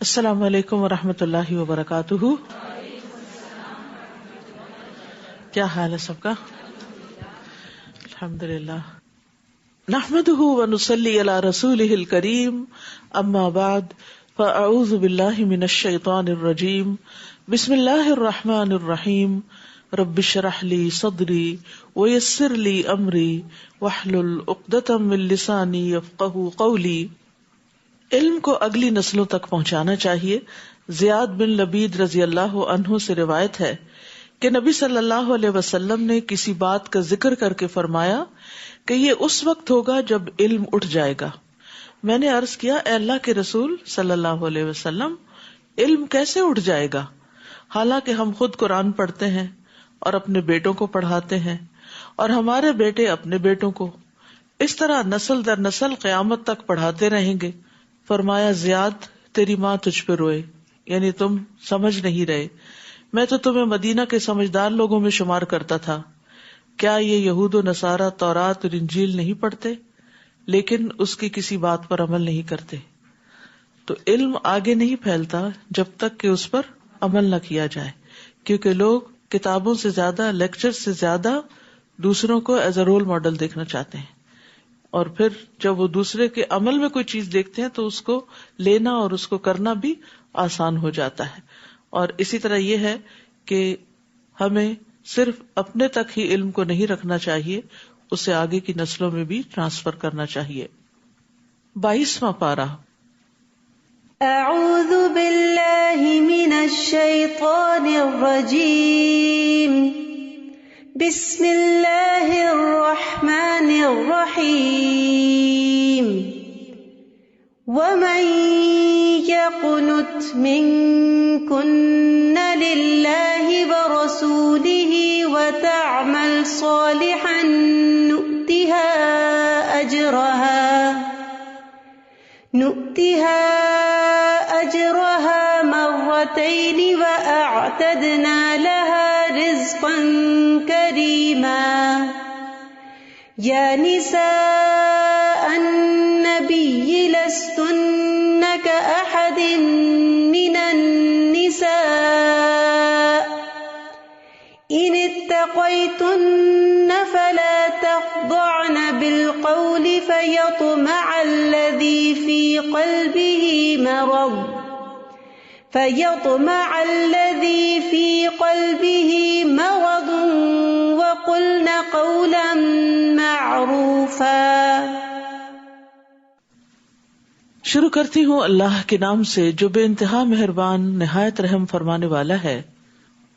السلام علیکم ورحمۃ اللہ وبرکاتہ. کیا حال ہے سب کا؟ الحمدللہ. نحمده ونصلی علی رسولہ الکریم. اما بعد فاعوذ باللہ من الشیطان الرجیم. بسم اللہ الرحمن الرحیم. رب اشرح لی صدری ویسر لی امری واحلل عقدۃ من لسانی یفقہوا قولی. علم کو اگلی نسلوں تک پہنچانا چاہیے. زیاد بن لبید رضی اللہ عنہ سے روایت ہے کہ نبی صلی اللہ علیہ وسلم نے کسی بات کا ذکر کر کے فرمایا کہ یہ اس وقت ہوگا جب علم اٹھ جائے گا. میں نے عرض کیا، اے اللہ کے رسول صلی اللہ علیہ وسلم، علم کیسے اٹھ جائے گا؟ حالانکہ ہم خود قرآن پڑھتے ہیں اور اپنے بیٹوں کو پڑھاتے ہیں اور ہمارے بیٹے اپنے بیٹوں کو، اس طرح نسل در نسل قیامت تک پڑھاتے رہیں گے. فرمایا، زیاد تیری ماں تجھ پہ روئے، یعنی تم سمجھ نہیں رہے. میں تو تمہیں مدینہ کے سمجھدار لوگوں میں شمار کرتا تھا. کیا یہ یہود و نصارہ تورات اور انجیل نہیں پڑھتے لیکن اس کی کسی بات پر عمل نہیں کرتے؟ تو علم آگے نہیں پھیلتا جب تک کہ اس پر عمل نہ کیا جائے، کیونکہ لوگ کتابوں سے زیادہ، لیکچر سے زیادہ دوسروں کو ایز اے رول ماڈل دیکھنا چاہتے ہیں، اور پھر جب وہ دوسرے کے عمل میں کوئی چیز دیکھتے ہیں تو اس کو لینا اور اس کو کرنا بھی آسان ہو جاتا ہے. اور اسی طرح یہ ہے کہ ہمیں صرف اپنے تک ہی علم کو نہیں رکھنا چاہیے، اسے آگے کی نسلوں میں بھی ٹرانسفر کرنا چاہیے. 22واں پارہ. اعوذ باللہ من الشیطان الرجیم. بسم اللہ الرحمن الرحیم. ومن يقنت منكن لله ورسوله وتعمل صالحا نؤتها أجرها مرتين وأعتدنا لها رزقا كريما. يا نساء النبي لستن كأحد من النساء إن اتقيتن فلا تخضعن بالقول فيطمع الذي في قلبه مرض وقلن قولا معروفا. شروع کرتی ہوں اللہ کے نام سے جو بے انتہا مہربان نہایت رحم فرمانے والا ہے.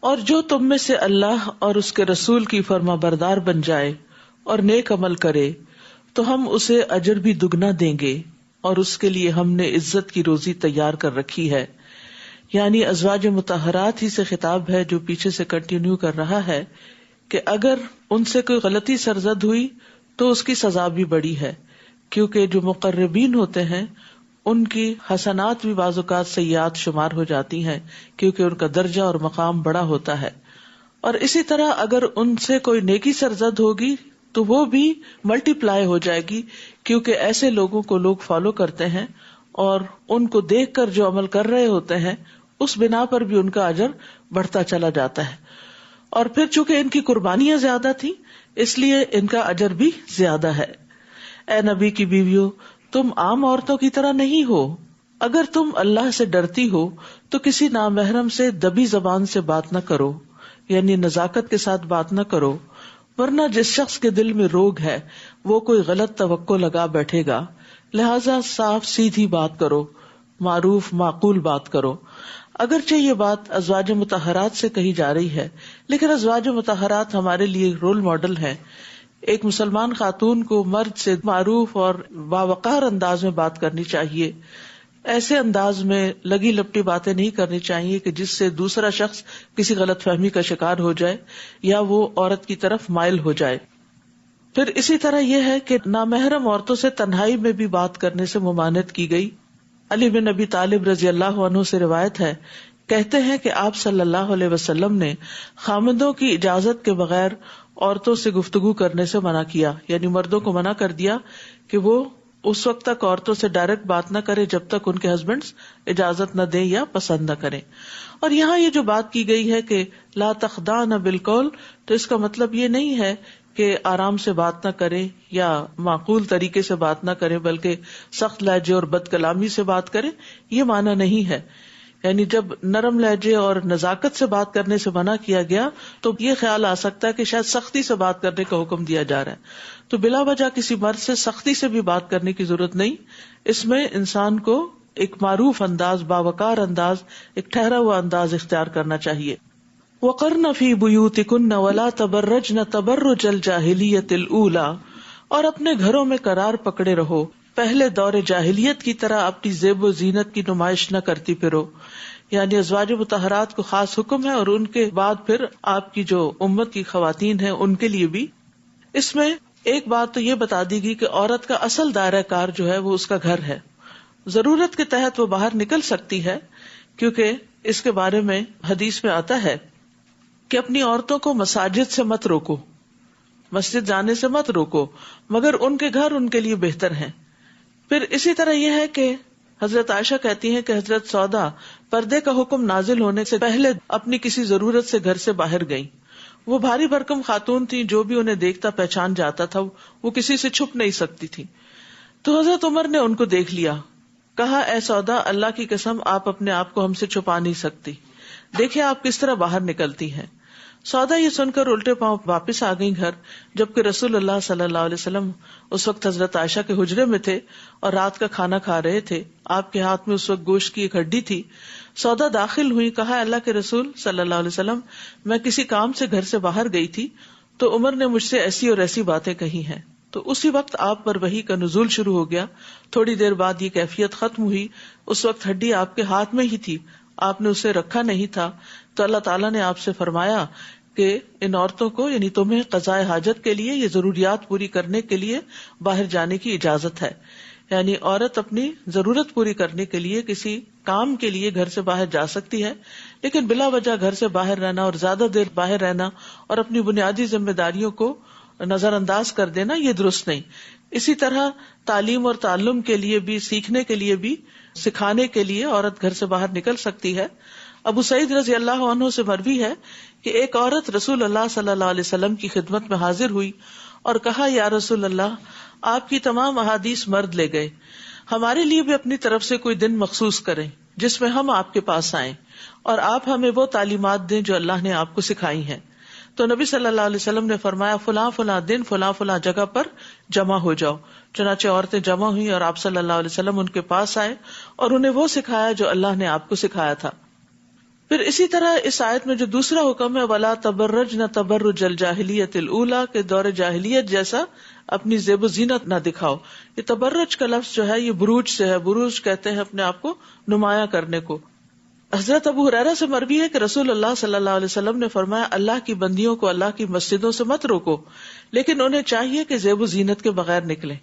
اور جو تم میں سے اللہ اور اس کے رسول کی فرما بردار بن جائے اور نیک عمل کرے تو ہم اسے اجر بھی دگنا دیں گے، اور اس کے لیے ہم نے عزت کی روزی تیار کر رکھی ہے. یعنی ازواج مطہرات ہی سے خطاب ہے جو پیچھے سے کنٹینیو کر رہا ہے کہ اگر ان سے کوئی غلطی سرزد ہوئی تو اس کی سزا بھی بڑی ہے، کیونکہ جو مقربین ہوتے ہیں ان کی حسنات بھی بعض اوقات سیئات شمار ہو جاتی ہیں، کیونکہ ان کا درجہ اور مقام بڑا ہوتا ہے. اور اسی طرح اگر ان سے کوئی نیکی سرزد ہوگی تو وہ بھی ملٹی پلائی ہو جائے گی، کیونکہ ایسے لوگوں کو لوگ فالو کرتے ہیں اور ان کو دیکھ کر جو عمل کر رہے ہوتے ہیں اس بنا پر بھی ان کا اجر بڑھتا چلا جاتا ہے. اور پھر چونکہ ان کی قربانیاں زیادہ تھیں اس لیے ان کا اجر بھی زیادہ ہے. اے نبی کی بیویوں، تم عام عورتوں کی طرح نہیں ہو. اگر تم اللہ سے ڈرتی ہو تو کسی نامحرم سے دبی زبان سے بات نہ کرو، یعنی نزاکت کے ساتھ بات نہ کرو، ورنہ جس شخص کے دل میں روگ ہے وہ کوئی غلط توقع لگا بیٹھے گا. لہذا صاف سیدھی بات کرو، معروف معقول بات کرو. اگرچہ یہ بات ازواج مطہرات سے کہی جا رہی ہے، لیکن ازواج مطہرات ہمارے لیے رول ماڈل ہے. ایک مسلمان خاتون کو مرد سے معروف اور باوقار انداز میں بات کرنی چاہیے. ایسے انداز میں لگی لپٹی باتیں نہیں کرنی چاہیے کہ جس سے دوسرا شخص کسی غلط فہمی کا شکار ہو جائے یا وہ عورت کی طرف مائل ہو جائے. پھر اسی طرح یہ ہے کہ نامحرم عورتوں سے تنہائی میں بھی بات کرنے سے ممانعت کی گئی. علی بن ابی طالب رضی اللہ عنہ سے روایت ہے، کہتے ہیں کہ آپ صلی اللہ علیہ وسلم نے خامندوں کی اجازت کے بغیر عورتوں سے گفتگو کرنے سے منع کیا، یعنی مردوں کو منع کر دیا کہ وہ اس وقت تک عورتوں سے ڈائریکٹ بات نہ کرے جب تک ان کے ہسبینڈز اجازت نہ دیں یا پسند نہ کریں. اور یہاں یہ جو بات کی گئی ہے کہ لا تخضعن بالقول، تو اس کا مطلب یہ نہیں ہے کہ آرام سے بات نہ کرے یا معقول طریقے سے بات نہ کرے بلکہ سخت لہجے اور بد کلامی سے بات کرے، یہ معنی نہیں ہے. یعنی جب نرم لہجے اور نزاکت سے بات کرنے سے منع کیا گیا تو یہ خیال آ سکتا ہے کہ شاید سختی سے بات کرنے کا حکم دیا جا رہا ہے. تو بلا وجہ کسی مرد سے سختی سے بھی بات کرنے کی ضرورت نہیں. اس میں انسان کو ایک معروف انداز، باوقار انداز، ایک ٹھہرا ہوا انداز اختیار کرنا چاہیے. وَقَرْنَ فِي بُيُوتِكُنَّ وَلَا تَبَرَّجْنَ تَبَرُّجَ الْجَاهِلِيَّةِ الْأُولَى، اور اپنے گھروں میں قرار پکڑے رہو، پہلے دور جاہلیت کی طرح اپنی زیب و زینت کی نمائش نہ کرتی پھرو. یعنی ازواج مطہرات کو خاص حکم ہے اور ان کے بعد پھر آپ کی جو امت کی خواتین ہیں ان کے لیے بھی. اس میں ایک بات تو یہ بتا دی گئی کہ عورت کا اصل دائرہ کار جو ہے وہ اس کا گھر ہے. ضرورت کے تحت وہ باہر نکل سکتی ہے، کیونکہ اس کے بارے میں حدیث میں آتا ہے کہ اپنی عورتوں کو مساجد سے مت روکو، مسجد جانے سے مت روکو، مگر ان کے گھر ان کے لیے بہتر ہیں. پھر اسی طرح یہ ہے کہ حضرت عائشہ کہتی ہیں کہ حضرت سودا پردے کا حکم نازل ہونے سے پہلے اپنی کسی ضرورت سے گھر سے باہر گئیں. وہ بھاری بھرکم خاتون تھی، جو بھی انہیں دیکھتا پہچان جاتا تھا، وہ کسی سے چھپ نہیں سکتی تھی. تو حضرت عمر نے ان کو دیکھ لیا، کہا اے سودا، اللہ کی قسم آپ اپنے آپ کو ہم سے چھپا نہیں سکتی، دیکھیں آپ کس طرح باہر نکلتی ہیں. سودا یہ سن کر الٹے پاؤں واپس آ گئی گھر، جبکہ رسول اللہ صلی اللہ علیہ وسلم اس وقت حضرت عائشہ کے حجرے میں تھے اور رات کا کھانا کھا رہے تھے. آپ کے ہاتھ میں اس وقت گوشت کی ایک ہڈی تھی. سودا داخل ہوئی، کہا اللہ کے رسول صلی اللہ علیہ وسلم، میں کسی کام سے گھر سے باہر گئی تھی تو عمر نے مجھ سے ایسی اور ایسی باتیں کہی ہیں. تو اسی وقت آپ پر وحی کا نزول شروع ہو گیا. تھوڑی دیر بعد یہ کیفیت ختم ہوئی. اس وقت ہڈی آپ کے ہاتھ میں ہی تھی، آپ نے اسے رکھا نہیں تھا. تو اللہ تعالیٰ نے آپ سے فرمایا کہ ان عورتوں کو، یعنی تمہیں قضاء حاجت کے لیے، یہ ضروریات پوری کرنے کے لیے باہر جانے کی اجازت ہے. یعنی عورت اپنی ضرورت پوری کرنے کے لیے کسی کام کے لیے گھر سے باہر جا سکتی ہے، لیکن بلا وجہ گھر سے باہر رہنا اور زیادہ دیر باہر رہنا اور اپنی بنیادی ذمہ داریوں کو نظر انداز کر دینا، یہ درست نہیں. اسی طرح تعلیم اور تعلم کے لیے بھی، سیکھنے کے لیے بھی، سکھانے کے لیے عورت گھر سے باہر نکل سکتی ہے. ابو سعید رضی اللہ عنہ سے مروی ہے کہ ایک عورت رسول اللہ صلی اللہ علیہ وسلم کی خدمت میں حاضر ہوئی اور کہا یا رسول اللہ، آپ کی تمام احادیث مرد لے گئے، ہمارے لیے بھی اپنی طرف سے کوئی دن مخصوص کریں جس میں ہم آپ کے پاس آئیں اور آپ ہمیں وہ تعلیمات دیں جو اللہ نے آپ کو سکھائی ہیں. تو نبی صلی اللہ علیہ وسلم نے فرمایا فلاں فلاں دن فلاں فلاں جگہ پر جمع ہو جاؤ. چنانچہ عورتیں جمع ہوئی اور آپ صلی اللہ علیہ وسلم ان کے پاس آئے اور انہیں وہ سکھایا جو اللہ نے آپ کو سکھایا تھا. پھر اسی طرح اس آیت میں جو دوسرا حکم ہے وَلَا تَبَرَّجْنَ تَبَرُّجَ الْجَاهِلِيَّةِ الْأُولَى، کہ دور جاہلیت جیسا اپنی زیب و زینت نہ دکھاؤ. یہ تبرج کا لفظ جو ہے یہ بروج سے ہے. بروج کہتے ہیں اپنے آپ کو نمایاں کرنے کو. حضرت ابو ہریرہ سے مروی ہے کہ رسول اللہ صلی اللہ علیہ وسلم نے فرمایا اللہ کی بندیوں کو اللہ کی مسجدوں سے مت روکو، لیکن انہیں چاہیے کہ زیب و زینت کے بغیر نکلیں.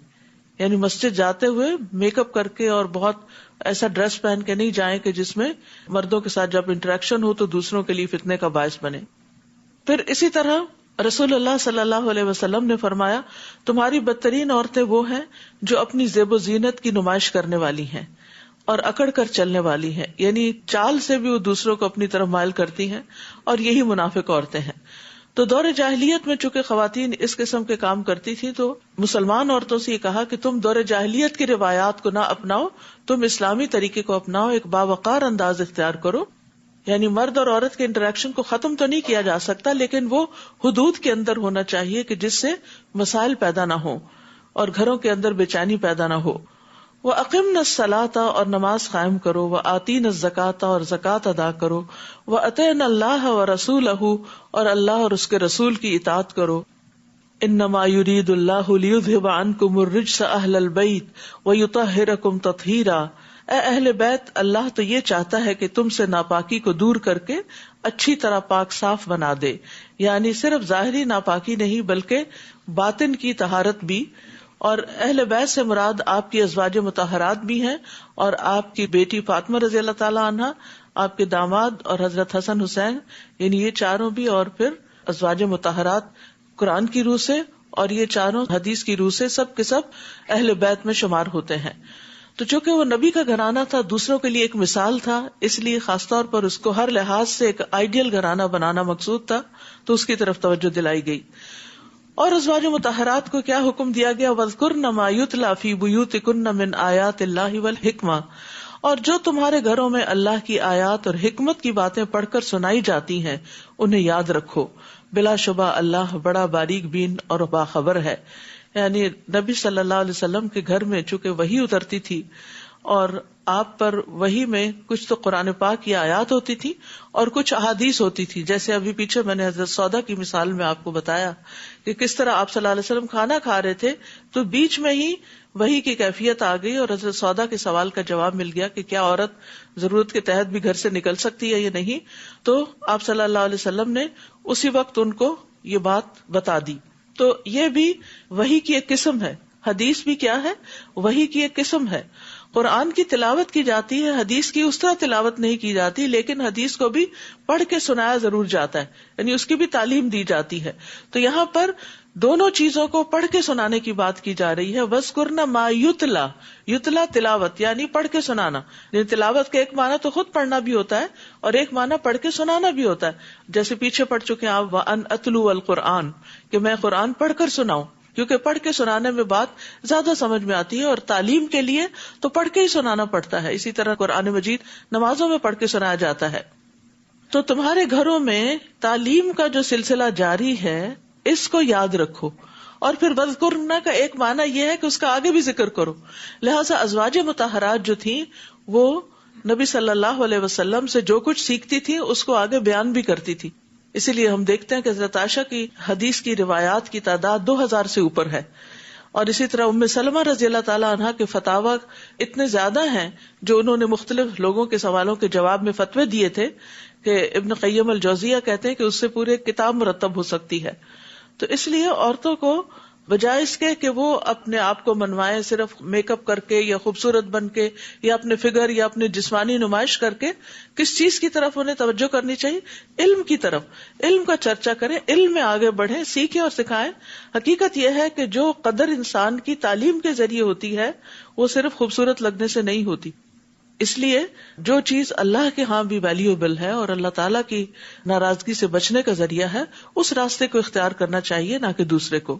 یعنی مسجد جاتے ہوئے میک اپ کر کے اور بہت ایسا ڈریس پہن کے نہیں جائیں کہ جس میں مردوں کے ساتھ جب انٹریکشن ہو تو دوسروں کے لیے فتنے کا باعث بنے. پھر اسی طرح رسول اللہ صلی اللہ علیہ وسلم نے فرمایا تمہاری بدترین عورتیں وہ ہیں جو اپنی زیب و زینت کی نمائش کرنے والی ہیں اور اکڑ کر چلنے والی ہیں. یعنی چال سے بھی وہ دوسروں کو اپنی طرف مائل کرتی ہیں، اور یہی منافق عورتیں ہیں. تو دور جاہلیت میں چونکہ خواتین اس قسم کے کام کرتی تھی تو مسلمان عورتوں سے یہ کہا کہ تم دور جاہلیت کی روایات کو نہ اپناؤ، تم اسلامی طریقے کو اپناؤ، ایک باوقار انداز اختیار کرو. یعنی مرد اور عورت کے انٹریکشن کو ختم تو نہیں کیا جا سکتا، لیکن وہ حدود کے اندر ہونا چاہیے کہ جس سے مسائل پیدا نہ ہو اور گھروں کے اندر بے چینی پیدا نہ ہو. وَأَقِمْنَ الصَّلَاةَ، اور نماز قائم کرو، وَآتِينَ الزَّكَاةَ، اور زکوٰۃ ادا کرو، وَأَطِعْنَ اللَّهَ وَرَسُولَهُ، اور اللہ اور اس کے رسول کی اطاعت کرو. إِنَّمَا يُرِيدُ اللَّهُ لِيُذْهِبَ عَنْكُمُ الرِّجْسَ أَهْلَ الْبَيْتِ وَيُطَهِّرَكُمْ تَطْهِيرًا. اے اہل بیت، اللہ تو یہ چاہتا ہے کہ تم سے ناپاکی کو دور کر کے اچھی طرح پاک صاف بنا دے. یعنی صرف ظاہری ناپاکی نہیں بلکہ باطن کی طہارت بھی. اور اہل بیت سے مراد آپ کی ازواج مطہرات بھی ہیں، اور آپ کی بیٹی فاطمہ رضی اللہ تعالی عنہا، آپ کے داماد اور حضرت حسن حسین، یعنی یہ چاروں بھی، اور پھر ازواج مطہرات قرآن کی روح سے اور یہ چاروں حدیث کی روح سے سب کے سب اہل بیت میں شمار ہوتے ہیں. تو چونکہ وہ نبی کا گھرانہ تھا، دوسروں کے لیے ایک مثال تھا، اس لیے خاص طور پر اس کو ہر لحاظ سے ایک آئیڈیل گھرانہ بنانا مقصود تھا، تو اس کی طرف توجہ دلائی گئی. اور ازواج مطہرات کو کیا حکم دیا گیا؟ وَاذْكُرْنَ مَا يُتْلَى فِي بُيُوتِكُنَّ مِنْ آيَاتِ اللَّهِ وَالْحِكْمَةِ، اور جو تمہارے گھروں میں اللہ کی آیات اور حکمت کی باتیں پڑھ کر سنائی جاتی ہیں انہیں یاد رکھو، بلا شبہ اللہ بڑا باریک بین اور باخبر ہے. یعنی نبی صلی اللہ علیہ وسلم کے گھر میں چونکہ وحی اترتی تھی اور آپ پر وحی میں کچھ تو قرآن پاک کی آیات ہوتی تھی اور کچھ احادیث ہوتی تھی. جیسے ابھی پیچھے میں نے حضرت سودا کی مثال میں آپ کو بتایا کہ کس طرح آپ صلی اللہ علیہ وسلم کھانا کھا رہے تھے تو بیچ میں ہی وحی کی کیفیت آ گئی اور حضرت سودا کے سوال کا جواب مل گیا کہ کیا عورت ضرورت کے تحت بھی گھر سے نکل سکتی ہے یا نہیں. تو آپ صلی اللہ علیہ وسلم نے اسی وقت ان کو یہ بات بتا دی. تو یہ بھی وحی کی ایک قسم ہے. حدیث بھی کیا ہے؟ وحی کی ایک قسم ہے. قرآن کی تلاوت کی جاتی ہے، حدیث کی اس طرح تلاوت نہیں کی جاتی، لیکن حدیث کو بھی پڑھ کے سنایا ضرور جاتا ہے، یعنی اس کی بھی تعلیم دی جاتی ہے. تو یہاں پر دونوں چیزوں کو پڑھ کے سنانے کی بات کی جا رہی ہے. وَاذْكُرْنَ مَا يُتْلَى، یتلا تلاوت یعنی پڑھ کے سنانا. یعنی تلاوت کا ایک معنی تو خود پڑھنا بھی ہوتا ہے اور ایک معنی پڑھ کے سنانا بھی ہوتا ہے. جیسے پیچھے پڑھ چکے ہیں آپ وَأَنْ أَتْلُوَ الْقُرْآنَ، کہ میں قرآن پڑھ کر سناؤں، کیونکہ پڑھ کے سنانے میں بات زیادہ سمجھ میں آتی ہے اور تعلیم کے لیے تو پڑھ کے ہی سنانا پڑتا ہے. اسی طرح قرآن مجید نمازوں میں پڑھ کے سنایا جاتا ہے. تو تمہارے گھروں میں تعلیم کا جو سلسلہ جاری ہے اس کو یاد رکھو. اور پھر وذکرنا کا ایک معنی یہ ہے کہ اس کا آگے بھی ذکر کرو. لہٰذا ازواج مطہرات جو تھیں وہ نبی صلی اللہ علیہ وسلم سے جو کچھ سیکھتی تھی اس کو آگے بیان بھی کرتی تھی. اسی لیے ہم دیکھتے ہیں کہ حضرت عائشہ کی حدیث کی روایات کی تعداد 2000 سے اوپر ہے. اور اسی طرح ام سلمہ رضی اللہ تعالیٰ عنہا کے فتاوی اتنے زیادہ ہیں جو انہوں نے مختلف لوگوں کے سوالوں کے جواب میں فتوے دیے تھے کہ ابن قیم الجوزیہ کہتے ہیں کہ اس سے پورے کتاب مرتب ہو سکتی ہے. تو اس لیے عورتوں کو بجائے اس کے کہ وہ اپنے آپ کو منوائیں صرف میک اپ کر کے یا خوبصورت بن کے یا اپنے فگر یا اپنے جسمانی نمائش کر کے، کس چیز کی طرف انہیں توجہ کرنی چاہیے؟ علم کی طرف. علم کا چرچا کریں، علم میں آگے بڑھیں، سیکھیں اور سکھائیں. حقیقت یہ ہے کہ جو قدر انسان کی تعلیم کے ذریعے ہوتی ہے وہ صرف خوبصورت لگنے سے نہیں ہوتی. اس لیے جو چیز اللہ کے ہاں بھی ویلیوبل ہے اور اللہ تعالیٰ کی ناراضگی سے بچنے کا ذریعہ ہے اس راستے کو اختیار کرنا چاہیے، نہ کہ دوسرے کو.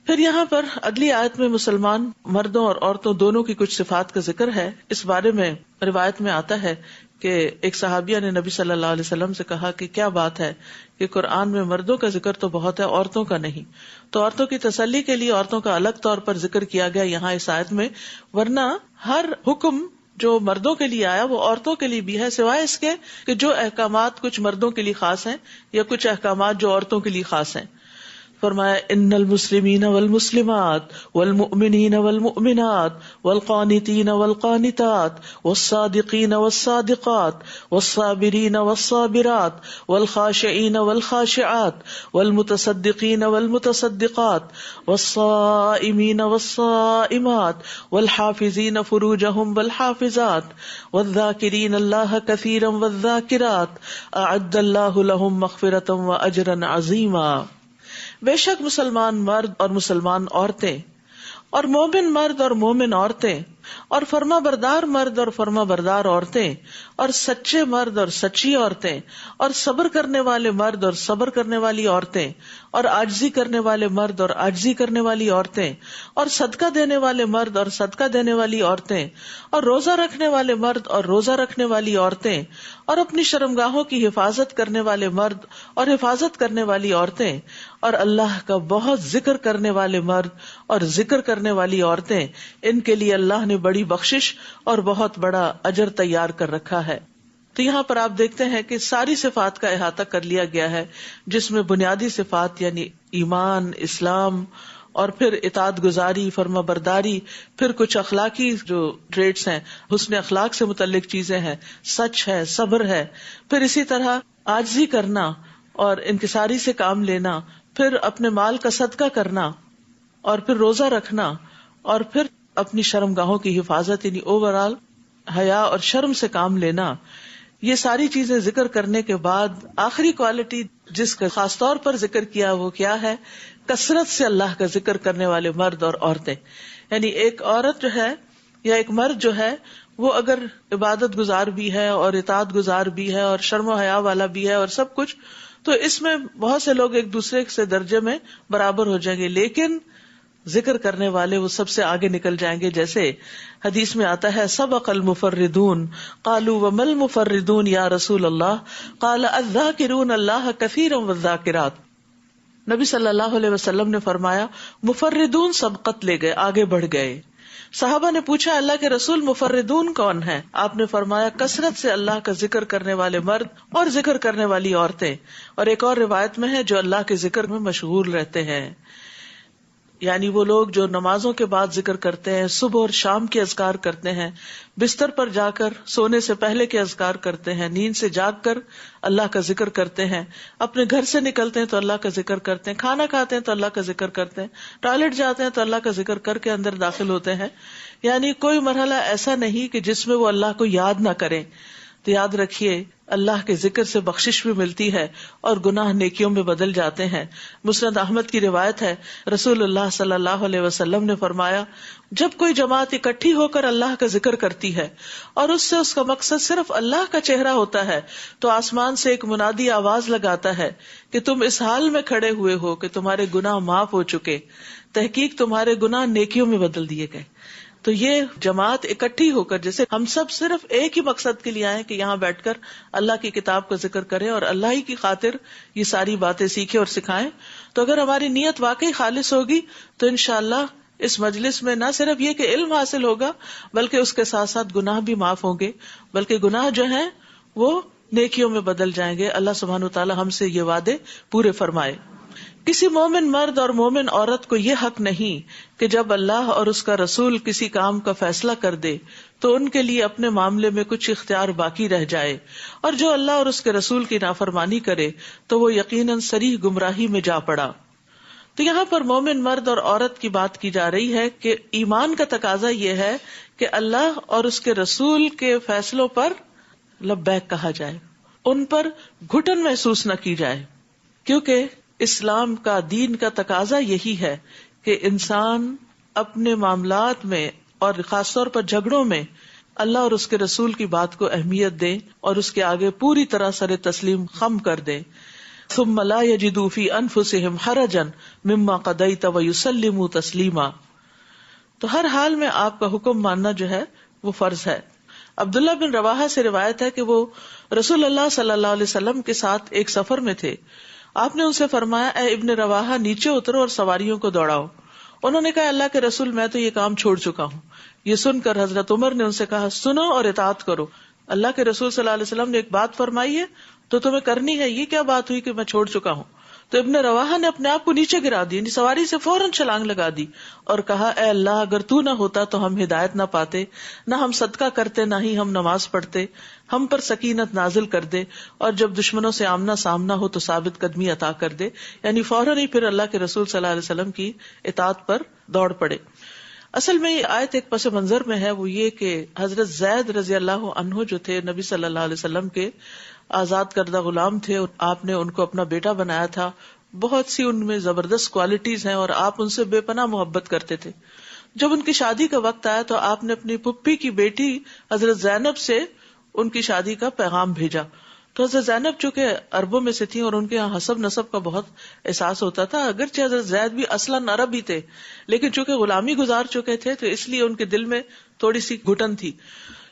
پھر یہاں پر اگلی آیت میں مسلمان مردوں اور عورتوں دونوں کی کچھ صفات کا ذکر ہے. اس بارے میں روایت میں آتا ہے کہ ایک صحابیہ نے نبی صلی اللہ علیہ وسلم سے کہا کہ کیا بات ہے کہ قرآن میں مردوں کا ذکر تو بہت ہے، عورتوں کا نہیں. تو عورتوں کی تسلی کے لیے عورتوں کا الگ طور پر ذکر کیا گیا یہاں اس آیت میں، ورنہ ہر حکم جو مردوں کے لیے آیا وہ عورتوں کے لیے بھی ہے، سوائے اس کے کہ جو احکامات کچھ مردوں کے لیے خاص ہیں یا کچھ احکامات جو عورتوں کے لیے خاص ہیں. فرمایا ان المسلمین والمسلمات والمؤمنین والمؤمنات والقانتین والقانتات والصادقین والصادقات والصابرین والصابرات والخاشعین والخاشعات والمتصدقین والمتصدقات والصائمین والصائمات والحافظین فروجہم والحافظات والذاکرین اللہ کثیرا والذاکرات اعد اللہ لہم مغفرۃ واجرا عظیما. بے شک مسلمان مرد اور مسلمان عورتیں اور مومن مرد اور مومن عورتیں اور فرما بردار مرد اور فرما بردار عورتیں اور سچے مرد اور سچی عورتیں اور صبر کرنے والے مرد اور صبر کرنے والی عورتیں اور عاجزی کرنے والے مرد اور عاجزی کرنے والی عورتیں اور صدقہ دینے والے مرد اور صدقہ دینے والی عورتیں اور روزہ رکھنے والے مرد اور روزہ رکھنے والی عورتیں اور اپنی شرمگاہوں کی حفاظت کرنے والے مرد اور حفاظت کرنے والی عورتیں اور اللہ کا بہت ذکر کرنے والے مرد اور ذکر کرنے والی عورتیں، ان کے لیے اللہ نے بڑی بخشش اور بہت بڑا اجر تیار کر رکھا ہے. تو یہاں پر آپ دیکھتے ہیں کہ ساری صفات کا احاطہ کر لیا گیا ہے، جس میں بنیادی صفات یعنی ایمان، اسلام اور پھر اطاعت گزاری، فرما برداری، پھر کچھ اخلاقی جو ٹریٹس ہیں، حسن اخلاق سے متعلق چیزیں ہیں، سچ ہے، صبر ہے، پھر اسی طرح عاجزی کرنا اور انکساری سے کام لینا، پھر اپنے مال کا صدقہ کرنا اور پھر روزہ رکھنا اور پھر اپنی شرمگاہوں کی حفاظت یعنی اوور آل حیا اور شرم سے کام لینا. یہ ساری چیزیں ذکر کرنے کے بعد آخری کوالٹی جس کا خاص طور پر ذکر کیا وہ کیا ہے؟ کثرت سے اللہ کا ذکر کرنے والے مرد اور عورتیں. یعنی ایک عورت جو ہے یا ایک مرد جو ہے وہ اگر عبادت گزار بھی ہے اور اطاعت گزار بھی ہے اور شرم و حیا والا بھی ہے اور سب کچھ، تو اس میں بہت سے لوگ ایک دوسرے سے درجے میں برابر ہو جائیں گے، لیکن ذکر کرنے والے وہ سب سے آگے نکل جائیں گے. جیسے حدیث میں آتا ہے سبق المفردون قالوا وما المفردون یا رسول اللہ قال الذاکرون اللہ کثیرا والذاکرات. نبی صلی اللہ علیہ وسلم نے فرمایا مفردون سبقت لے گئے، آگے بڑھ گئے. صحابہ نے پوچھا اللہ کے رسول مفردون کون ہیں؟ آپ نے فرمایا کثرت سے اللہ کا ذکر کرنے والے مرد اور ذکر کرنے والی عورتیں. اور ایک اور روایت میں ہے جو اللہ کے ذکر میں مشغول رہتے ہیں، یعنی وہ لوگ جو نمازوں کے بعد ذکر کرتے ہیں، صبح اور شام کے اذکار کرتے ہیں، بستر پر جا کر سونے سے پہلے کے اذکار کرتے ہیں، نیند سے جاگ کر اللہ کا ذکر کرتے ہیں، اپنے گھر سے نکلتے ہیں تو اللہ کا ذکر کرتے ہیں، کھانا کھاتے ہیں تو اللہ کا ذکر کرتے ہیں، ٹوائلٹ جاتے ہیں تو اللہ کا ذکر کر کے اندر داخل ہوتے ہیں. یعنی کوئی مرحلہ ایسا نہیں کہ جس میں وہ اللہ کو یاد نہ کریں. تو یاد رکھیے اللہ کے ذکر سے بخشش بھی ملتی ہے اور گناہ نیکیوں میں بدل جاتے ہیں. مسند احمد کی روایت ہے رسول اللہ صلی اللہ علیہ وسلم نے فرمایا جب کوئی جماعت اکٹھی ہو کر اللہ کا ذکر کرتی ہے اور اس سے اس کا مقصد صرف اللہ کا چہرہ ہوتا ہے تو آسمان سے ایک منادی آواز لگاتا ہے کہ تم اس حال میں کھڑے ہوئے ہو کہ تمہارے گناہ معاف ہو چکے، تحقیق تمہارے گناہ نیکیوں میں بدل دیے گئے. تو یہ جماعت اکٹھی ہو کر، جیسے ہم سب صرف ایک ہی مقصد کے لیے آئے کہ یہاں بیٹھ کر اللہ کی کتاب کا ذکر کریں اور اللہ ہی کی خاطر یہ ساری باتیں سیکھیں اور سکھائیں، تو اگر ہماری نیت واقعی خالص ہوگی تو انشاءاللہ اس مجلس میں نہ صرف یہ کہ علم حاصل ہوگا بلکہ اس کے ساتھ ساتھ گناہ بھی معاف ہوں گے، بلکہ گناہ جو ہیں وہ نیکیوں میں بدل جائیں گے. اللہ سبحانہ وتعالی ہم سے یہ وعدے پورے فرمائے. کسی مومن مرد اور مومن عورت کو یہ حق نہیں کہ جب اللہ اور اس کا رسول کسی کام کا فیصلہ کر دے تو ان کے لیے اپنے معاملے میں کچھ اختیار باقی رہ جائے، اور جو اللہ اور اس کے رسول کی نافرمانی کرے تو وہ یقیناً صریح گمراہی میں جا پڑا. تو یہاں پر مومن مرد اور عورت کی بات کی جا رہی ہے کہ ایمان کا تقاضا یہ ہے کہ اللہ اور اس کے رسول کے فیصلوں پر لبیک کہا جائے، ان پر گھٹن محسوس نہ کی جائے، کیونکہ اسلام کا دین کا تقاضا یہی ہے کہ انسان اپنے معاملات میں اور خاص طور پر جھگڑوں میں اللہ اور اس کے رسول کی بات کو اہمیت دے اور اس کے آگے پوری طرح سر تسلیم خم کر دے. ثم لا يجدوا في انفسهم حرجا مما قضيت ويسلموا تسلیما. تو ہر حال میں آپ کا حکم ماننا جو ہے وہ فرض ہے. عبداللہ بن رواحہ سے روایت ہے کہ وہ رسول اللہ صلی اللہ علیہ وسلم کے ساتھ ایک سفر میں تھے. آپ نے ان سے فرمایا اے ابن رواحہ نیچے اترو اور سواریوں کو دوڑاؤ. انہوں نے کہا اللہ کے رسول میں تو یہ کام چھوڑ چکا ہوں. یہ سن کر حضرت عمر نے ان سے کہا سنو اور اطاعت کرو، اللہ کے رسول صلی اللہ علیہ وسلم نے ایک بات فرمائی ہے تو تمہیں کرنی ہے. یہ کیا بات ہوئی کہ میں چھوڑ چکا ہوں؟ تو ابن رواحہ نے اپنے آپ کو نیچے گرا دی، یعنی سواری سے فوراً چھلانگ لگا دی اور کہا اے اللہ اگر تو نہ ہوتا تو ہم ہدایت نہ پاتے، نہ ہم صدقہ کرتے، نہ ہی ہم نماز پڑھتے. ہم پر سکینت نازل کر دے اور جب دشمنوں سے آمنا سامنا ہو تو ثابت قدمی عطا کر دے. یعنی فوراً ہی پھر اللہ کے رسول صلی اللہ علیہ وسلم کی اطاعت پر دوڑ پڑے. اصل میں یہ آیت ایک پس منظر میں ہے، وہ یہ کہ حضرت زید رضی اللہ عنہ جو تھے نبی صلی اللہ علیہ وسلم کے آزاد کردہ غلام تھے، آپ نے ان کو اپنا بیٹا بنایا تھا. بہت سی ان میں زبردست کوالٹیز ہیں اور آپ ان سے بے پناہ محبت کرتے تھے. جب ان کی شادی کا وقت آیا تو آپ نے اپنی پھپھی کی بیٹی حضرت زینب سے ان کی شادی کا پیغام بھیجا. تو حضرت زینب چونکہ عربوں میں سے تھیں اور ان کے یہاں حسب نسب کا بہت احساس ہوتا تھا، اگرچہ حضرت زید بھی اصلاً عرب ہی تھے لیکن چونکہ غلامی گزار چکے تھے تو اس لیے ان کے دل میں تھوڑی سی گھٹن تھی.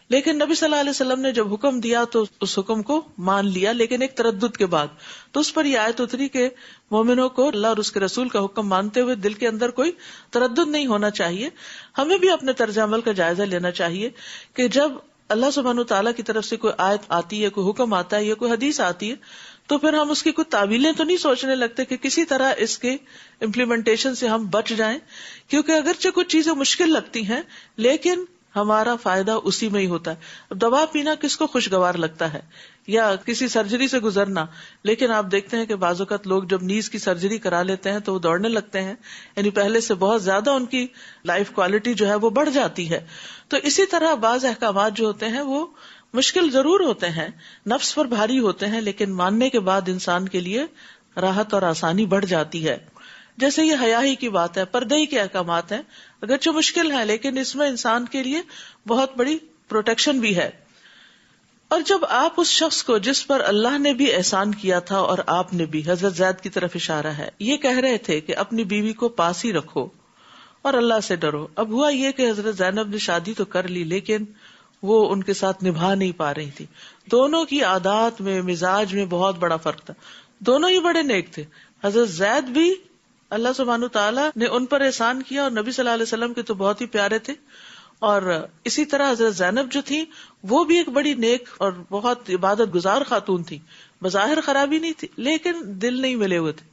لیکن نبی صلی اللہ علیہ وسلم نے جب حکم دیا تو اس حکم کو مان لیا، لیکن ایک تردد کے بعد. تو اس پر یہ آیت اتری کہ مومنوں کو اللہ اور اس کے رسول کا حکم مانتے ہوئے دل کے اندر کوئی تردد نہیں ہونا چاہیے. ہمیں بھی اپنے طرز عمل کا جائزہ لینا چاہیے کہ جب اللہ سبحانہ وتعالیٰ کی طرف سے کوئی آیت آتی ہے، کوئی حکم آتا ہے یا کوئی حدیث آتی ہے تو پھر ہم اس کی کوئی تعویلیں تو نہیں سوچنے لگتے کہ کسی طرح اس کے امپلیمنٹیشن سے ہم بچ جائیں، کیونکہ اگرچہ کچھ چیزیں مشکل لگتی ہیں لیکن ہمارا فائدہ اسی میں ہی ہوتا ہے. اب دوا پینا کس کو خوشگوار لگتا ہے یا کسی سرجری سے گزرنا، لیکن آپ دیکھتے ہیں کہ بعض اوقات لوگ جب نیز کی سرجری کرا لیتے ہیں تو وہ دوڑنے لگتے ہیں، یعنی پہلے سے بہت زیادہ ان کی لائف کوالٹی جو ہے وہ بڑھ جاتی ہے. تو اسی طرح بعض احکامات جو ہوتے ہیں وہ مشکل ضرور ہوتے ہیں، نفس پر بھاری ہوتے ہیں، لیکن ماننے کے بعد انسان کے لیے راحت اور آسانی بڑھ جاتی ہے. جیسے یہ حیا ہی کی بات ہے، پردے ہی کے احکامات ہیں، اگرچہ مشکل ہے لیکن اس میں انسان کے لیے بہت بڑی پروٹیکشن بھی ہے. اور جب آپ اس شخص کو جس پر اللہ نے بھی احسان کیا تھا اور آپ نے بھی، حضرت زید کی طرف اشارہ ہے، یہ کہہ رہے تھے کہ اپنی بیوی کو پاس ہی رکھو اور اللہ سے ڈرو، اب ہوا یہ کہ حضرت زینب نے شادی تو کر لی لیکن وہ ان کے ساتھ نبھا نہیں پا رہی تھی. دونوں کی عادات میں، مزاج میں بہت بڑا فرق تھا. دونوں ہی بڑے نیک تھے. حضرت زید بھی اللہ سبحانہ تعالیٰ نے ان پر احسان کیا اور نبی صلی اللہ علیہ وسلم کے تو بہت ہی پیارے تھے، اور اسی طرح حضرت زینب جو تھی وہ بھی ایک بڑی نیک اور بہت عبادت گزار خاتون تھی. بظاہر خرابی نہیں تھی لیکن دل نہیں ملے ہوئے تھے.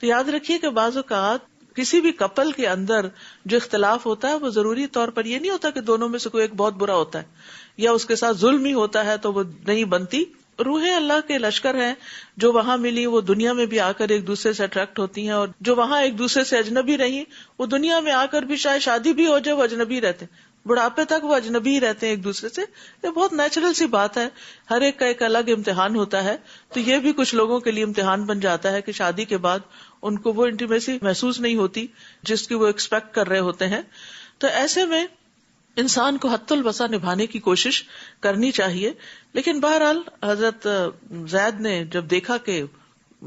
تو یاد رکھیے کہ بعض اوقات کسی بھی کپل کے اندر جو اختلاف ہوتا ہے وہ ضروری طور پر یہ نہیں ہوتا کہ دونوں میں سے کوئی ایک بہت برا ہوتا ہے یا اس کے ساتھ ظلم ہی ہوتا ہے تو وہ نہیں بنتی. روحیں اللہ کے لشکر ہیں، جو وہاں ملی وہ دنیا میں بھی آ کر ایک دوسرے سے اٹریکٹ ہوتی ہیں، اور جو وہاں ایک دوسرے سے اجنبی رہی وہ دنیا میں آ کر بھی شاید شادی بھی ہو جائے وہ اجنبی رہتے، بڑھاپے تک وہ اجنبی ہی رہتے ہیں ایک دوسرے سے. یہ بہت نیچرل سی بات ہے، ہر ایک کا ایک الگ امتحان ہوتا ہے. تو یہ بھی کچھ لوگوں کے لیے امتحان بن جاتا ہے کہ شادی کے بعد ان کو وہ انٹیمیسی محسوس نہیں ہوتی جس کی وہ ایکسپیکٹ کر رہے ہوتے ہیں. تو ایسے میں انسان کو حد الوسع نبھانے کی کوشش کرنی چاہیے. لیکن بہرحال حضرت زید نے جب دیکھا کہ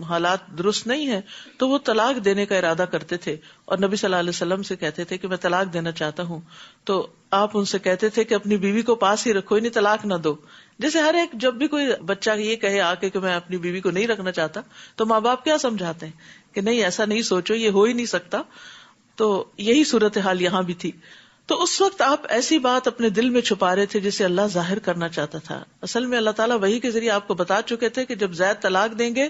حالات درست نہیں ہے تو وہ طلاق دینے کا ارادہ کرتے تھے اور نبی صلی اللہ علیہ وسلم سے کہتے تھے کہ میں طلاق دینا چاہتا ہوں. تو آپ ان سے کہتے تھے کہ اپنی بیوی کو پاس ہی رکھو، انہیں طلاق نہ دو. جیسے ہر ایک جب بھی کوئی بچہ یہ کہے آ کے کہ میں اپنی بیوی کو نہیں رکھنا چاہتا تو ماں باپ کیا سمجھاتے ہیں کہ نہیں ایسا نہیں سوچو، یہ ہو ہی نہیں سکتا. تو یہی صورتحال یہاں بھی تھی. تو اس وقت آپ ایسی بات اپنے دل میں چھپا رہے تھے جسے اللہ ظاہر کرنا چاہتا تھا. اصل میں اللہ تعالیٰ وحی کے ذریعے آپ کو بتا چکے تھے کہ جب زید طلاق دیں گے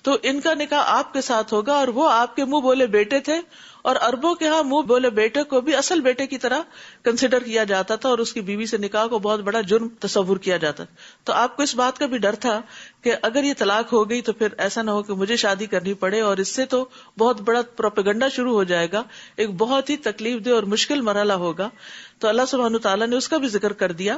تو ان کا نکاح آپ کے ساتھ ہوگا، اور وہ آپ کے منہ بولے بیٹے تھے، اور عربوں کے ہاں منہ بولے بیٹے کو بھی اصل بیٹے کی طرح کنسیڈر کیا جاتا تھا، اور اس کی بیوی سے نکاح کو بہت بڑا جرم تصور کیا جاتا تھا. تو آپ کو اس بات کا بھی ڈر تھا کہ اگر یہ طلاق ہو گئی تو پھر ایسا نہ ہو کہ مجھے شادی کرنی پڑے، اور اس سے تو بہت بڑا پروپیگنڈا شروع ہو جائے گا، ایک بہت ہی تکلیف دہ اور مشکل مرحلہ ہوگا. تو اللہ سبحانہ تعالیٰ نے اس کا بھی ذکر کر دیا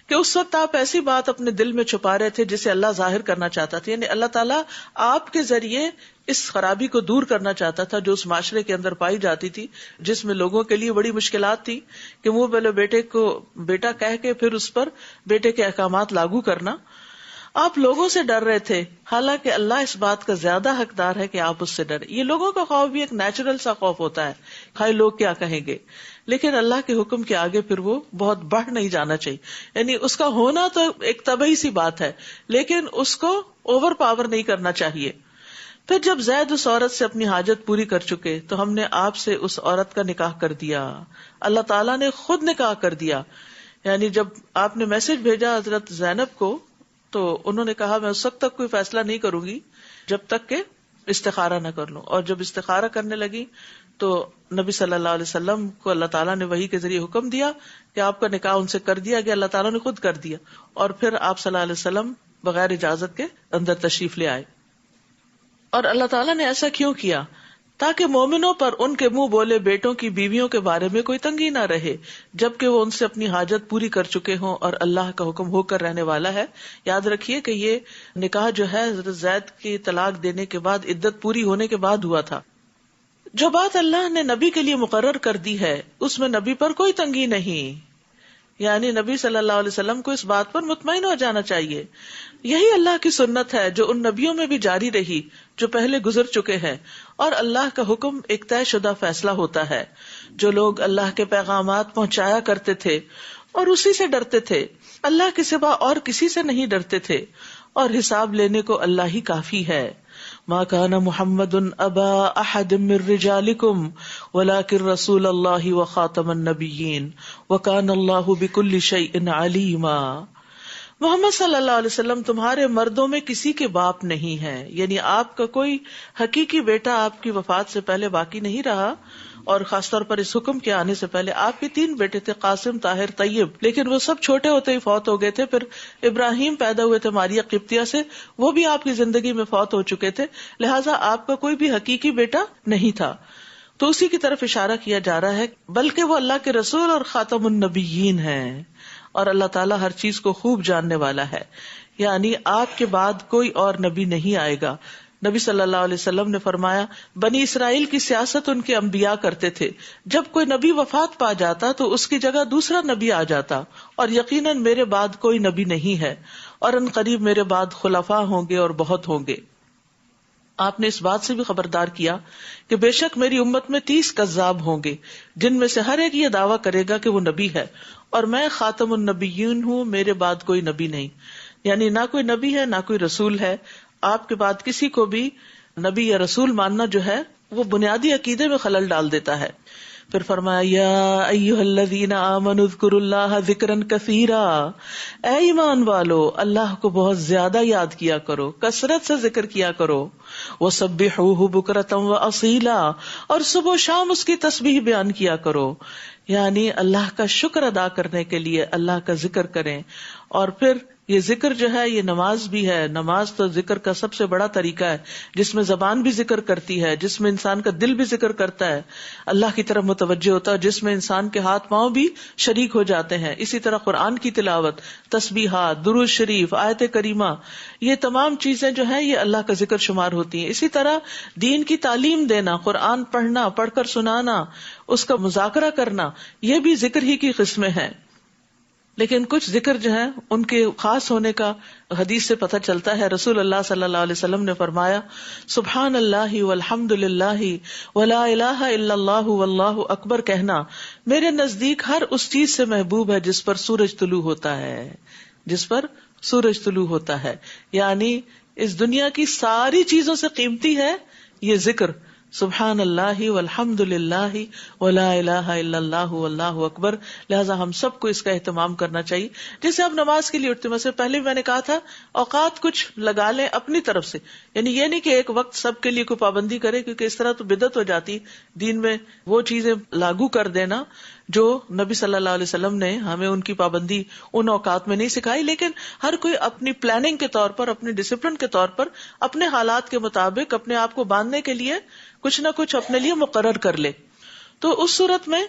کہ اس وقت آپ ایسی بات اپنے دل میں چھپا رہے تھے جسے اللہ ظاہر کرنا چاہتا تھا. یعنی اللہ تعالیٰ آپ کے ذریعے اس خرابی کو دور کرنا چاہتا تھا جو اس معاشرے کے اندر پائی جاتی تھی، جس میں لوگوں کے لیے بڑی مشکلات تھی کہ منہ بولے بیٹے کو بیٹا کہہ کے پھر اس پر بیٹے کے احکامات لاگو کرنا. آپ لوگوں سے ڈر رہے تھے، حالانکہ اللہ اس بات کا زیادہ حقدار ہے کہ آپ اس سے ڈریں. یہ لوگوں کا خوف بھی ایک نیچرل سا خوف ہوتا ہے، ہائے لوگ کیا کہیں گے، لیکن اللہ کے حکم کے آگے پھر وہ بہت بڑھ نہیں جانا چاہیے. یعنی اس کا ہونا تو ایک طبعی سی بات ہے لیکن اس کو اوور پاور نہیں کرنا چاہیے. پھر جب زید اس عورت سے اپنی حاجت پوری کر چکے تو ہم نے آپ سے اس عورت کا نکاح کر دیا. اللہ تعالیٰ نے خود نکاح کر دیا. یعنی جب آپ نے میسج بھیجا حضرت زینب کو تو انہوں نے کہا میں اس وقت تک کوئی فیصلہ نہیں کروں گی جب تک کہ استخارہ نہ کر لوں. اور جب استخارہ کرنے لگی تو نبی صلی اللہ علیہ وسلم کو اللہ تعالیٰ نے وحی کے ذریعے حکم دیا کہ آپ کا نکاح ان سے کر دیا گیا. اللہ تعالیٰ نے خود کر دیا، اور پھر آپ صلی اللہ علیہ وسلم بغیر اجازت کے اندر تشریف لے آئے. اور اللہ تعالیٰ نے ایسا کیوں کیا؟ تاکہ مومنوں پر ان کے منہ بولے بیٹوں کی بیویوں کے بارے میں کوئی تنگی نہ رہے جبکہ وہ ان سے اپنی حاجت پوری کر چکے ہوں اور اللہ کا حکم ہو کر رہنے والا ہے. یاد رکھیے کہ یہ نکاح جو ہے حضرت زید کی طلاق دینے کے بعد عدت پوری ہونے کے بعد ہوا تھا. جو بات اللہ نے نبی کے لیے مقرر کر دی ہے اس میں نبی پر کوئی تنگی نہیں، یعنی نبی صلی اللہ علیہ وسلم کو اس بات پر مطمئن ہو جانا چاہیے. یہی اللہ کی سنت ہے جو ان نبیوں میں بھی جاری رہی جو پہلے گزر چکے ہیں، اور اللہ کا حکم ایک طے شدہ فیصلہ ہوتا ہے. جو لوگ اللہ کے پیغامات پہنچایا کرتے تھے اور اسی سے ڈرتے تھے، اللہ کے سوا اور کسی سے نہیں ڈرتے تھے، اور حساب لینے کو اللہ ہی کافی ہے. ما كان محمد ابا احد من رجالكم ولكن رسول الله وخاتم النبيين وكان الله بكل شيء عليما. محمد صلی اللہ علیہ وسلم تمہارے مردوں میں کسی کے باپ نہیں ہے، یعنی آپ کا کوئی حقیقی بیٹا آپ کی وفات سے پہلے باقی نہیں رہا، اور خاص طور پر اس حکم کے آنے سے پہلے آپ کے 3 بیٹے تھے، قاسم، طاہر، طیب، لیکن وہ سب چھوٹے ہوتے ہی فوت ہو گئے تھے. پھر ابراہیم پیدا ہوئے تھے ماریہ قبطیہ سے، وہ بھی آپ کی زندگی میں فوت ہو چکے تھے، لہٰذا آپ کا کوئی بھی حقیقی بیٹا نہیں تھا. تو اسی کی طرف اشارہ کیا جا رہا ہے، بلکہ وہ اللہ کے رسول اور خاتم النبیین ہیں، اور اللہ تعالیٰ ہر چیز کو خوب جاننے والا ہے. یعنی آپ کے بعد کوئی اور نبی نہیں آئے گا. نبی صلی اللہ علیہ وسلم نے فرمایا بنی اسرائیل کی سیاست ان کے انبیاء کرتے تھے. جب کوئی نبی وفات پا جاتا تو اس کی جگہ دوسرا نبی آ جاتا, اور یقیناً میرے بعد کوئی نبی نہیں ہے, اور ان قریب میرے بعد خلفاء ہوں گے اور بہت ہوں گے. آپ نے اس بات سے بھی خبردار کیا کہ بے شک میری امت میں 30 کذاب ہوں گے, جن میں سے ہر ایک یہ دعویٰ کرے گا کہ وہ نبی ہے, اور میں خاتم النبیین ہوں, میرے بعد کوئی نبی نہیں. یعنی نہ کوئی نبی ہے نہ کوئی رسول ہے. آپ کے بعد کسی کو بھی نبی یا رسول ماننا جو ہے وہ بنیادی عقیدے میں خلل ڈال دیتا ہے. پھر فرمایا یا ایھا الذین آمنوا اذکروا اللہ ذکرا کثیرا, اے ایمان والو اللہ کو بہت زیادہ یاد کیا کرو, کثرت سے ذکر کیا کرو. وسبحوہ بکرۃ واصیلا, اور صبح و شام اس کی تسبیح بیان کیا کرو. یعنی اللہ کا شکر ادا کرنے کے لیے اللہ کا ذکر کریں. اور پھر یہ ذکر جو ہے یہ نماز بھی ہے. نماز تو ذکر کا سب سے بڑا طریقہ ہے, جس میں زبان بھی ذکر کرتی ہے, جس میں انسان کا دل بھی ذکر کرتا ہے, اللہ کی طرف متوجہ ہوتا ہے, جس میں انسان کے ہاتھ پاؤں بھی شریک ہو جاتے ہیں. اسی طرح قرآن کی تلاوت, تسبیحات, درود شریف, آیت کریمہ, یہ تمام چیزیں جو ہیں یہ اللہ کا ذکر شمار ہوتی ہیں. اسی طرح دین کی تعلیم دینا, قرآن پڑھنا, پڑھ کر سنانا, اس کا مذاکرہ کرنا, یہ بھی ذکر ہی کی قسمیں ہیں. لیکن کچھ ذکر جو ہیں ان کے خاص ہونے کا حدیث سے پتہ چلتا ہے. رسول اللہ صلی اللہ علیہ وسلم نے فرمایا سبحان اللہ والحمد للہ ولا الہ الا اللہ واللہ اکبر کہنا میرے نزدیک ہر اس چیز سے محبوب ہے جس پر سورج طلوع ہوتا ہے, جس پر سورج طلوع ہوتا ہے. یعنی اس دنیا کی ساری چیزوں سے قیمتی ہے یہ ذکر, سبحان اللہ والحمد للہ ولا الہ الا اللہ واللہ اکبر. لہٰذا ہم سب کو اس کا اہتمام کرنا چاہیے. جیسے آپ نماز کے لیے اٹھتے ہیں, پہلے بھی میں نے کہا تھا اوقات کچھ لگا لیں اپنی طرف سے, یعنی یہ نہیں کہ ایک وقت سب کے لیے کوئی پابندی کرے, کیونکہ اس طرح تو بدعت ہو جاتی. دین میں وہ چیزیں لاگو کر دینا جو نبی صلی اللہ علیہ وسلم نے ہمیں ان کی پابندی ان اوقات میں نہیں سکھائی, لیکن ہر کوئی اپنی پلاننگ کے طور پر, اپنی ڈسپلن کے طور پر, اپنے حالات کے مطابق اپنے آپ کو باندھنے کے لیے کچھ نہ کچھ اپنے لیے مقرر کر لے. تو اس صورت میں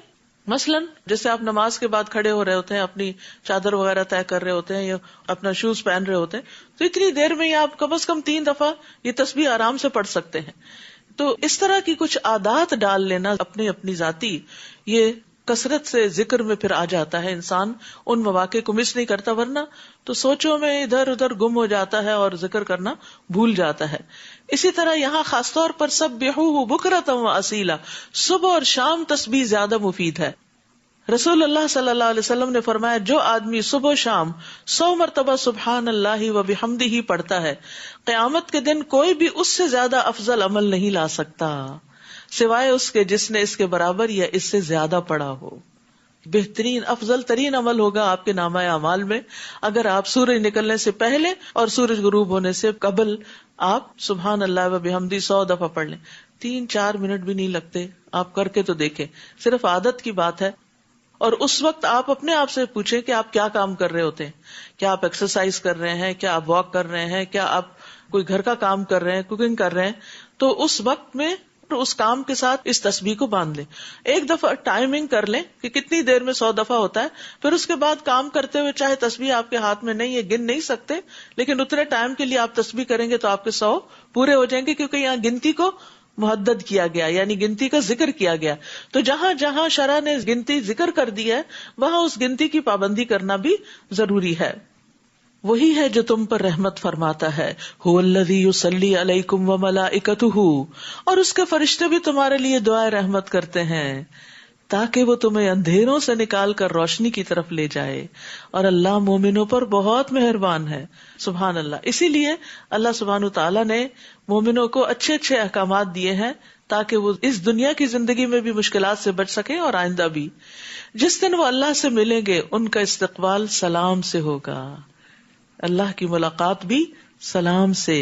مثلاً جیسے آپ نماز کے بعد کھڑے ہو رہے ہوتے ہیں, اپنی چادر وغیرہ طے کر رہے ہوتے ہیں یا اپنا شوز پہن رہے ہوتے ہیں, تو اتنی دیر میں آپ کم از کم 3 دفعہ یہ تسبیح آرام سے پڑھ سکتے ہیں. تو اس طرح کی کچھ عادات ڈال لینا اپنی ذاتی, یہ کثرت سے ذکر میں پھر آ جاتا ہے. انسان ان مواقع کو مس نہیں کرتا, ورنہ تو سوچوں میں ادھر ادھر گم ہو جاتا ہے اور ذکر کرنا بھول جاتا ہے. اسی طرح یہاں خاص طور پر سبحوہ بکرۃ واصیلا, صبح اور شام تسبیح زیادہ مفید ہے. رسول اللہ صلی اللہ علیہ وسلم نے فرمایا جو آدمی صبح و شام 100 مرتبہ سبحان اللہ وبحمدہ پڑھتا ہے, قیامت کے دن کوئی بھی اس سے زیادہ افضل عمل نہیں لا سکتا سوائے اس کے جس نے اس کے برابر یا اس سے زیادہ پڑھا ہو. بہترین افضل ترین عمل ہوگا آپ کے نامہ اعمال میں اگر آپ سورج نکلنے سے پہلے اور سورج غروب ہونے سے قبل آپ سبحان اللہ وبحمدہ 100 دفعہ پڑھ لیں. 3-4 منٹ بھی نہیں لگتے, آپ کر کے تو دیکھیں, صرف عادت کی بات ہے. اور اس وقت آپ اپنے آپ سے پوچھیں کہ آپ کیا کام کر رہے ہوتے ہیں, کیا آپ ایکسرسائز کر رہے ہیں, کیا آپ واک کر رہے ہیں, کیا آپ کوئی گھر کا کام کر رہے ہیں, کوکنگ کر رہے ہیں. تو اس وقت میں اس کام کے ساتھ اس تسبیح کو باندھ لیں. ایک دفعہ ٹائمنگ کر لیں کہ کتنی دیر میں 100 دفعہ ہوتا ہے. پھر اس کے بعد کام کرتے ہوئے چاہے تسبیح آپ کے ہاتھ میں نہیں ہے, گن نہیں سکتے, لیکن اتنے ٹائم کے لیے آپ تسبیح کریں گے تو آپ کے 100 پورے ہو جائیں گے, کیونکہ یہاں گنتی کو محدد کیا گیا, یعنی گنتی کا ذکر کیا گیا. تو جہاں جہاں شرع نے گنتی ذکر کر دی ہے وہاں اس گنتی کی پابندی کرنا بھی ضروری ہے. وہی ہے جو تم پر رحمت فرماتا ہے, هو الذی یصلی علیکم وملائکتہ, اور اس کے فرشتے بھی تمہارے لیے دعائے رحمت کرتے ہیں تاکہ وہ تمہیں اندھیروں سے نکال کر روشنی کی طرف لے جائے, اور اللہ مومنوں پر بہت مہربان ہے. سبحان اللہ. اسی لیے اللہ سبحانہ تعالیٰ نے مومنوں کو اچھے اچھے احکامات دیے ہیں تاکہ وہ اس دنیا کی زندگی میں بھی مشکلات سے بچ سکیں اور آئندہ بھی. جس دن وہ اللہ سے ملیں گے ان کا استقبال سلام سے ہوگا, اللہ کی ملاقات بھی سلام سے,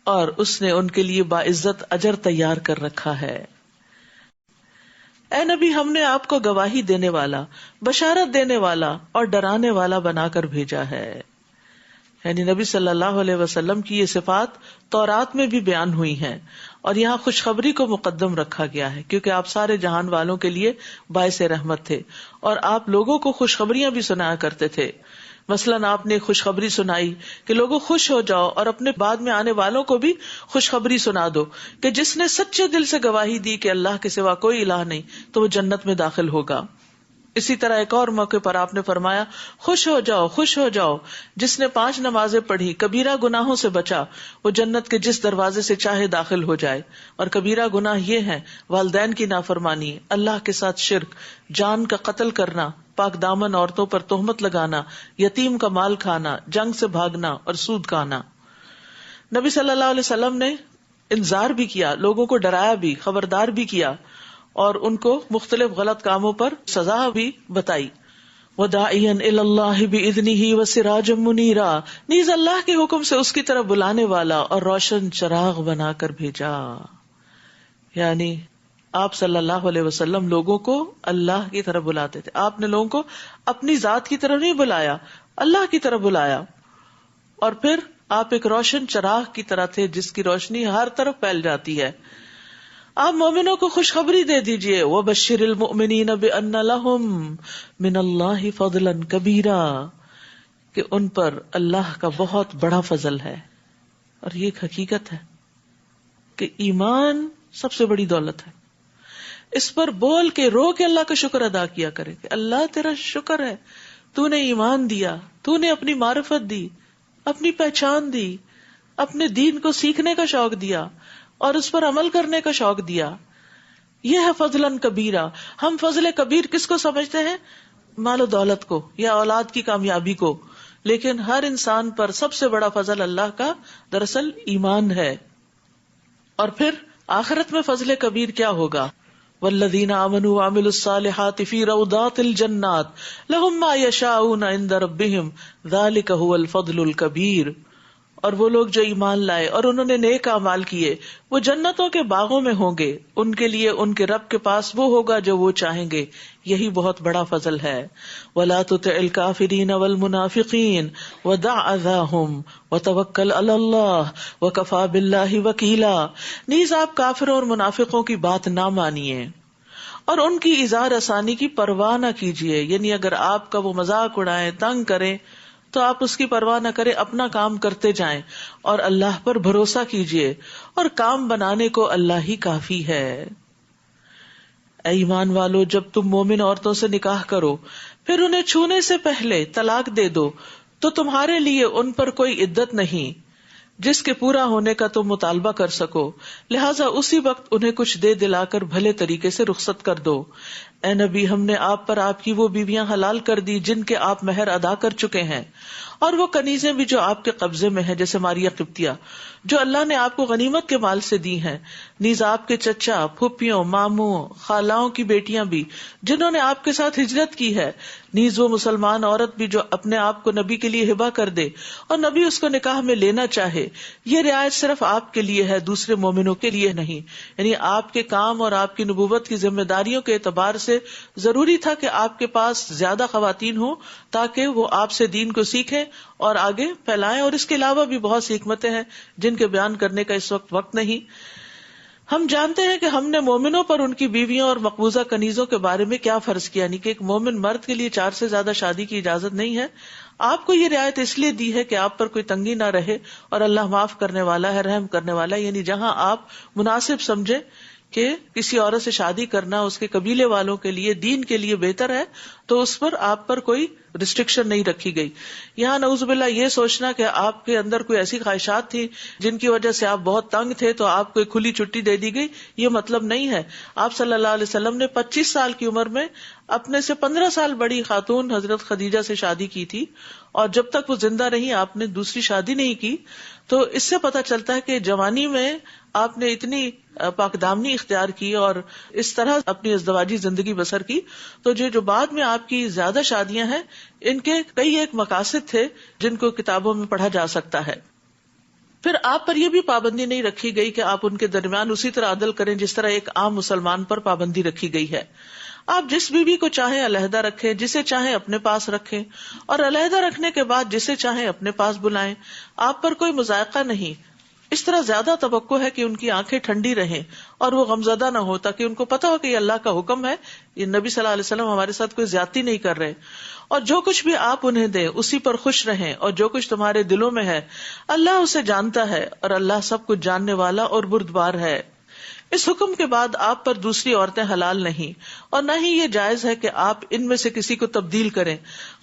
اور اس نے ان کے لیے باعزت اجر تیار کر رکھا ہے. اے نبی ہم نے آپ کو گواہی دینے والا, بشارت دینے والا اور ڈرانے والا بنا کر بھیجا ہے. یعنی نبی صلی اللہ علیہ وسلم کی یہ صفات تورات میں بھی بیان ہوئی ہیں, اور یہاں خوشخبری کو مقدم رکھا گیا ہے کیونکہ آپ سارے جہان والوں کے لیے باعث رحمت تھے، اور آپ لوگوں کو خوشخبریاں بھی سنایا کرتے تھے. مثلاً آپ نے خوشخبری سنائی کہ لوگوں خوش ہو جاؤ، اور اپنے بعد میں آنے والوں کو بھی خوشخبری سنا دو کہ جس نے سچے دل سے گواہی دی کہ اللہ کے سوا کوئی الہ نہیں تو وہ جنت میں داخل ہوگا. اسی طرح ایک اور موقع پر آپ نے فرمایا خوش ہو جاؤ، خوش ہو جاؤ، جس نے 5 نمازیں پڑھی، کبیرہ گناہوں سے بچا، وہ جنت کے جس دروازے سے چاہے داخل ہو جائے. اور کبیرہ گناہ یہ ہیں والدین کی نافرمانی، اللہ کے ساتھ شرک، جان کا قتل کرنا، پاک دامن عورتوں پر تہمت لگانا، یتیم کا مال کھانا، جنگ سے بھاگنا اور سود کھانا. نبی صلی اللہ علیہ وسلم نے انذار بھی کیا، لوگوں کو ڈرایا بھی، خبردار بھی کیا، اور ان کو مختلف غلط کاموں پر سزا بھی بتائی. وَدَاعِيًا إِلَى اللَّهِ بِإِذْنِهِ وَسِرَاجًا مُنِيرًا، نیز اللہ کے حکم سے اس کی طرف بلانے والا اور روشن چراغ بنا کر بھیجا. یعنی آپ صلی اللہ علیہ وسلم لوگوں کو اللہ کی طرف بلاتے تھے. آپ نے لوگوں کو اپنی ذات کی طرف نہیں بلایا، اللہ کی طرف بلایا. اور پھر آپ ایک روشن چراغ کی طرح تھے جس کی روشنی ہر طرف پھیل جاتی ہے. آپ مومنوں کو خوشخبری دے دیجئے وَبَشِّرِ الْمُؤْمِنِينَ بِأَنَّ لَهُم مِّنَ اللَّهِ فَضْلًا كَبِيرًا، کہ ان پر اللہ کا بہت بڑا فضل ہے. اور یہ ایک حقیقت ہے کہ ایمان سب سے بڑی دولت ہے. اس پر بول کے رو کے اللہ کا شکر ادا کیا کرے کہ اللہ تیرا شکر ہے، تو نے ایمان دیا، تو نے اپنی معرفت دی، اپنی پہچان دی، اپنے دین کو سیکھنے کا شوق دیا اور اس پر عمل کرنے کا شوق دیا. یہ ہے فضلاً کبیرہ. ہم فضل کبیر کس کو سمجھتے ہیں؟ مال و دولت کو یا اولاد کی کامیابی کو، لیکن ہر انسان پر سب سے بڑا فضل اللہ کا دراصل ایمان ہے. اور پھر آخرت میں فضل کبیر کیا ہوگا؟ والذین آمنوا وعملوا الصالحات فی روضات الجنات لہم ما یشاؤون عند ربہم ذلک هو الفضل الکبیر. اور وہ لوگ جو ایمان لائے اور انہوں نے نیک اعمال کیے وہ جنتوں کے باغوں میں ہوں گے، ان کے لیے ان کے رب کے پاس وہ ہوگا جو وہ چاہیں گے. یہی بہت بڑا فضل ہے. وَلَا تُطِعِ الْكَافِرِينَ وَالْمُنَافِقِينَ وَدَعْ أَذَاهُمْ وَتَوَكَّلْ عَلَى اللَّهِ وَكَفَى بِاللَّهِ وَكِيلًا. نیز آپ کافروں اور منافقوں کی بات نہ مانیے اور ان کی اظہار آسانی کی پرواہ نہ کیجیے. یعنی اگر آپ کا وہ مذاق اڑائیں، تنگ کریں تو آپ اس کی پرواہ نہ کریں، اپنا کام کرتے جائیں اور اللہ پر بھروسہ کیجیے، اور کام بنانے کو اللہ ہی کافی ہے. اے ایمان والو، جب تم مومن عورتوں سے نکاح کرو پھر انہیں چھونے سے پہلے طلاق دے دو تو تمہارے لیے ان پر کوئی عدت نہیں جس کے پورا ہونے کا تم مطالبہ کر سکو، لہٰذا اسی وقت انہیں کچھ دے دلا کر بھلے طریقے سے رخصت کر دو. اے نبی، ہم نے آپ پر آپ کی وہ بیویاں حلال کر دی جن کے آپ مہر ادا کر چکے ہیں، اور وہ کنیزیں بھی جو آپ کے قبضے میں ہیں جیسے ماریہ قبطیہ، جو اللہ نے آپ کو غنیمت کے مال سے دی ہیں، نیز آپ کے چچا، پھپھیوں، ماموں، خالاؤں کی بیٹیاں بھی جنہوں نے آپ کے ساتھ ہجرت کی ہے، نیز وہ مسلمان عورت بھی جو اپنے آپ کو نبی کے لیے ہبہ کر دے اور نبی اس کو نکاح میں لینا چاہے. یہ رعایت صرف آپ کے لیے ہے، دوسرے مومنوں کے لیے نہیں. یعنی آپ کے کام اور آپ کی نبوت کی ذمہ داریوں کے اعتبار سے ضروری تھا کہ آپ کے پاس زیادہ خواتین ہوں تاکہ وہ آپ سے دین کو سیکھیں اور آگے پھیلائیں. اور اس کے علاوہ بھی بہت سی حکمتیں ہیں جن کے بیان کرنے کا اس وقت نہیں. ہم جانتے ہیں کہ ہم نے مومنوں پر ان کی بیویوں اور مقبوضہ کنیزوں کے بارے میں کیا فرض کیا، یعنی کہ ایک مومن مرد کے لیے 4 سے زیادہ شادی کی اجازت نہیں ہے. آپ کو یہ رعایت اس لیے دی ہے کہ آپ پر کوئی تنگی نہ رہے، اور اللہ معاف کرنے والا ہے، رحم کرنے والا ہے. یعنی جہاں آپ مناسب سمجھے کہ کسی عورت سے شادی کرنا اس کے قبیلے والوں کے لیے دین کے لیے بہتر ہے تو اس پر آپ پر کوئی ریسٹرکشن نہیں رکھی گئی. یہاں نعوذ باللہ یہ سوچنا کہ آپ کے اندر کوئی ایسی خواہشات تھی جن کی وجہ سے آپ بہت تنگ تھے تو آپ کو ایک کھلی چھٹی دے دی گئی، یہ مطلب نہیں ہے. آپ صلی اللہ علیہ وسلم نے 25 سال کی عمر میں اپنے سے 15 سال بڑی خاتون حضرت خدیجہ سے شادی کی تھی، اور جب تک وہ زندہ رہی آپ نے دوسری شادی نہیں کی. تو اس سے پتہ چلتا ہے کہ جوانی میں آپ نے اتنی پاک دامنی اختیار کی اور اس طرح اپنی ازدواجی زندگی بسر کی. تو جو بعد میں آپ کی زیادہ شادیاں ہیں ان کے کئی ایک مقاصد تھے جن کو کتابوں میں پڑھا جا سکتا ہے. پھر آپ پر یہ بھی پابندی نہیں رکھی گئی کہ آپ ان کے درمیان اسی طرح عدل کریں جس طرح ایک عام مسلمان پر پابندی رکھی گئی ہے. آپ جس بیوی کو چاہیں علیحدہ رکھیں، جسے چاہیں اپنے پاس رکھیں، اور علیحدہ رکھنے کے بعد جسے چاہیں اپنے پاس بلائیں. آپ پر کوئی مضائقہ نہیں. اس طرح زیادہ توقع ہے کہ ان کی آنکھیں ٹھنڈی رہیں اور وہ غمزدہ نہ ہو، تاکہ ان کو پتا ہو کہ یہ اللہ کا حکم ہے، یہ نبی صلی اللہ علیہ وسلم ہمارے ساتھ کوئی زیادتی نہیں کر رہے، اور جو کچھ بھی آپ انہیں دیں اسی پر خوش رہیں، اور جو کچھ تمہارے دلوں میں ہے اللہ اسے جانتا ہے، اور اللہ سب کچھ جاننے والا اور بردبار ہے۔ اس حکم کے بعد آپ پر دوسری عورتیں حلال نہیں، اور نہ ہی یہ جائز ہے کہ آپ ان میں سے کسی کو تبدیل کریں،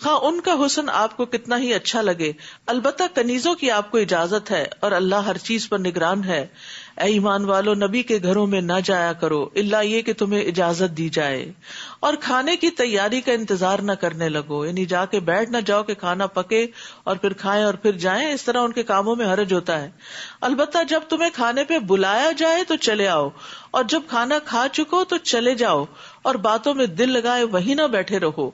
خواہ ان کا حسن آپ کو کتنا ہی اچھا لگے، البتہ کنیزوں کی آپ کو اجازت ہے، اور اللہ ہر چیز پر نگران ہے۔ اے ایمان والو، نبی کے گھروں میں نہ جایا کرو الا یہ کہ تمہیں اجازت دی جائے، اور کھانے کی تیاری کا انتظار نہ کرنے لگو، یعنی جا کے بیٹھ نہ جاؤ کہ کھانا پکے اور پھر کھائیں اور پھر جائیں، اس طرح ان کے کاموں میں حرج ہوتا ہے۔ البتہ جب تمہیں کھانے پہ بلایا جائے تو چلے آؤ، اور جب کھانا کھا چکو تو چلے جاؤ، اور باتوں میں دل لگائے وہیں نہ بیٹھے رہو۔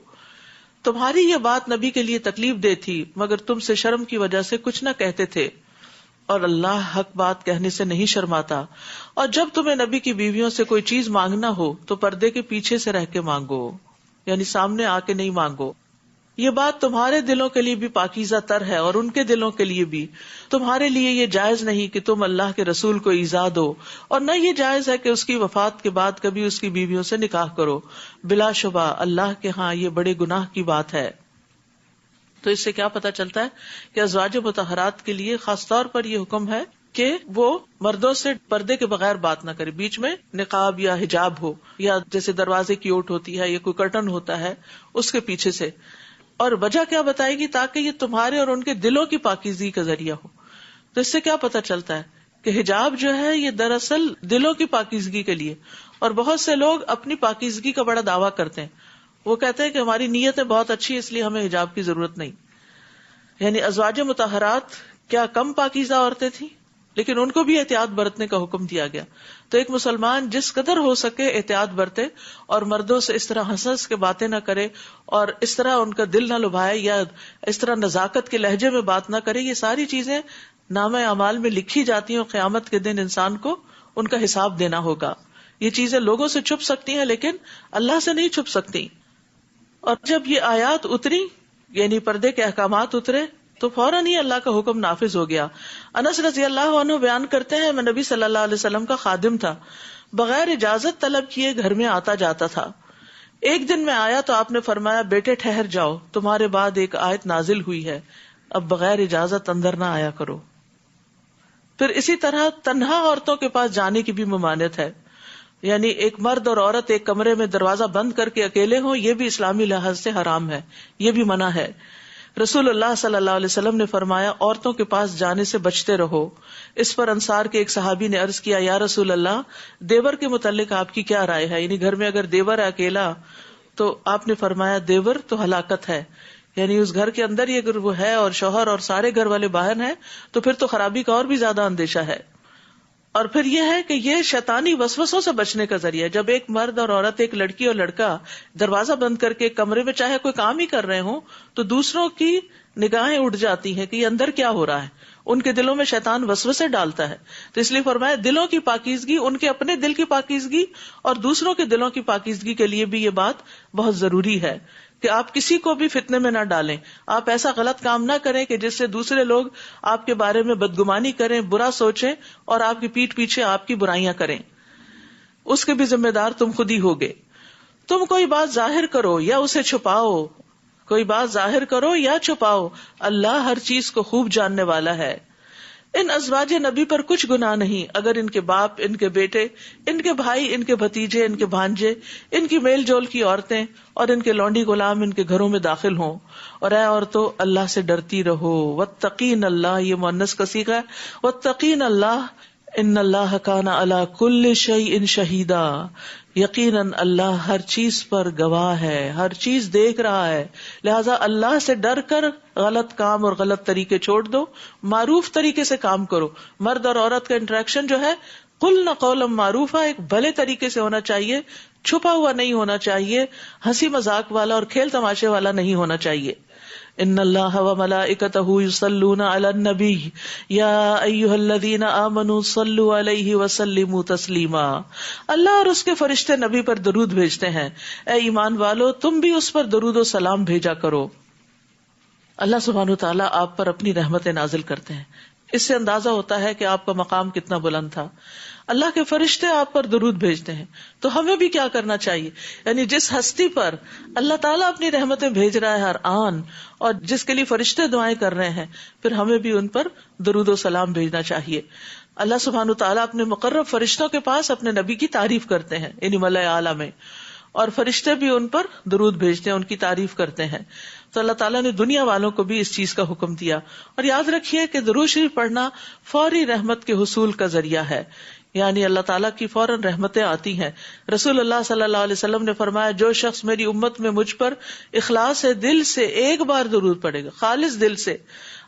تمہاری یہ بات نبی کے لیے تکلیف دہ تھی، مگر تم سے شرم کی وجہ سے کچھ نہ کہتے تھے، اور اللہ حق بات کہنے سے نہیں شرماتا۔ اور جب تمہیں نبی کی بیویوں سے کوئی چیز مانگنا ہو تو پردے کے پیچھے سے رہ کے مانگو، یعنی سامنے آ کے نہیں مانگو۔ یہ بات تمہارے دلوں کے لیے بھی پاکیزہ تر ہے اور ان کے دلوں کے لیے بھی۔ تمہارے لیے یہ جائز نہیں کہ تم اللہ کے رسول کو ایذا دو، اور نہ یہ جائز ہے کہ اس کی وفات کے بعد کبھی اس کی بیویوں سے نکاح کرو، بلا شبہ اللہ کے ہاں یہ بڑے گناہ کی بات ہے۔ تو اس سے کیا پتہ چلتا ہے کہ ازواج مطہرات کے لیے خاص طور پر یہ حکم ہے کہ وہ مردوں سے پردے کے بغیر بات نہ کرے، بیچ میں نقاب یا حجاب ہو، یا جیسے دروازے کی اوٹ ہوتی ہے یا کوئی کرٹن ہوتا ہے اس کے پیچھے سے۔ اور وجہ کیا بتائے گی؟ تاکہ یہ تمہارے اور ان کے دلوں کی پاکیزگی کا ذریعہ ہو۔ تو اس سے کیا پتہ چلتا ہے کہ حجاب جو ہے یہ دراصل دلوں کی پاکیزگی کے لیے، اور بہت سے لوگ اپنی پاکیزگی کا بڑا دعویٰ کرتے ہیں، وہ کہتے ہیں کہ ہماری نیتیں بہت اچھی، اس لیے ہمیں حجاب کی ضرورت نہیں۔ یعنی ازواج مطہرات کیا کم پاکیزہ عورتیں تھیں؟ لیکن ان کو بھی احتیاط برتنے کا حکم دیا گیا۔ تو ایک مسلمان جس قدر ہو سکے احتیاط برتے، اور مردوں سے اس طرح ہنس ہنس کے باتیں نہ کرے، اور اس طرح ان کا دل نہ لبھائے، یا اس طرح نزاکت کے لہجے میں بات نہ کرے۔ یہ ساری چیزیں نامہ اعمال میں لکھی جاتی ہیں، اور قیامت کے دن انسان کو ان کا حساب دینا ہوگا۔ یہ چیزیں لوگوں سے چھپ سکتی ہیں لیکن اللہ سے نہیں چھپ سکتی۔ اور جب یہ آیات اتری، یعنی پردے کے احکامات اترے، تو فوراً ہی اللہ کا حکم نافذ ہو گیا۔ انس رضی اللہ عنہ بیان کرتے ہیں، میں نبی صلی اللہ علیہ وسلم کا خادم تھا، بغیر اجازت طلب کیے گھر میں آتا جاتا تھا۔ ایک دن میں آیا تو آپ نے فرمایا، بیٹے ٹھہر جاؤ، تمہارے بعد ایک آیت نازل ہوئی ہے، اب بغیر اجازت اندر نہ آیا کرو۔ پھر اسی طرح تنہا عورتوں کے پاس جانے کی بھی ممانعت ہے، یعنی ایک مرد اور عورت ایک کمرے میں دروازہ بند کر کے اکیلے ہوں، یہ بھی اسلامی لحاظ سے حرام ہے، یہ بھی منع ہے۔ رسول اللہ صلی اللہ علیہ وسلم نے فرمایا، عورتوں کے پاس جانے سے بچتے رہو۔ اس پر انصار کے ایک صحابی نے عرض کیا، یا رسول اللہ، دیور کے متعلق آپ کی کیا رائے ہے؟ یعنی گھر میں اگر دیور ہے اکیلا، تو آپ نے فرمایا، دیور تو ہلاکت ہے، یعنی اس گھر کے اندر ہی اگر وہ ہے اور شوہر اور سارے گھر والے باہر ہیں تو پھر تو خرابی کا اور بھی زیادہ اندیشہ ہے۔ اور پھر یہ ہے کہ یہ شیطانی وسوسوں سے بچنے کا ذریعہ ہے۔ جب ایک مرد اور عورت، ایک لڑکی اور لڑکا دروازہ بند کر کے کمرے میں چاہے کوئی کام ہی کر رہے ہوں، تو دوسروں کی نگاہیں اٹھ جاتی ہیں کہ یہ اندر کیا ہو رہا ہے، ان کے دلوں میں شیطان وسوسے ڈالتا ہے۔ تو اس لیے فرمایا، دلوں کی پاکیزگی، ان کے اپنے دل کی پاکیزگی اور دوسروں کے دلوں کی پاکیزگی کے لیے بھی یہ بات بہت ضروری ہے کہ آپ کسی کو بھی فتنے میں نہ ڈالیں، آپ ایسا غلط کام نہ کریں کہ جس سے دوسرے لوگ آپ کے بارے میں بدگمانی کریں، برا سوچیں اور آپ کی پیٹھ پیچھے آپ کی برائیاں کریں۔ اس کے بھی ذمہ دار تم خود ہی ہوگے۔ تم کوئی بات ظاہر کرو یا اسے چھپاؤ، کوئی بات ظاہر کرو یا چھپاؤ، اللہ ہر چیز کو خوب جاننے والا ہے۔ ان ازواج نبی پر کچھ گناہ نہیں اگر ان کے باپ، ان کے بیٹے، ان کے بھائی، ان کے بھتیجے، ان کے بھانجے، ان کی میل جول کی عورتیں اور ان کے لونڈی غلام ان کے گھروں میں داخل ہوں۔ اور اے عورتوں، اللہ سے ڈرتی رہو، واتقین اللہ، یہ مؤنث کا صیغہ ہے، واتقین اللہ، ان اللہ کان علی کل شیء شہیدا، یقیناً اللہ ہر چیز پر گواہ ہے، ہر چیز دیکھ رہا ہے، لہذا اللہ سے ڈر کر غلط کام اور غلط طریقے چھوڑ دو، معروف طریقے سے کام کرو۔ مرد اور عورت کا انٹریکشن جو ہے، قلنا قولا معروفا، ایک بھلے طریقے سے ہونا چاہیے، چھپا ہوا نہیں ہونا چاہیے، ہنسی مذاق والا اور کھیل تماشے والا نہیں ہونا چاہیے۔ ان اللہ وملائکتہ یصلون علی النبی یا ایھا الذین آمنوا صلوا علیہ وسلموا تسلیما، اللہ اور اس کے فرشتے نبی پر درود بھیجتے ہیں، اے ایمان والو تم بھی اس پر درود و سلام بھیجا کرو۔ اللہ سبحانہ وتعالیٰ آپ پر اپنی رحمتیں نازل کرتے ہیں۔ اس سے اندازہ ہوتا ہے کہ آپ کا مقام کتنا بلند تھا. اللہ کے فرشتے آپ پر درود بھیجتے ہیں, تو ہمیں بھی کیا کرنا چاہیے, یعنی جس ہستی پر اللہ تعالیٰ اپنی رحمتیں بھیج رہا ہے ہر آن, اور جس کے لیے فرشتے دعائیں کر رہے ہیں, پھر ہمیں بھی ان پر درود و سلام بھیجنا چاہیے. اللہ سبحانہ وتعالیٰ اپنے مقرب فرشتوں کے پاس اپنے نبی کی تعریف کرتے ہیں یعنی ملائے اعلیٰ میں, اور فرشتے بھی ان پر درود بھیجتے ہیں, ان کی تعریف کرتے ہیں. تو اللہ تعالیٰ نے دنیا والوں کو بھی اس چیز کا حکم دیا. اور یاد رکھیے کہ درود شریف پڑھنا فوری رحمت کے حصول کا ذریعہ ہے, یعنی اللہ تعالیٰ کی فوراً رحمتیں آتی ہیں. رسول اللہ صلی اللہ علیہ وسلم نے فرمایا, جو شخص میری امت میں مجھ پر اخلاص دل سے ایک بار درود پڑے گا, خالص دل سے,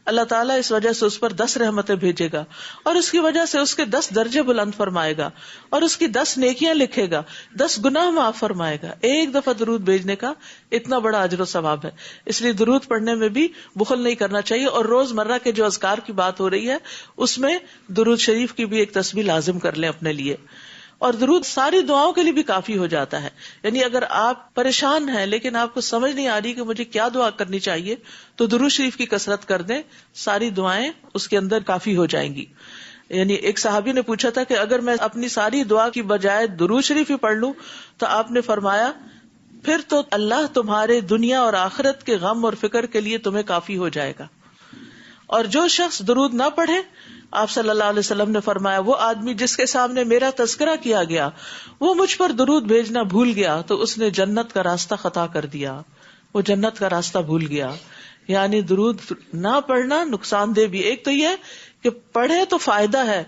اللہ تعالیٰ اس وجہ سے اس پر 10 رحمتیں بھیجے گا, اور اس کی وجہ سے اس کے 10 درجے بلند فرمائے گا, اور اس کی 10 نیکیاں لکھے گا, 10 گناہ معاف فرمائے گا. ایک دفعہ درود بھیجنے کا اتنا بڑا اجر و ثواب ہے. اس لیے درود پڑھنے میں بھی بخل نہیں کرنا چاہیے, اور روز مرہ کے جو اذکار کی بات ہو رہی ہے اس میں درود شریف کی بھی ایک تسبیح لازم کر لیں اپنے لیے. اور درود ساری دعاؤں کے لیے بھی کافی ہو جاتا ہے. یعنی اگر آپ پریشان ہیں لیکن آپ کو سمجھ نہیں آ رہی کہ مجھے کیا دعا کرنی چاہیے, تو درود شریف کی کثرت کر دیں, ساری دعائیں اس کے اندر کافی ہو جائیں گی. یعنی ایک صحابی نے پوچھا تھا کہ اگر میں اپنی ساری دعا کی بجائے درود شریف ہی پڑھ لوں, تو آپ نے فرمایا پھر تو اللہ تمہارے دنیا اور آخرت کے غم اور فکر کے لیے تمہیں کافی ہو جائے گا. اور جو شخص درود نہ پڑھے, آپ صلی اللہ علیہ وسلم نے فرمایا, وہ آدمی جس کے سامنے میرا تذکرہ کیا گیا وہ مجھ پر درود بھیجنا بھول گیا تو اس نے جنت کا راستہ خطا کر دیا, وہ جنت کا راستہ بھول گیا. یعنی درود نہ پڑھنا نقصان دہ بھی. ایک تو یہ کہ پڑھے تو فائدہ ہے,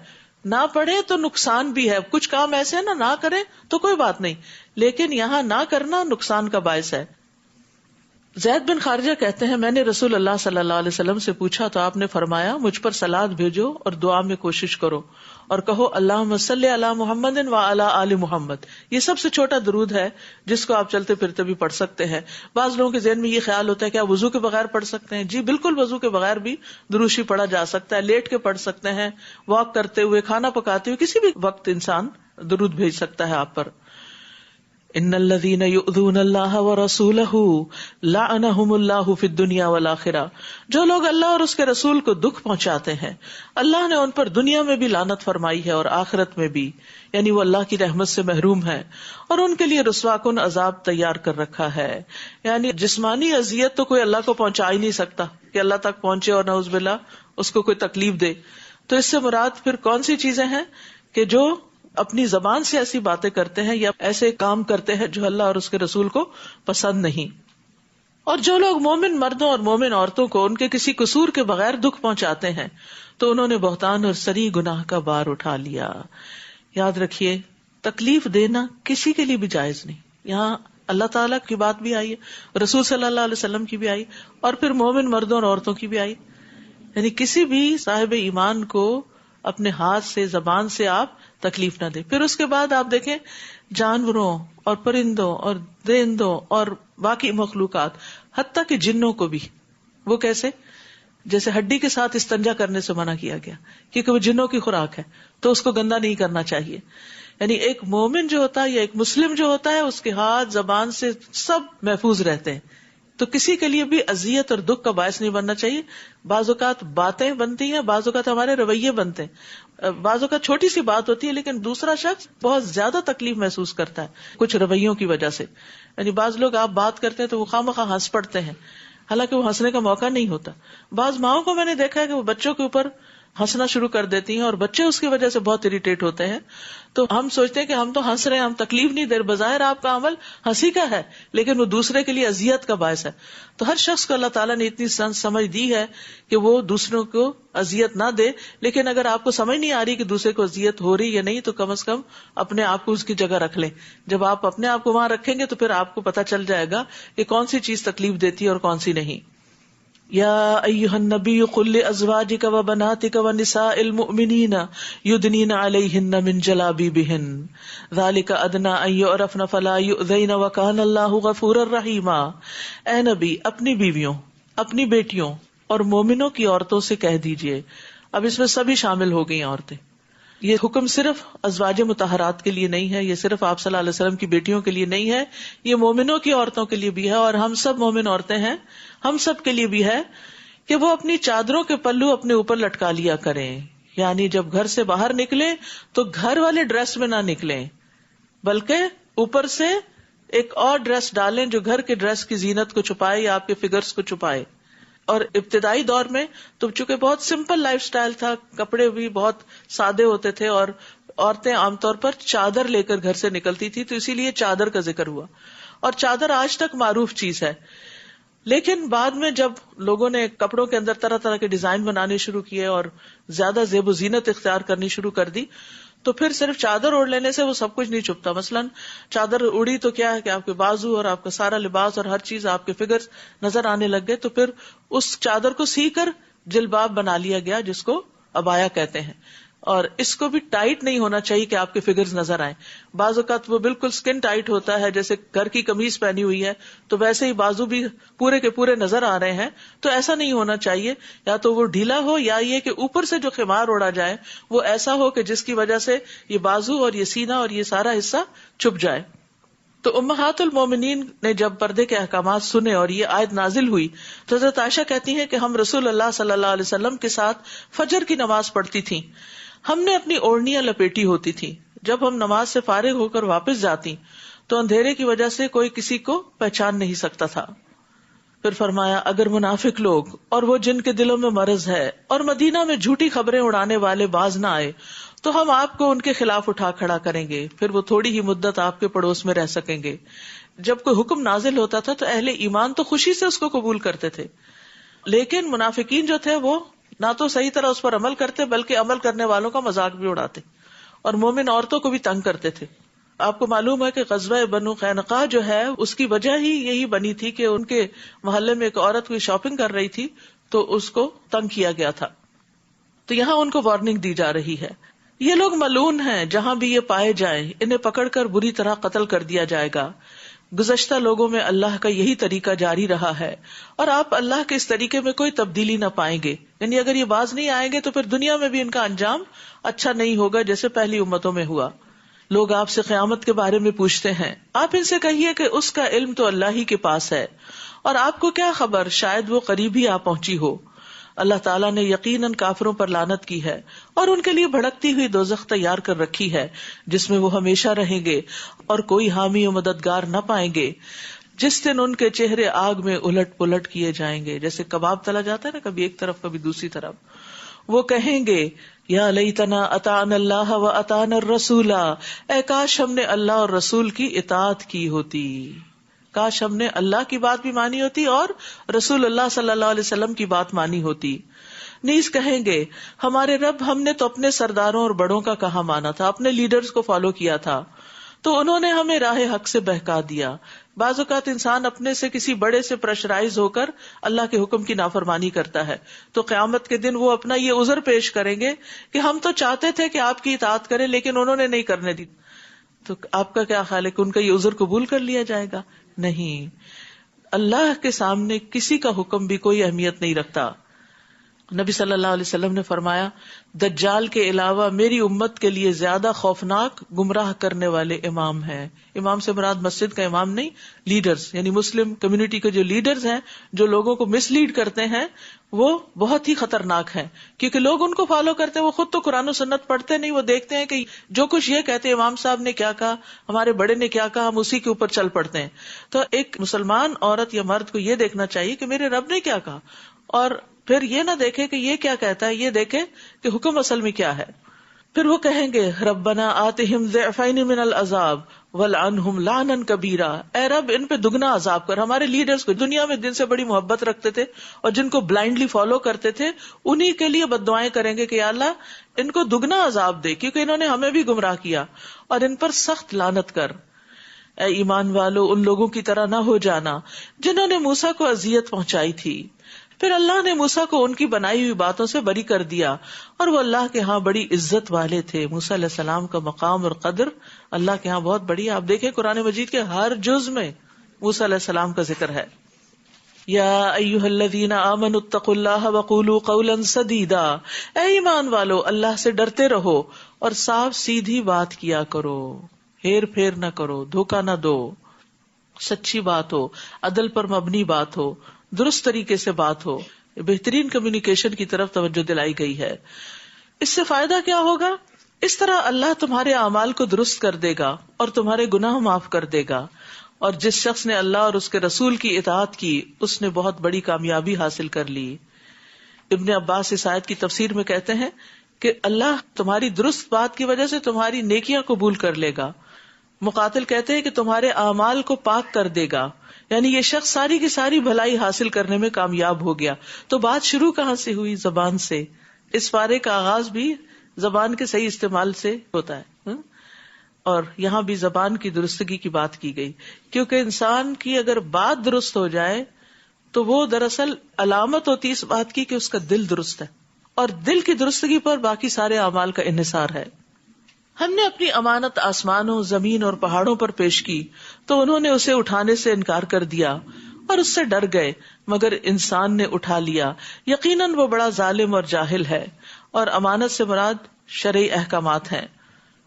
نہ پڑھے تو نقصان بھی ہے. کچھ کام ایسے ہیں نہ کریں تو کوئی بات نہیں, لیکن یہاں نہ کرنا نقصان کا باعث ہے. زید بن خارجہ کہتے ہیں, میں نے رسول اللہ صلی اللہ علیہ وسلم سے پوچھا تو آپ نے فرمایا, مجھ پر سلاد بھیجو اور دعا میں کوشش کرو اور کہو اللہم صلی علی محمد وعلی آل محمد. یہ سب سے چھوٹا درود ہے جس کو آپ چلتے پھرتے بھی پڑھ سکتے ہیں. بعض لوگوں کے ذہن میں یہ خیال ہوتا ہے کہ آپ وضو کے بغیر پڑھ سکتے ہیں. جی بالکل, وضو کے بغیر بھی درود شریف پڑھا جا سکتا ہے, لیٹ کے پڑھ سکتے ہیں, واک کرتے ہوئے, کھانا پکاتے ہوئے, کسی بھی وقت انسان درود بھیج سکتا ہے آپ پر. ان الذين يؤذون الله ورسوله لعنهم الله في الدنيا والآخرة. جو لوگ اللہ اور اس کے رسول کو دکھ پہنچاتے ہیں اللہ نے ان پر دنیا میں بھی لعنت فرمائی ہے اور آخرت میں بھی, یعنی وہ اللہ کی رحمت سے محروم ہے اور ان کے لیے رسوا کن عذاب تیار کر رکھا ہے. یعنی جسمانی اذیت تو کوئی اللہ کو پہنچا ہی نہیں سکتا کہ اللہ تک پہنچے اور نعوذ باللہ اس کو کوئی تکلیف دے. تو اس سے مراد پھر کون سی چیزیں ہیں کہ جو اپنی زبان سے ایسی باتیں کرتے ہیں یا ایسے کام کرتے ہیں جو اللہ اور اس کے رسول کو پسند نہیں. اور جو لوگ مومن مردوں اور مومن عورتوں کو ان کے کسی قصور کے بغیر دکھ پہنچاتے ہیں تو انہوں نے بہتان اور سری گناہ کا بار اٹھا لیا. یاد رکھیے, تکلیف دینا کسی کے لیے بھی جائز نہیں. یہاں اللہ تعالیٰ کی بات بھی آئی ہے, رسول صلی اللہ علیہ وسلم کی بھی آئی, اور پھر مومن مردوں اور عورتوں کی بھی آئی. یعنی کسی بھی صاحب ایمان کو اپنے ہاتھ سے, زبان سے آپ تکلیف نہ دے. پھر اس کے بعد آپ دیکھیں جانوروں اور پرندوں اور درندوں اور باقی مخلوقات, حتیٰ کہ جنوں کو بھی. وہ کیسے؟ جیسے ہڈی کے ساتھ استنجا کرنے سے منع کیا گیا کیونکہ وہ جنوں کی خوراک ہے, تو اس کو گندا نہیں کرنا چاہیے. یعنی ایک مومن جو ہوتا ہے یا ایک مسلم جو ہوتا ہے اس کے ہاتھ زبان سے سب محفوظ رہتے ہیں, تو کسی کے لیے بھی اذیت اور دکھ کا باعث نہیں بننا چاہیے. بعض اوقات باتیں بنتی ہیں, بعض اوقات ہمارے رویے بنتے ہیں, بعض اوقات چھوٹی سی بات ہوتی ہے لیکن دوسرا شخص بہت زیادہ تکلیف محسوس کرتا ہے کچھ رویوں کی وجہ سے. یعنی بعض لوگ آپ بات کرتے ہیں تو وہ خواہ ہنس پڑتے ہیں, حالانکہ وہ ہنسنے کا موقع نہیں ہوتا. بعض ماؤں کو میں نے دیکھا ہے کہ وہ بچوں کے اوپر ہنسنا شروع کر دیتی ہیں اور بچے اس کی وجہ سے بہت اریٹیٹ ہوتے ہیں. تو ہم سوچتے ہیں کہ ہم تو ہنس رہے ہیں, ہم تکلیف نہیں دے رہے, بظاہر آپ کا عمل ہنسی کا ہے لیکن وہ دوسرے کے لیے اذیت کا باعث ہے. تو ہر شخص کو اللہ تعالیٰ نے اتنی سمجھ دی ہے کہ وہ دوسروں کو اذیت نہ دے, لیکن اگر آپ کو سمجھ نہیں آ رہی کہ دوسرے کو اذیت ہو رہی یا نہیں تو کم از کم اپنے آپ کو اس کی جگہ رکھ لیں. جب آپ اپنے آپ کو وہاں رکھیں گے تو پھر آپ کو پتہ چل جائے گا کہ کون سی چیز تکلیف دیتی ہے اور کون سی نہیں. یا ایھا النبی قل لازواجک وبناتک ونساء المؤمنین یدنین علیہن من جلابیبہن ذلک ادنی ان یعرفن فلا یؤذین وکان اللہ غفورا رحیما. اے نبی اپنی بیویوں, اپنی بیٹیوں اور مومنوں کی عورتوں سے کہہ دیجئے. اب اس میں سبھی شامل ہو گئی عورتیں. یہ حکم صرف ازواج مطہرات کے لیے نہیں ہے, یہ صرف آپ صلی اللہ علیہ وسلم کی بیٹیوں کے لیے نہیں ہے, یہ مومنوں کی عورتوں کے لیے بھی ہے, اور ہم سب مومن عورتیں ہیں, ہم سب کے لیے بھی ہے کہ وہ اپنی چادروں کے پلو اپنے اوپر لٹکا لیا کریں، یعنی جب گھر سے باہر نکلیں تو گھر والے ڈریس میں نہ نکلیں، بلکہ اوپر سے ایک اور ڈریس ڈالیں جو گھر کے ڈریس کی زینت کو چھپائے یا آپ کے فگرز کو چھپائے. اور ابتدائی دور میں تو چونکہ بہت سمپل لائف سٹائل تھا، کپڑے بھی بہت سادے ہوتے تھے، اور عورتیں عام طور پر چادر لے کر گھر سے نکلتی تھی، تو اسی لیے چادر کا ذکر ہوا. اور چادر آج تک معروف چیز ہے. لیکن بعد میں جب لوگوں نے کپڑوں کے اندر طرح طرح کے ڈیزائن بنانے شروع کیے اور زیادہ زیب و زینت اختیار کرنی شروع کر دی، تو پھر صرف چادر اوڑھ لینے سے وہ سب کچھ نہیں چھپتا. مثلاً چادر اڑی تو کیا ہے کہ آپ کے بازو اور آپ کا سارا لباس اور ہر چیز آپ کے فگرز نظر آنے لگ گئے، تو پھر اس چادر کو سی کر جلباب بنا لیا گیا، جس کو عبایا کہتے ہیں. اور اس کو بھی ٹائٹ نہیں ہونا چاہیے کہ آپ کے فگرز نظر آئیں. بعض اوقات وہ بالکل سکن ٹائٹ ہوتا ہے، جیسے گھر کی قمیض پہنی ہوئی ہے تو ویسے ہی بازو بھی پورے کے پورے نظر آ رہے ہیں، تو ایسا نہیں ہونا چاہیے. یا تو وہ ڈھیلا ہو، یا یہ کہ اوپر سے جو خمار اوڑا جائے وہ ایسا ہو کہ جس کی وجہ سے یہ بازو اور یہ سینہ اور یہ سارا حصہ چھپ جائے. تو امہات المومنین نے جب پردے کے احکامات سنے اور یہ آیت نازل ہوئی تو حضرت عائشہ کہتی ہیں کہ ہم رسول اللہ صلی اللہ علیہ وسلم کے ساتھ فجر کی نماز پڑھتی تھیں. ہم نے اپنی اوڑھنیاں لپیٹی ہوتی تھی. جب ہم نماز سے فارغ ہو کر واپس جاتی تو اندھیرے کی وجہ سے کوئی کسی کو پہچان نہیں سکتا تھا. پھر فرمایا اگر منافق لوگ اور وہ جن کے دلوں میں مرض ہے اور مدینہ میں جھوٹی خبریں اڑانے والے باز نہ آئے تو ہم آپ کو ان کے خلاف اٹھا کھڑا کریں گے، پھر وہ تھوڑی ہی مدت آپ کے پڑوس میں رہ سکیں گے. جب کوئی حکم نازل ہوتا تھا تو اہل ایمان تو خوشی سے اس کو قبول کرتے تھے، لیکن منافقین جو تھے وہ نہ تو صحیح طرح اس پر عمل کرتے بلکہ عمل کرنے والوں کا مذاق بھی اڑاتے اور مومن عورتوں کو بھی تنگ کرتے تھے. آپ کو معلوم ہے کہ غزوہ بنو قینقاع جو ہے اس کی وجہ ہی یہی بنی تھی کہ ان کے محلے میں ایک عورت کوئی شاپنگ کر رہی تھی تو اس کو تنگ کیا گیا تھا. تو یہاں ان کو وارننگ دی جا رہی ہے، یہ لوگ ملعون ہیں، جہاں بھی یہ پائے جائیں انہیں پکڑ کر بری طرح قتل کر دیا جائے گا. گزشتہ لوگوں میں اللہ کا یہی طریقہ جاری رہا ہے اور آپ اللہ کے اس طریقے میں کوئی تبدیلی نہ پائیں گے. یعنی اگر یہ باز نہیں آئیں گے تو پھر دنیا میں بھی ان کا انجام اچھا نہیں ہوگا جیسے پہلی امتوں میں ہوا. لوگ آپ سے قیامت کے بارے میں پوچھتے ہیں، آپ ان سے کہیے کہ اس کا علم تو اللہ ہی کے پاس ہے، اور آپ کو کیا خبر، شاید وہ قریب ہی آ پہنچی ہو. اللہ تعالیٰ نے یقیناً کافروں پر لعنت کی ہے اور ان کے لیے بھڑکتی ہوئی دوزخ تیار کر رکھی ہے جس میں وہ ہمیشہ رہیں گے اور کوئی حامی و مددگار نہ پائیں گے. جس دن ان کے چہرے آگ میں الٹ پلٹ کیے جائیں گے، جیسے کباب تلا جاتا ہے نا، کبھی ایک طرف کبھی دوسری طرف. وہ کہیں گے یا لیتنا اطعنا اللہ و اطعنا الرسول، اے کاش ہم نے اللہ اور رسول کی اطاعت کی ہوتی، کاش ہم نے اللہ کی بات بھی مانی ہوتی اور رسول اللہ صلی اللہ علیہ وسلم کی بات مانی ہوتی. نیز کہیں گے ہمارے رب، ہم نے تو اپنے سرداروں اور بڑوں کا کہا مانا تھا، اپنے لیڈرز کو فالو کیا تھا تو انہوں نے ہمیں راہ حق سے بہکا دیا. بعض اوقات انسان اپنے سے کسی بڑے سے پریشرائز ہو کر اللہ کے حکم کی نافرمانی کرتا ہے تو قیامت کے دن وہ اپنا یہ عذر پیش کریں گے کہ ہم تو چاہتے تھے کہ آپ کی اطاعت کریں لیکن انہوں نے نہیں کرنے دی. تو آپ کا کیا خیال ہے کہ ان کا یہ عذر قبول کر لیا جائے گا؟ نہیں، اللہ کے سامنے کسی کا حکم بھی کوئی اہمیت نہیں رکھتا. نبی صلی اللہ علیہ وسلم نے فرمایا دجال کے علاوہ میری امت کے لیے زیادہ خوفناک گمراہ کرنے والے امام ہیں. امام سے مراد مسجد کا امام نہیں، لیڈرز، یعنی مسلم کمیونٹی کے جو لیڈرز ہیں جو لوگوں کو مس لیڈ کرتے ہیں وہ بہت ہی خطرناک ہیں، کیونکہ لوگ ان کو فالو کرتے ہیں، وہ خود تو قرآن و سنت پڑھتے نہیں، وہ دیکھتے ہیں کہ جو کچھ یہ کہتے ہیں امام صاحب نے کیا کہا، ہمارے بڑے نے کیا کہا، ہم اسی کے اوپر چل پڑتے ہیں. تو ایک مسلمان عورت یا مرد کو یہ دیکھنا چاہیے کہ میرے رب نے کیا کہا، اور پھر یہ نہ دیکھے کہ یہ کیا کہتا ہے، یہ دیکھے کہ حکم اصل میں کیا ہے. پھر وہ کہیں گے ربنا آتہم ضعفین من العذاب والعنہم لعنا کبیرا، اے رب ان پہ دگنا عذاب کر. ہمارے لیڈرز کو دنیا میں جن سے بڑی محبت رکھتے تھے اور جن کو بلائنڈلی فالو کرتے تھے انہی کے لیے بد دعائیں کریں گے کہ یا اللہ ان کو دگنا عذاب دے کیونکہ انہوں نے ہمیں بھی گمراہ کیا، اور ان پر سخت لعنت کر. اے ایمان والو، ان لوگوں کی طرح نہ ہو جانا جنہوں نے موسیٰ کو اذیت پہنچائی تھی. پھر اللہ نے موسیٰ کو ان کی بنائی ہوئی باتوں سے بری کر دیا اور وہ اللہ کے ہاں بڑی عزت والے تھے. موسیٰ علیہ السلام کا مقام اور قدر اللہ کے ہاں بہت بڑی ہے. آپ دیکھیں قرآن مجید کے ہر جز میں موسیٰ علیہ السلام کا ذکر ہے. یا ایھا الذین آمنوا اتقوا اللہ وقولوا قولا سدیدا، اے ایمان والو اللہ سے ڈرتے رہو اور صاف سیدھی بات کیا کرو، ہیر پھیر نہ کرو، دھوکہ نہ دو، سچی بات ہو، عدل پر مبنی بات ہو، درست طریقے سے بات ہو. بہترین کمیونیکیشن کی طرف توجہ دلائی گئی ہے. اس سے فائدہ کیا ہوگا؟ اس طرح اللہ تمہارے اعمال کو درست کر دے گا اور تمہارے گناہ معاف کر دے گا. اور جس شخص نے اللہ اور اس کے رسول کی اطاعت کی اس نے بہت بڑی کامیابی حاصل کر لی. ابن عباس اس آیت کی تفسیر میں کہتے ہیں کہ اللہ تمہاری درست بات کی وجہ سے تمہاری نیکیاں قبول کر لے گا. مقاتل کہتے ہیں کہ تمہارے اعمال کو پاک کر دے گا، یعنی یہ شخص ساری کی ساری بھلائی حاصل کرنے میں کامیاب ہو گیا. تو بات شروع کہاں سے ہوئی؟ زبان سے. اس پارے کا آغاز بھی زبان کے صحیح استعمال سے ہوتا ہے، اور یہاں بھی زبان کی درستگی کی بات کی گئی، کیونکہ انسان کی اگر بات درست ہو جائے تو وہ دراصل علامت ہوتی اس بات کی کہ اس کا دل درست ہے، اور دل کی درستگی پر باقی سارے اعمال کا انحصار ہے. ہم نے اپنی امانت آسمانوں، زمین اور پہاڑوں پر پیش کی تو انہوں نے اسے اٹھانے سے انکار کر دیا اور اس سے ڈر گئے، مگر انسان نے اٹھا لیا. یقیناً وہ بڑا ظالم اور جاہل ہے. اور امانت سے مراد شرعی احکامات ہیں،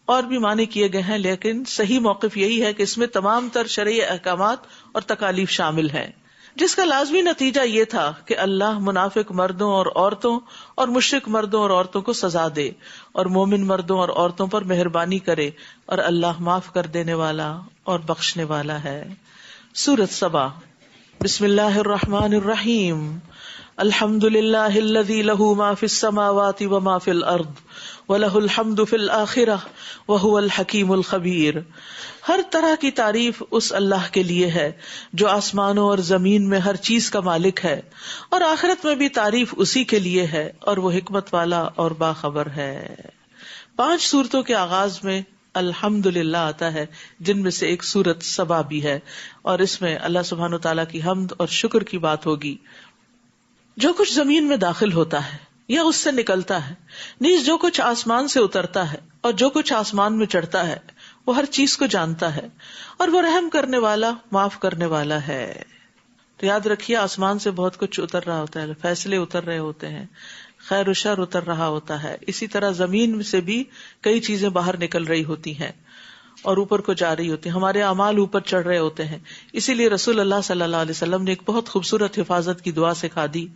اور بھی معنی کیے گئے ہیں، لیکن صحیح موقف یہی ہے کہ اس میں تمام تر شرعی احکامات اور تکالیف شامل ہیں، جس کا لازمی نتیجہ یہ تھا کہ اللہ منافق مردوں اور عورتوں اور مشرک مردوں اور عورتوں کو سزا دے اور مومن مردوں اور عورتوں پر مہربانی کرے، اور اللہ معاف کر دینے والا اور بخشنے والا ہے. سورۃ سبا. بسم اللہ الرحمن الرحیم. الحمد للہ الذی لہ ما فی السماوات وما فی الارض وَلَهُ الْحَمْدُ فِي الْآخِرَةِ وَهُوَ الْحَكِيمُ الْخَبِيرُ. ہر طرح کی تعریف اس اللہ کے لیے ہے جو آسمانوں اور زمین میں ہر چیز کا مالک ہے، اور آخرت میں بھی تعریف اسی کے لیے ہے، اور وہ حکمت والا اور باخبر ہے. 5 سورتوں کے آغاز میں الحمدللہ آتا ہے، جن میں سے ایک سورت سبا بھی ہے، اور اس میں اللہ سبحانہ وتعالیٰ کی حمد اور شکر کی بات ہوگی. جو کچھ زمین میں داخل ہوتا ہے یا اس سے نکلتا ہے، نیز جو کچھ آسمان سے اترتا ہے اور جو کچھ آسمان میں چڑھتا ہے، وہ ہر چیز کو جانتا ہے، اور وہ رحم کرنے والا، معاف کرنے والا ہے. تو یاد رکھیے، آسمان سے بہت کچھ اتر رہا ہوتا ہے، فیصلے اتر رہے ہوتے ہیں، خیر و شر اتر رہا ہوتا ہے. اسی طرح زمین سے بھی کئی چیزیں باہر نکل رہی ہوتی ہیں اور اوپر کو جا رہی ہوتی ہیں، ہمارے اعمال اوپر چڑھ رہے ہوتے ہیں. اسی لیے رسول اللہ صلی اللہ علیہ وسلم نے ایک بہت خوبصورت حفاظت کی دعا سکھا دی.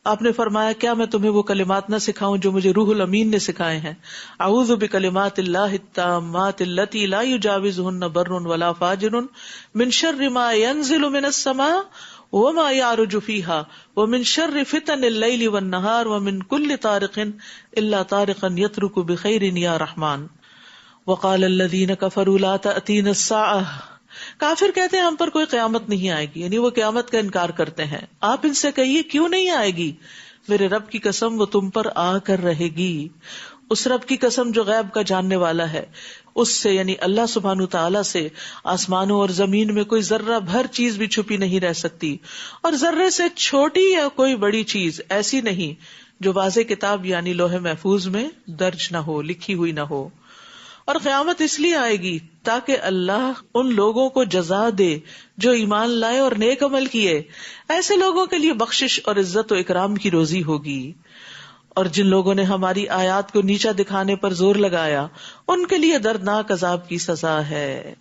آپ نے فرمایا، کیا میں تمہیں وہ کلمات نہ سکھاؤں جو مجھے روح الامین نے سکھائے ہیں؟ اعوذ بکلمات اللہ التامات التی لا یجاوزہن بر ولا فاجر من شر ما ینزل من السماء وما یعرج فیہا ومن شر فتن اللیل والنہار ومن کل طارق الا طارقا یترک بخیر یا رحمان. وقال الذین کفروا لا تأتینا الساعۃ. کافر کہتے ہیں ہم پر کوئی قیامت نہیں آئے گی، یعنی وہ قیامت کا انکار کرتے ہیں. آپ ان سے کہیے کیوں نہیں آئے گی؟ میرے رب کی قسم وہ تم پر آ کر رہے گی. اس رب کی قسم جو غیب کا جاننے والا ہے، اس سے یعنی اللہ سبحانہ تعالیٰ سے آسمانوں اور زمین میں کوئی ذرہ بھر چیز بھی چھپی نہیں رہ سکتی، اور ذرے سے چھوٹی یا کوئی بڑی چیز ایسی نہیں جو واضح کتاب یعنی لوح محفوظ میں درج نہ ہو، لکھی ہوئی نہ ہو. اور قیامت اس لیے آئے گی تاکہ اللہ ان لوگوں کو جزا دے جو ایمان لائے اور نیک عمل کیے. ایسے لوگوں کے لیے بخشش اور عزت و اکرام کی روزی ہوگی. اور جن لوگوں نے ہماری آیات کو نیچا دکھانے پر زور لگایا، ان کے لیے دردناک عذاب کی سزا ہے.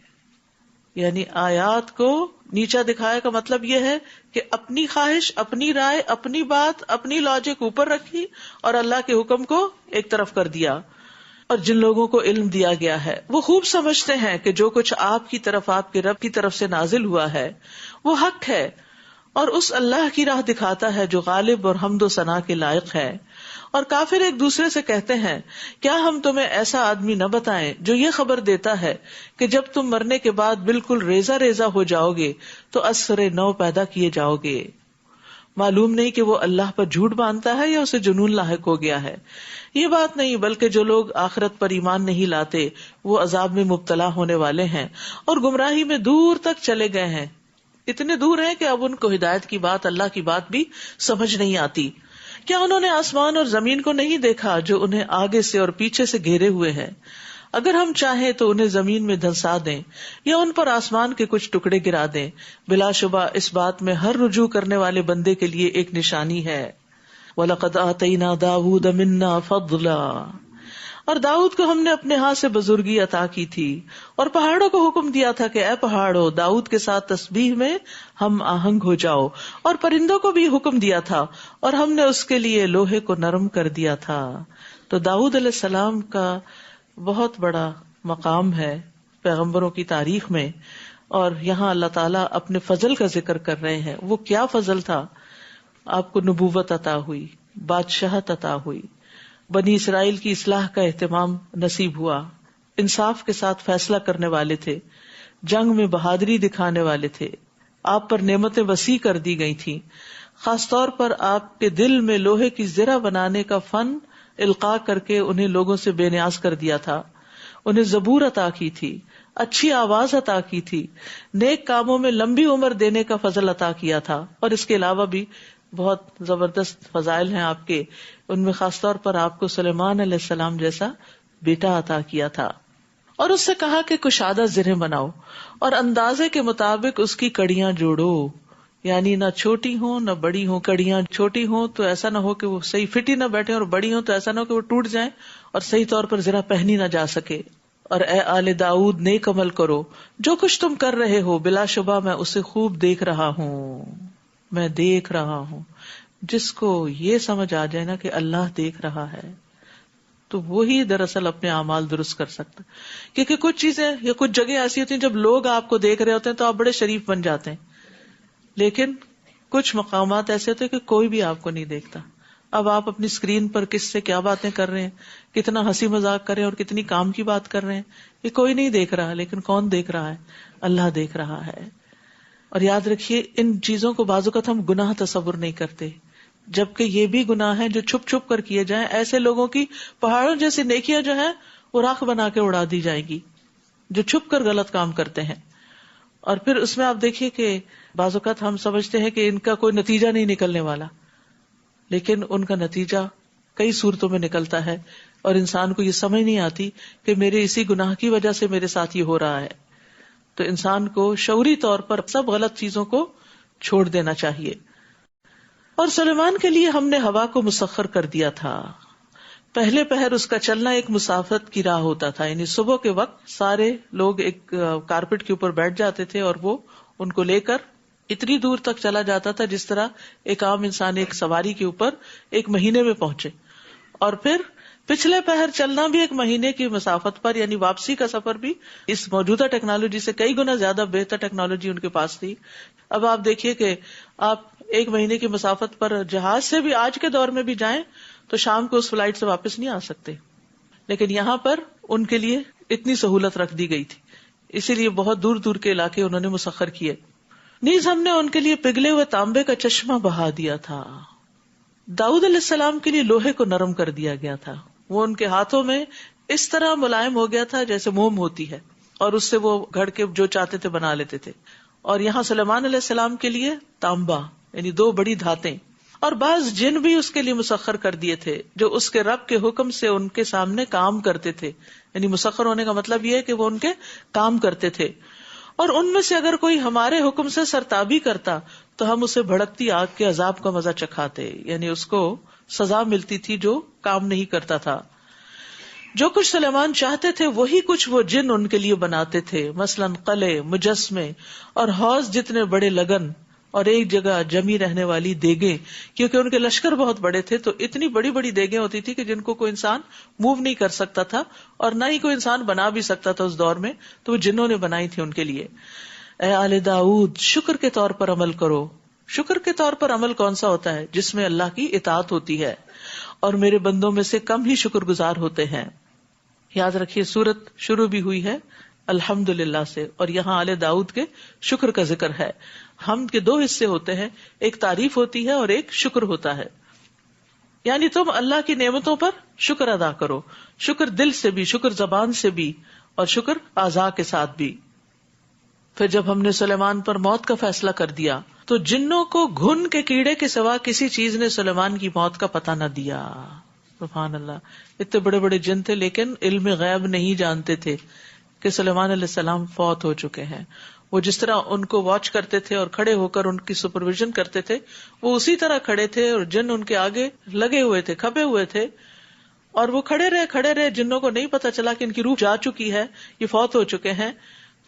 یعنی آیات کو نیچا دکھایا کا مطلب یہ ہے کہ اپنی خواہش، اپنی رائے، اپنی بات، اپنی لاجک اوپر رکھی اور اللہ کے حکم کو ایک طرف کر دیا. اور جن لوگوں کو علم دیا گیا ہے وہ خوب سمجھتے ہیں کہ جو کچھ آپ کی طرف، آپ کے رب کی طرف سے نازل ہوا ہے وہ حق ہے، اور اس اللہ کی راہ دکھاتا ہے جو غالب اور حمد و ثنا کے لائق ہے. اور کافر ایک دوسرے سے کہتے ہیں، کیا ہم تمہیں ایسا آدمی نہ بتائیں جو یہ خبر دیتا ہے کہ جب تم مرنے کے بعد بالکل ریزہ ریزہ ہو جاؤ گے تو اثر نو پیدا کیے جاؤ گے. معلوم نہیں کہ وہ اللہ پر جھوٹ باندھتا ہے یا اسے جنون لاحق ہو گیا ہے. یہ بات نہیں، بلکہ جو لوگ آخرت پر ایمان نہیں لاتے وہ عذاب میں مبتلا ہونے والے ہیں اور گمراہی میں دور تک چلے گئے ہیں. اتنے دور ہیں کہ اب ان کو ہدایت کی بات، اللہ کی بات بھی سمجھ نہیں آتی. کیا انہوں نے آسمان اور زمین کو نہیں دیکھا جو انہیں آگے سے اور پیچھے سے گھیرے ہوئے ہیں؟ اگر ہم چاہیں تو انہیں زمین میں دھنسا دیں یا ان پر آسمان کے کچھ ٹکڑے گرا دیں. بلا شبہ اس بات میں ہر رجوع کرنے والے بندے کے لیے ایک نشانی ہے. وَلَقَدْ آتَيْنَا دَاوُودَ مِنَّا فَضْلًا. اور داؤد کو ہم نے اپنے ہاتھ سے بزرگی عطا کی تھی، اور پہاڑوں کو حکم دیا تھا کہ اے پہاڑوں داؤد کے ساتھ تسبیح میں ہم آہنگ ہو جاؤ، اور پرندوں کو بھی حکم دیا تھا اور ہم نے اس کے لیے لوہے کو نرم کر دیا تھا۔ تو داؤد علیہ السلام کا بہت بڑا مقام ہے پیغمبروں کی تاریخ میں، اور یہاں اللہ تعالیٰ اپنے فضل کا ذکر کر رہے ہیں۔ وہ کیا فضل تھا؟ آپ کو نبوت عطا ہوئی، بادشاہت عطا ہوئی، بنی اسرائیل کی اصلاح کا اہتمام نصیب ہوا، انصاف کے ساتھ فیصلہ کرنے والے تھے، جنگ میں بہادری دکھانے والے تھے، آپ پر نعمتیں وسیع کر دی گئی تھیں، خاص طور پر آپ کے دل میں لوہے کی زرہ بنانے کا فن القاء کر کے انہیں لوگوں سے بے نیاز کر دیا تھا، انہیں زبور عطا کی تھی، اچھی آواز عطا کی تھی، نیک کاموں میں لمبی عمر دینے کا فضل عطا کیا تھا، اور اس کے علاوہ بھی بہت زبردست فضائل ہیں آپ کے، ان میں خاص طور پر آپ کو سلیمان علیہ السلام جیسا بیٹا عطا کیا تھا، اور اس سے کہا کہ کشادہ زریں بناؤ اور اندازے کے مطابق اس کی کڑیاں جوڑو، یعنی نہ چھوٹی ہوں نہ بڑی ہوں، کڑیاں چھوٹی ہوں تو ایسا نہ ہو کہ وہ صحیح فٹ ہی نہ بیٹھے، اور بڑی ہوں تو ایسا نہ ہو کہ وہ ٹوٹ جائیں اور صحیح طور پر زرہ پہنی نہ جا سکے۔ اور اے آل داؤد نیک عمل کرو، جو کچھ تم کر رہے ہو بلا شبہ میں اسے خوب دیکھ رہا ہوں، میں دیکھ رہا ہوں۔ جس کو یہ سمجھ آ جائے نا کہ اللہ دیکھ رہا ہے تو وہی دراصل اپنے اعمال درست کر سکتا، کیونکہ کچھ چیزیں یا کچھ جگہ ایسی ہوتی ہیں جب لوگ آپ کو دیکھ رہے ہوتے ہیں تو آپ بڑے شریف بن جاتے ہیں، لیکن کچھ مقامات ایسے ہوتے ہیں کہ کوئی بھی آپ کو نہیں دیکھتا۔ اب آپ اپنی اسکرین پر کس سے کیا باتیں کر رہے ہیں، کتنا ہنسی مذاق کر رہے ہیں اور کتنی کام کی بات کر رہے ہیں، یہ کوئی نہیں دیکھ رہا، لیکن کون دیکھ رہا ہے؟ اللہ دیکھ رہا ہے۔ اور یاد رکھیے ان چیزوں کو بعض اوقات ہم گناہ تصور نہیں کرتے، جبکہ یہ بھی گناہ ہیں جو چھپ چھپ کر کیے جائیں۔ ایسے لوگوں کی پہاڑوں جیسی نیکیاں جو ہیں وہ راکھ بنا کے اڑا دی جائیں گی جو چھپ کر غلط کام کرتے ہیں۔ اور پھر اس میں آپ دیکھیے کہ بعض اوقات ہم سمجھتے ہیں کہ ان کا کوئی نتیجہ نہیں نکلنے والا، لیکن ان کا نتیجہ کئی صورتوں میں نکلتا ہے، اور انسان کو یہ سمجھ نہیں آتی کہ میرے اسی گناہ کی وجہ سے میرے ساتھ یہ ہو رہا ہے۔ تو انسان کو شعوری طور پر سب غلط چیزوں کو چھوڑ دینا چاہیے۔ اور سلیمان کے لیے ہم نے ہوا کو مسخر کر دیا تھا۔ پہلے پہر اس کا چلنا ایک مسافت کی راہ ہوتا تھا، یعنی صبح کے وقت سارے لوگ ایک کارپیٹ کے اوپر بیٹھ جاتے تھے اور وہ ان کو لے کر اتنی دور تک چلا جاتا تھا جس طرح ایک عام انسان ایک سواری کے اوپر ایک مہینے میں پہنچے، اور پھر پچھلے پہر چلنا بھی ایک مہینے کی مسافت پر، یعنی واپسی کا سفر بھی اس موجودہ ٹیکنالوجی سے کئی گنا زیادہ بہتر ٹیکنالوجی ان کے پاس تھی۔ اب آپ دیکھیے کہ آپ ایک مہینے کی مسافت پر جہاز سے بھی آج کے دور میں بھی جائیں تو شام کو اس فلائٹ سے واپس نہیں آ سکتے، لیکن یہاں پر ان کے لیے اتنی سہولت رکھ دی گئی تھی، اسی لیے بہت دور دور کے علاقے انہوں نے مسخر کیے۔ نیز ہم نے ان کے لیے پگھلے ہوئے تانبے کا چشمہ بہا دیا تھا۔ داؤد علیہ السلام کے لیے لوہے کو نرم کر دیا گیا تھا، وہ ان کے ہاتھوں میں اس طرح ملائم ہو گیا تھا جیسے موم ہوتی ہے، اور اس سے وہ گھڑ کے جو چاہتے تھے بنا لیتے تھے۔ اور یہاں سلیمان علیہ السلام کے لیے تانبا، یعنی 2 بڑی دھاتیں، اور بعض جن بھی اس کے لیے مسخر کر دیے تھے جو اس کے رب کے حکم سے ان کے سامنے کام کرتے تھے، یعنی مسخر ہونے کا مطلب یہ ہے کہ وہ ان کے کام کرتے تھے۔ اور ان میں سے اگر کوئی ہمارے حکم سے سرتابی کرتا تو ہم اسے بھڑکتی آگ کے عذاب کا مزہ چکھاتے، یعنی اس کو سزا ملتی تھی جو کام نہیں کرتا تھا۔ جو کچھ سلیمان چاہتے تھے وہی کچھ وہ جن ان کے لیے بناتے تھے، مثلاً قلعے، مجسمے اور حوض جتنے بڑے لگن اور ایک جگہ جمی رہنے والی دیگیں، کیونکہ ان کے لشکر بہت بڑے تھے تو اتنی بڑی بڑی دیگیں ہوتی تھی کہ جن کو کوئی انسان موو نہیں کر سکتا تھا، اور نہ ہی کوئی انسان بنا بھی سکتا تھا اس دور میں، تو وہ جنوں نے بنائی تھی ان کے لیے۔ اے آل داؤد شکر کے طور پر عمل کرو۔ شکر کے طور پر عمل کون سا ہوتا ہے؟ جس میں اللہ کی اطاعت ہوتی ہے، اور میرے بندوں میں سے کم ہی شکر گزار ہوتے ہیں۔ یاد رکھیے سورت شروع بھی ہوئی ہے الحمدللہ سے، اور یہاں آل داؤد کے شکر کا ذکر ہے۔ حمد کے 2 حصے ہوتے ہیں، ایک تعریف ہوتی ہے اور ایک شکر ہوتا ہے، یعنی تم اللہ کی نعمتوں پر شکر ادا کرو، شکر دل سے بھی، شکر زبان سے بھی، اور شکر اعضاء کے ساتھ بھی۔ پھر جب ہم نے سلیمان پر موت کا فیصلہ کر دیا تو جنوں کو گھن کے کیڑے کے سوا کسی چیز نے سلیمان کی موت کا پتہ نہ دیا۔ سبحان اللہ، اتنے بڑے بڑے جن تھے لیکن علم غیب نہیں جانتے تھے کہ سلیمان علیہ السلام فوت ہو چکے ہیں۔ وہ جس طرح ان کو واچ کرتے تھے اور کھڑے ہو کر ان کی سپرویژن کرتے تھے، وہ اسی طرح کھڑے تھے اور جن ان کے آگے لگے ہوئے تھے، کھپے ہوئے تھے، اور وہ کھڑے رہے، جنوں کو نہیں پتا چلا کہ ان کی روح جا چکی ہے، یہ فوت ہو چکے ہیں.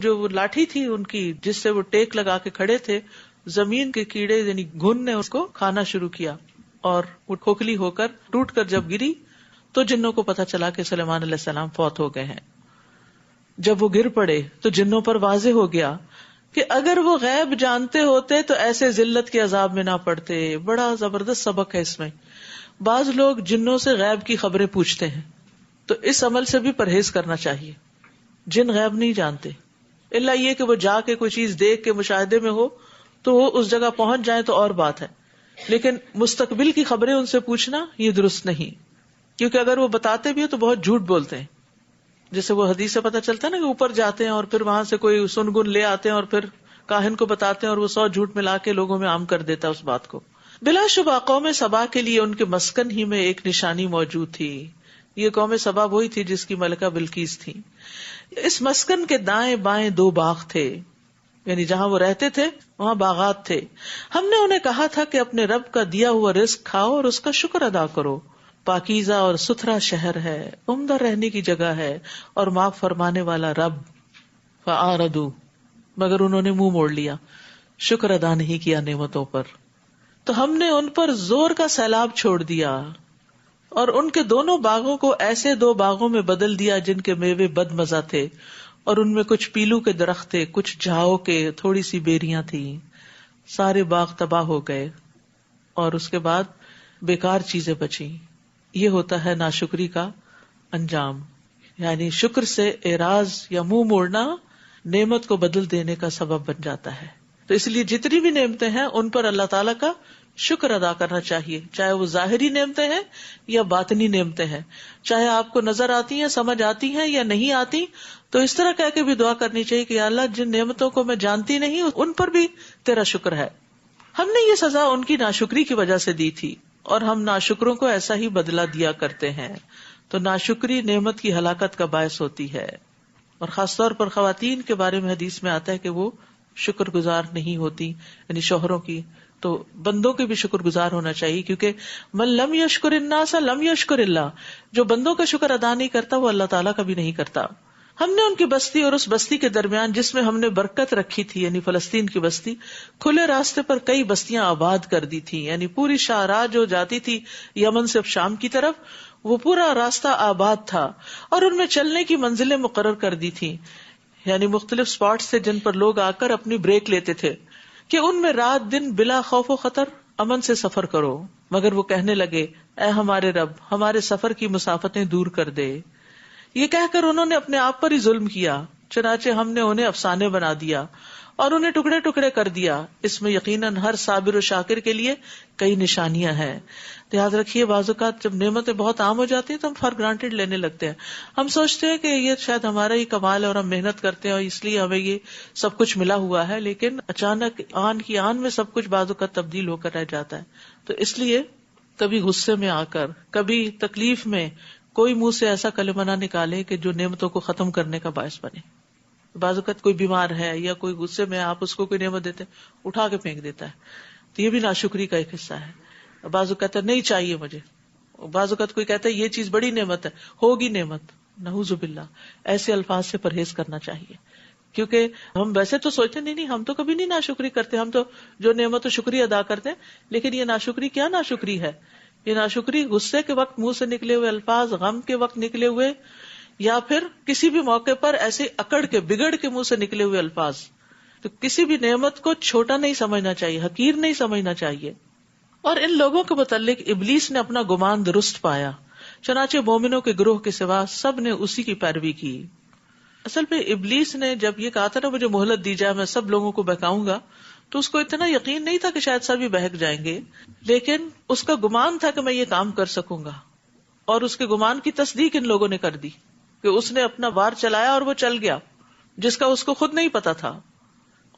جو وہ لاٹھی تھی ان کی جس سے وہ ٹیک لگا کے کھڑے تھے، زمین کے کیڑے یعنی گھن نے اس کو کھانا شروع کیا، اور وہ کھوکھلی ہو کر ٹوٹ کر جب گری تو جنوں کو پتا چلا کہ سلیمان علیہ السلام فوت ہو گئے ہیں. جب وہ گر پڑے تو جنوں پر واضح ہو گیا کہ اگر وہ غیب جانتے ہوتے تو ایسے ذلت کے عذاب میں نہ پڑتے. بڑا زبردست سبق ہے اس میں. بعض لوگ جنوں سے غیب کی خبریں پوچھتے ہیں، تو اس عمل سے بھی پرہیز کرنا چاہیے. جن غیب نہیں جانتے، الا یہ کہ وہ جا کے کوئی چیز دیکھ کے مشاہدے میں ہو تو وہ اس جگہ پہنچ جائیں تو اور بات ہے، لیکن مستقبل کی خبریں ان سے پوچھنا یہ درست نہیں، کیونکہ اگر وہ بتاتے بھی ہیں تو بہت جھوٹ بولتے ہیں. جیسے وہ حدیث سے پتہ چلتا ہے نا کہ اوپر جاتے ہیں اور پھر وہاں سے کوئی سنگن لے آتے ہیں اور پھر کاہن کو بتاتے ہیں اور وہ 100 جھوٹ ملا کے لوگوں میں عام کر دیتا ہے اس بات کو. بلا شبہ قوم سبا کے لیے ان کے مسکن ہی میں ایک نشانی موجود تھی. یہ قوم سبا وہی تھی جس کی ملکہ بلقیس تھی. اس مسکن کے دائیں بائیں 2 باغ تھے، یعنی جہاں وہ رہتے تھے وہاں باغات تھے. ہم نے انہیں کہا تھا کہ اپنے رب کا دیا ہوا رزق کھاؤ اور اس کا شکر ادا کرو. پاکیزہ اور ستھرا شہر ہے، عمدہ رہنے کی جگہ ہے اور معاف فرمانے والا رب. فاعرضوا، مگر انہوں نے منہ موڑ لیا، شکر ادا نہیں کیا نعمتوں پر. تو ہم نے ان پر زور کا سیلاب چھوڑ دیا اور ان کے دونوں باغوں کو ایسے 2 باغوں میں بدل دیا جن کے میوے بد مزہ تھے، اور ان میں کچھ پیلو کے درخت تھے، کچھ جھاؤ کے، تھوڑی سی بیریاں تھیں. سارے باغ تباہ ہو گئے اور اس کے بعد بیکار چیزیں بچیں. یہ ہوتا ہے ناشکری کا انجام، یعنی شکر سے اعراض یا منہ موڑنا نعمت کو بدل دینے کا سبب بن جاتا ہے. تو اس لیے جتنی بھی نعمتیں ہیں ان پر اللہ تعالیٰ کا شکر ادا کرنا چاہیے، چاہے وہ ظاہری نعمتیں ہیں یا باطنی نعمتیں ہیں، چاہے آپ کو نظر آتی ہیں، سمجھ آتی ہیں یا نہیں آتی. تو اس طرح کہہ کے بھی دعا کرنی چاہیے کہ یا اللہ جن نعمتوں کو میں جانتی نہیں ان پر بھی تیرا شکر ہے. ہم نے یہ سزا ان کی ناشکری کی وجہ سے دی تھی اور ہم ناشکروں کو ایسا ہی بدلہ دیا کرتے ہیں. تو ناشکری نعمت کی ہلاکت کا باعث ہوتی ہے، اور خاص طور پر خواتین کے بارے میں حدیث میں آتا ہے کہ وہ شکر گزار نہیں ہوتی، یعنی شوہروں کی. تو بندوں کے بھی شکر گزار ہونا چاہیے، کیونکہ من لم یشکر الناس لم یشکر اللہ، جو بندوں کا شکر ادا نہیں کرتا وہ اللہ تعالیٰ کا بھی نہیں کرتا. ہم نے ان کی بستی اور اس بستی کے درمیان جس میں ہم نے برکت رکھی تھی، یعنی فلسطین کی بستی، کھلے راستے پر کئی بستیاں آباد کر دی تھی. یعنی پوری شاہراہ جو جاتی تھی یمن سے شام کی طرف، وہ پورا راستہ آباد تھا، اور ان میں چلنے کی منزلیں مقرر کر دی تھی، یعنی مختلف سپاٹس تھے جن پر لوگ آ کر اپنی بریک لیتے تھے کہ ان میں رات دن بلا خوف و خطر امن سے سفر کرو. مگر وہ کہنے لگے، اے ہمارے رب، ہمارے سفر کی مسافتیں دور کر دے. یہ کہہ کر انہوں نے اپنے آپ پر ہی ظلم کیا، چنانچہ ہم نے انہیں افسانے بنا دیا اور انہیں ٹکڑے ٹکڑے کر دیا. اس میں یقیناً ہر صابر و شاکر کے لیے کئی نشانیاں ہیں. یاد رکھیے بعض اوقات جب نعمتیں بہت عام ہو جاتی ہیں تو ہم فار گرانٹیڈ لینے لگتے ہیں. ہم سوچتے ہیں کہ یہ شاید ہمارا ہی کمال ہے اور ہم محنت کرتے ہیں اور اس لیے ہمیں یہ سب کچھ ملا ہوا ہے، لیکن اچانک آن کی آن میں سب کچھ بعض اوقات تبدیل ہو کر رہ جاتا ہے. تو اس لیے کبھی غصے میں آ کر، کبھی تکلیف میں کوئی منہ سے ایسا کلمہ نہ نکالے کہ جو نعمتوں کو ختم کرنے کا باعث بنے. بعض اوقات کوئی بیمار ہے یا کوئی غصے میں آپ اس کو کوئی نعمت دیتے اٹھا کے پھینک دیتا ہے، تو یہ بھی ناشکری کا ایک حصہ ہے. بعض اوقات نہیں چاہیے مجھے، بعض اوقات کوئی کہتا ہے یہ چیز بڑی نعمت ہے، ہوگی نعمت، نعوذ باللہ. ایسے الفاظ سے پرہیز کرنا چاہیے، کیونکہ ہم ویسے تو سوچتے نہیں ہم تو کبھی نہیں ناشکری کرتے، ہم تو جو نعمت و شکریہ ادا کرتے ہیں. لیکن یہ ناشکری کیا ناشکری ہے؟ یہ ناشکری غصے کے وقت منہ سے نکلے ہوئے الفاظ، غم کے وقت نکلے ہوئے، یا پھر کسی بھی موقع پر ایسے اکڑ کے بگڑ کے منہ سے نکلے ہوئے الفاظ. تو کسی بھی نعمت کو چھوٹا نہیں سمجھنا چاہیے، حقیر نہیں سمجھنا چاہیے. اور ان لوگوں کے متعلق ابلیس نے اپنا گمان درست پایا، چنانچہ مومنوں کے گروہ کے سوا سب نے اسی کی پیروی کی. اصل میں ابلیس نے جب یہ کہا تھا نا مجھے مہلت دی جائے میں سب لوگوں کو بہکاؤں گا، تو اس کو اتنا یقین نہیں تھا کہ شاید سبھی بہک جائیں گے، لیکن اس کا گمان تھا کہ میں یہ کام کر سکوں گا. اور اس کے گمان کی تصدیق ان لوگوں نے کر دی کہ اس نے اپنا وار چلایا اور وہ چل گیا، جس کا اس کو خود نہیں پتا تھا.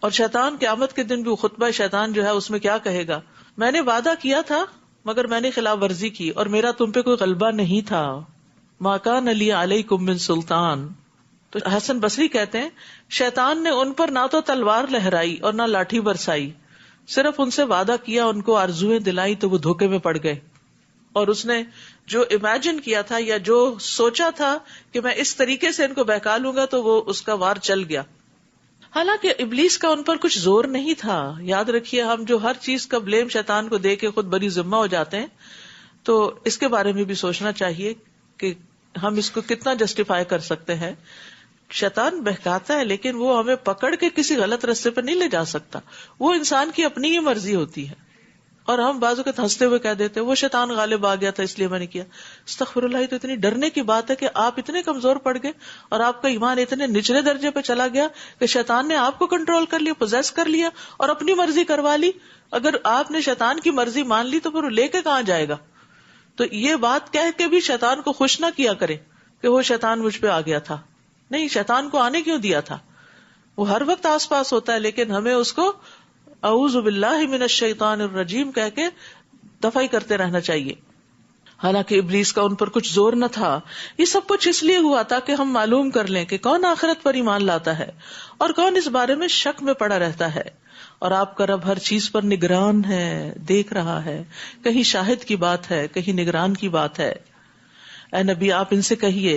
اور شیطان قیامت کے دن بھی خطبہ شیطان جو ہے اس میں کیا کہے گا؟ میں نے وعدہ کیا تھا مگر میں نے خلاف ورزی کی اور میرا تم پہ کوئی غلبہ نہیں تھا. ما کان لی علیکم من سلطان. تو حسن بصری کہتے ہیں شیطان نے ان پر نہ تو تلوار لہرائی اور نہ لاٹھی برسائی، صرف ان سے وعدہ کیا، ان کو آرزویں دلائی تو وہ دھوکے میں پڑ گئے. اور اس نے جو امیجن کیا تھا یا جو سوچا تھا کہ میں اس طریقے سے ان کو بہکا لوں گا تو وہ اس کا وار چل گیا. حالانکہ ابلیس کا ان پر کچھ زور نہیں تھا. یاد رکھیے ہم جو ہر چیز کا بلیم شیطان کو دے کے خود بری ذمہ ہو جاتے ہیں تو اس کے بارے میں بھی سوچنا چاہیے کہ ہم اس کو کتنا جسٹیفائی کر سکتے ہیں. شیطان بہکاتا ہے لیکن وہ ہمیں پکڑ کے کسی غلط راستے پر نہیں لے جا سکتا. وہ انسان کی اپنی ہی مرضی ہوتی ہے اور ہم بعض اوقات ہنستے ہوئے کہہ دیتے وہ شیطان غالب آ گیا تھا اس لیے میں نے کیا. استغفر اللہ. تو اتنی ڈرنے کی بات ہے کہ آپ اتنے کمزور پڑ گئے اور آپ کا ایمان اتنے نچلے درجے پہ چلا گیا کہ شیطان نے آپ کو کنٹرول کر لیا, پوزیس کر لیا اور اپنی مرضی کروا لی. اگر آپ نے شیطان کی مرضی مان لی تو پھر وہ لے کے کہاں جائے گا؟ تو یہ بات کہہ کے بھی شیطان کو خوش نہ کیا کرے کہ وہ شیطان مجھ پہ آ گیا تھا. نہیں, شیطان کو آنے کیوں دیا تھا؟ وہ ہر وقت آس پاس ہوتا ہے لیکن ہمیں اس کو اعوذ باللہ من الشیطان الرجیم کہہ کے دفاع کرتے رہنا چاہیے. حالانکہ ابلیس کا ان پر کچھ زور نہ تھا. یہ سب کچھ اس لیے ہوا تھا کہ ہم معلوم کر لیں کہ کون آخرت پر ایمان لاتا ہے اور کون اس بارے میں شک میں پڑا رہتا ہے. اور آپ کا رب ہر چیز پر نگران ہے, دیکھ رہا ہے. کہیں شاہد کی بات ہے, کہیں نگران کی بات ہے. اے نبی آپ ان سے کہیے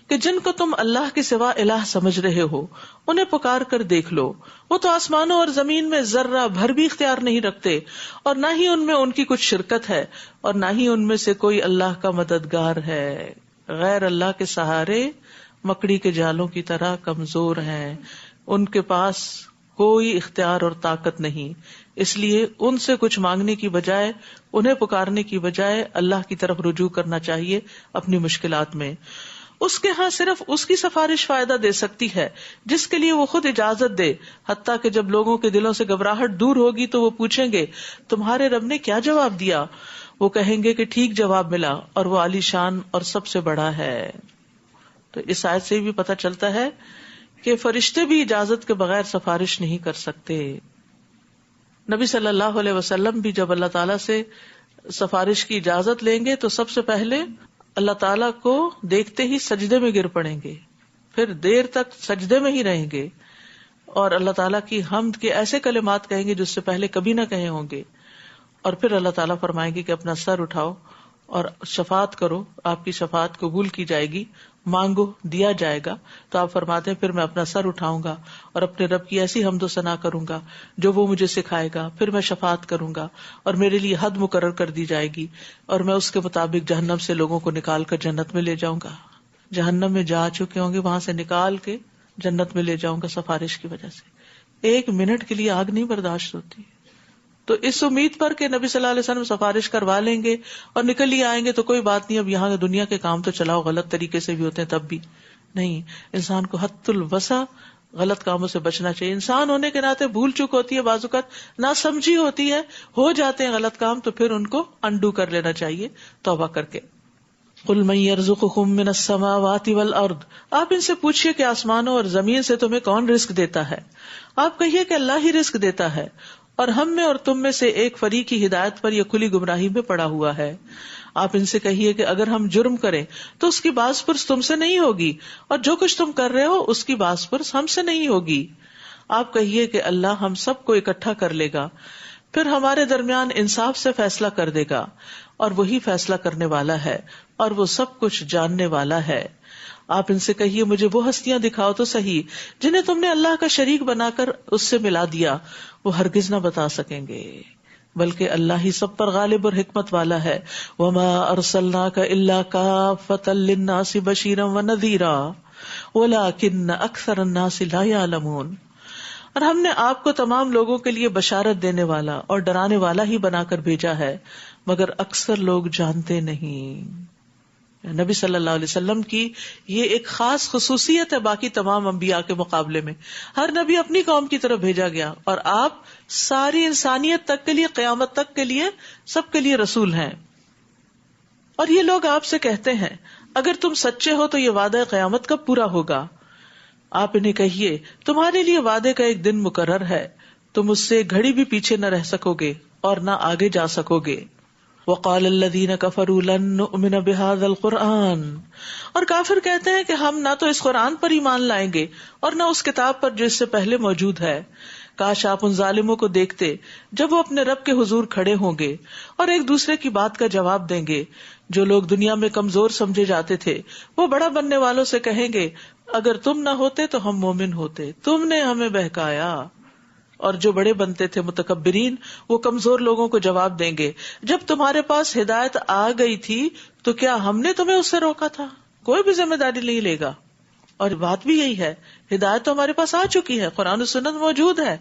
کہ جن کو تم اللہ کے سوا الہ سمجھ رہے ہو انہیں پکار کر دیکھ لو. وہ تو آسمانوں اور زمین میں ذرہ بھر بھی اختیار نہیں رکھتے اور نہ ہی ان میں ان کی کچھ شرکت ہے اور نہ ہی ان میں سے کوئی اللہ کا مددگار ہے. غیر اللہ کے سہارے مکڑی کے جالوں کی طرح کمزور ہیں. ان کے پاس کوئی اختیار اور طاقت نہیں. اس لیے ان سے کچھ مانگنے کی بجائے, انہیں پکارنے کی بجائے اللہ کی طرف رجوع کرنا چاہیے اپنی مشکلات میں. اس کے ہاں صرف اس کی سفارش فائدہ دے سکتی ہے جس کے لیے وہ خود اجازت دے. حتیٰ کہ جب لوگوں کے دلوں سے گھبراہٹ دور ہوگی تو وہ پوچھیں گے تمہارے رب نے کیا جواب دیا؟ وہ کہیں گے کہ ٹھیک جواب ملا اور وہ عالی شان اور سب سے بڑا ہے. تو اس آیت سے بھی پتہ چلتا ہے کہ فرشتے بھی اجازت کے بغیر سفارش نہیں کر سکتے. نبی صلی اللہ علیہ وسلم بھی جب اللہ تعالیٰ سے سفارش کی اجازت لیں گے تو سب سے پہلے اللہ تعالیٰ کو دیکھتے ہی سجدے میں گر پڑیں گے, پھر دیر تک سجدے میں ہی رہیں گے اور اللہ تعالیٰ کی حمد کے ایسے کلمات کہیں گے جو اس سے پہلے کبھی نہ کہے ہوں گے. اور پھر اللہ تعالیٰ فرمائیں گے کہ اپنا سر اٹھاؤ اور شفاعت کرو, آپ کی شفاعت قبول کی جائے گی, مانگو دیا جائے گا. تو آپ فرماتے ہیں پھر میں اپنا سر اٹھاؤں گا اور اپنے رب کی ایسی حمد و ثنا کروں گا جو وہ مجھے سکھائے گا. پھر میں شفاعت کروں گا اور میرے لیے حد مقرر کر دی جائے گی اور میں اس کے مطابق جہنم سے لوگوں کو نکال کر جنت میں لے جاؤں گا. جہنم میں جا چکے ہوں گے وہاں سے نکال کے جنت میں لے جاؤں گا سفارش کی وجہ سے. 1 منٹ کے لیے آگ نہیں برداشت ہوتی. تو اس امید پر کہ نبی صلی اللہ علیہ وسلم سفارش کروا لیں گے اور نکل ہی آئیں گے تو کوئی بات نہیں, اب یہاں دنیا کے کام تو چلاؤ, غلط طریقے سے بھی ہوتے ہیں تب بھی نہیں. انسان کو حد الوسع غلط کاموں سے بچنا چاہیے. انسان ہونے کے ناطے بھول چک ہوتی ہے, بعض اوقات نہ سمجھی ہوتی ہے, ہو جاتے ہیں غلط کام, تو پھر ان کو انڈو کر لینا چاہیے توبہ کر کے. قل من یرزقکم من السماوات والارض, آپ ان سے پوچھئے کہ آسمانوں اور زمین سے تمہیں کون رزق دیتا ہے. آپ کہیے کہ اللہ ہی رزق دیتا ہے اور ہم میں اور تم میں سے ایک فریق کی ہدایت پر یا کھلی گمراہی میں پڑا ہوا ہے. آپ ان سے کہیے کہ اگر ہم جرم کریں تو اس کی باز پرس تم سے نہیں ہوگی اور جو کچھ تم کر رہے ہو اس کی باز پرس ہم سے نہیں ہوگی. آپ کہیے کہ اللہ ہم سب کو اکٹھا کر لے گا, پھر ہمارے درمیان انصاف سے فیصلہ کر دے گا اور وہی فیصلہ کرنے والا ہے اور وہ سب کچھ جاننے والا ہے. آپ ان سے کہیے مجھے وہ ہستیاں دکھاؤ تو صحیح جنہیں تم نے اللہ کا شریک بنا کر اس سے ملا دیا, وہ ہرگز نہ بتا سکیں گے, بلکہ اللہ ہی سب پر غالب اور حکمت والا ہے. وما ارسلناک الا کافۃ للناس بشیرا ونذیرا ولکن اکثر الناس لا یعلمون. اور ہم نے آپ کو تمام لوگوں کے لیے بشارت دینے والا اور ڈرانے والا ہی بنا کر بھیجا ہے, مگر اکثر لوگ جانتے نہیں. نبی صلی اللہ علیہ وسلم کی یہ ایک خاص خصوصیت ہے باقی تمام انبیاء کے مقابلے میں. ہر نبی اپنی قوم کی طرف بھیجا گیا اور آپ ساری انسانیت تک کے لیے, قیامت تک کے لیے, سب کے لیے رسول ہیں. اور یہ لوگ آپ سے کہتے ہیں اگر تم سچے ہو تو یہ وعدہ قیامت کب پورا ہوگا؟ آپ انہیں کہیے تمہارے لیے وعدے کا ایک دن مقرر ہے, تم اس سے گھڑی بھی پیچھے نہ رہ سکو گے اور نہ آگے جا سکو گے. وقال الذین کفروا لن نؤمن بهذا القرآن, اور کافر کہتے ہیں کہ ہم نہ تو اس قرآن پر ایمان لائیں گے اور نہ اس کتاب پر جو اس سے پہلے موجود ہے. کاش آپ ان ظالموں کو دیکھتے جب وہ اپنے رب کے حضور کھڑے ہوں گے اور ایک دوسرے کی بات کا جواب دیں گے. جو لوگ دنیا میں کمزور سمجھے جاتے تھے وہ بڑا بننے والوں سے کہیں گے اگر تم نہ ہوتے تو ہم مومن ہوتے, تم نے ہمیں بہکایا. اور جو بڑے بنتے تھے متکبرین وہ کمزور لوگوں کو جواب دیں گے جب تمہارے پاس ہدایت آ گئی تھی تو کیا ہم نے تمہیں اس سے روکا تھا؟ کوئی بھی ذمہ داری نہیں لے گا. اور بات بھی یہی ہے, ہدایت تو ہمارے پاس آ چکی ہے, قرآن و سنت موجود ہے,